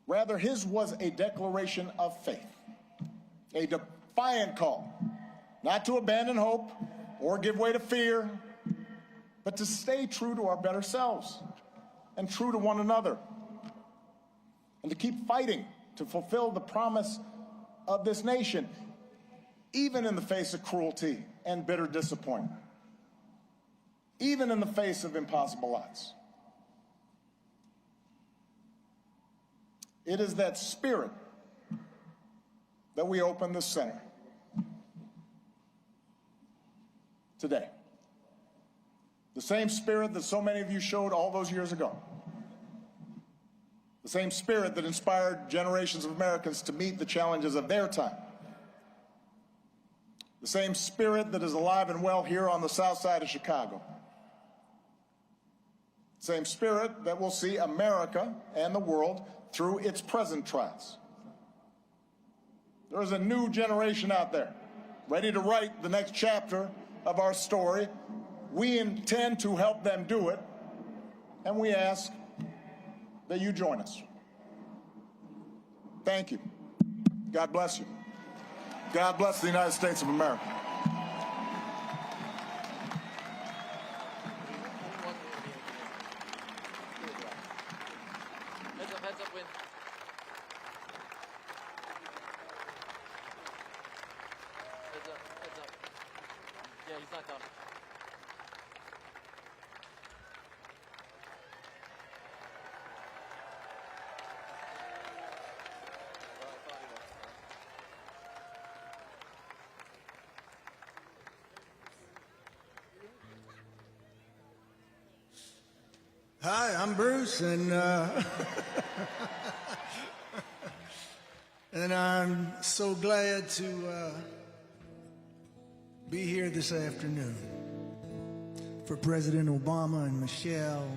Rather, his was a declaration of faith, a defiant call, not to abandon hope or give way to fear, but to stay true to our better selves and true to one another, and to keep fighting to fulfill the promise of this nation, even in the face of cruelty and bitter disappointment, even in the face of impossible odds. It is that spirit that we open the center today. The same spirit that so many of you showed all those years ago. The same spirit that inspired generations of Americans to meet the challenges of their time. The same spirit that is alive and well here on the south side of Chicago. The same spirit that will see America and the world through its present trials. There is a new generation out there, ready to write the next chapter of our story. We intend to help them do it, and we ask that you join us. Thank you. God bless you. God bless the United States of America. Yeah, he's not done. Hi, I'm Bruce, and and I'm so glad to be here this afternoon for President Obama and Michelle,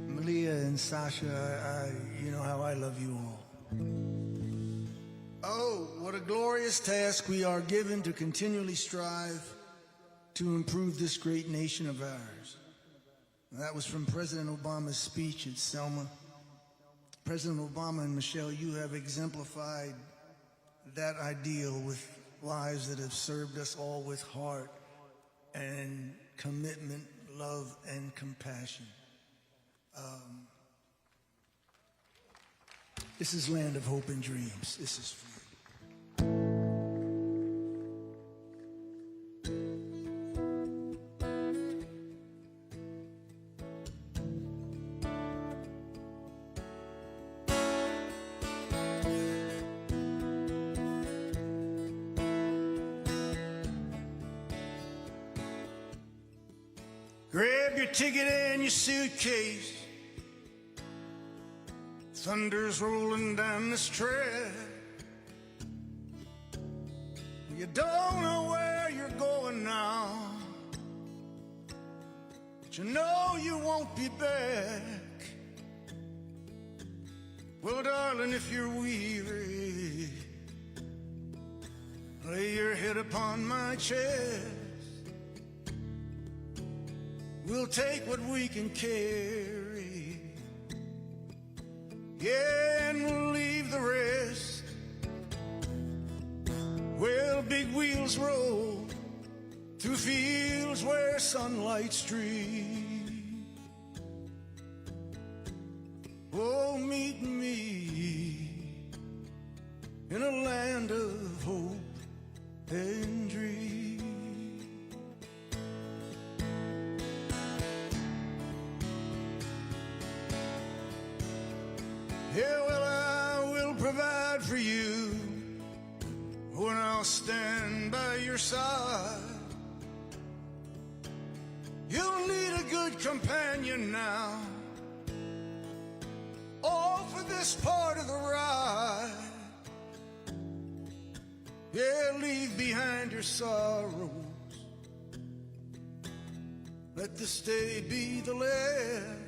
Malia and Sasha. You know how I love you all. Oh, what a glorious task we are given to continually strive to improve this great nation of ours. That was from President Obama's speech at Selma. President Obama and Michelle, you have exemplified that ideal with lives that have served us all with heart and commitment, love, and compassion. This is land of hope and dreams. This is for you. Grab your ticket and your suitcase. Thunder's rolling down this track. You don't know where you're going now, but you know you won't be back. Well, darling, if you're weary, lay your head upon my chest. We'll take what we can carry, yeah, and we'll leave the rest. Well, big wheels roll through fields where sunlight streams. Oh, meet me in a land of hope and dreams. Yeah, well, I will provide for you when I'll stand by your side. You'll need a good companion now, all for this part of the ride. Yeah, leave behind your sorrows, let this day be the last,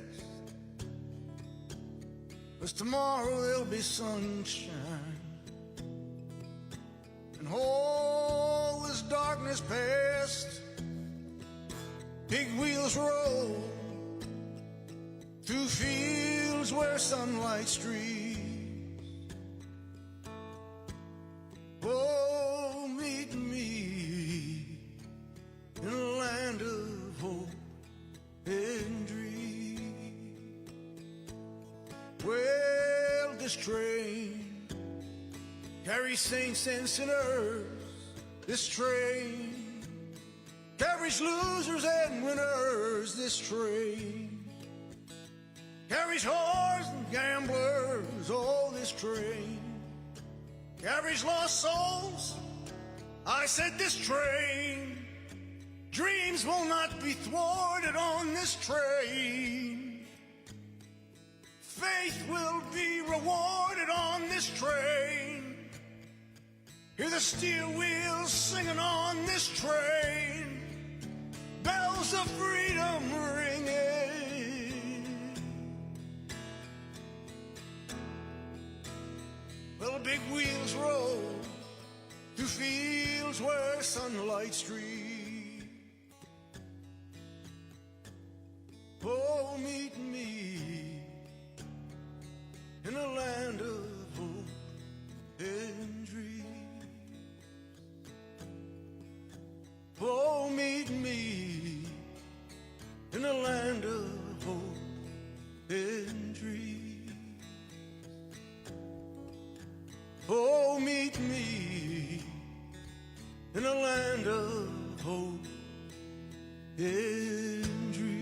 'cause tomorrow there'll be sunshine, and all this darkness past. Big wheels roll through fields where sunlight streams. Oh, meet me in a land of hope and dreams. Well, this train carries saints and sinners. This train carries losers and winners. This train carries whores and gamblers. Oh, this train carries lost souls. I said this train, dreams will not be thwarted on this train. Faith will be rewarded on this train. Hear the steel wheels singing on this train. Bells of freedom ringing. Well, big wheels roll through fields where sunlight streams. Oh, meet me in a land of hope and dreams. Oh, meet me in a land of hope and dreams. Oh, meet me in a land of hope and dreams.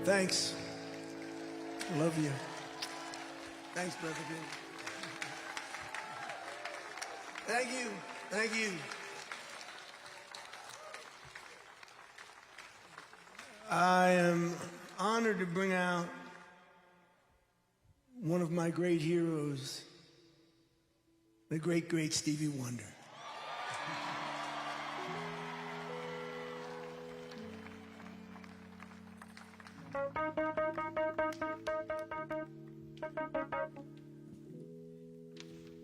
Thanks. I love you. Thanks, Brother Bill. Thank you. Thank you. I am honored to bring out one of my great heroes, the great, great Stevie Wonder.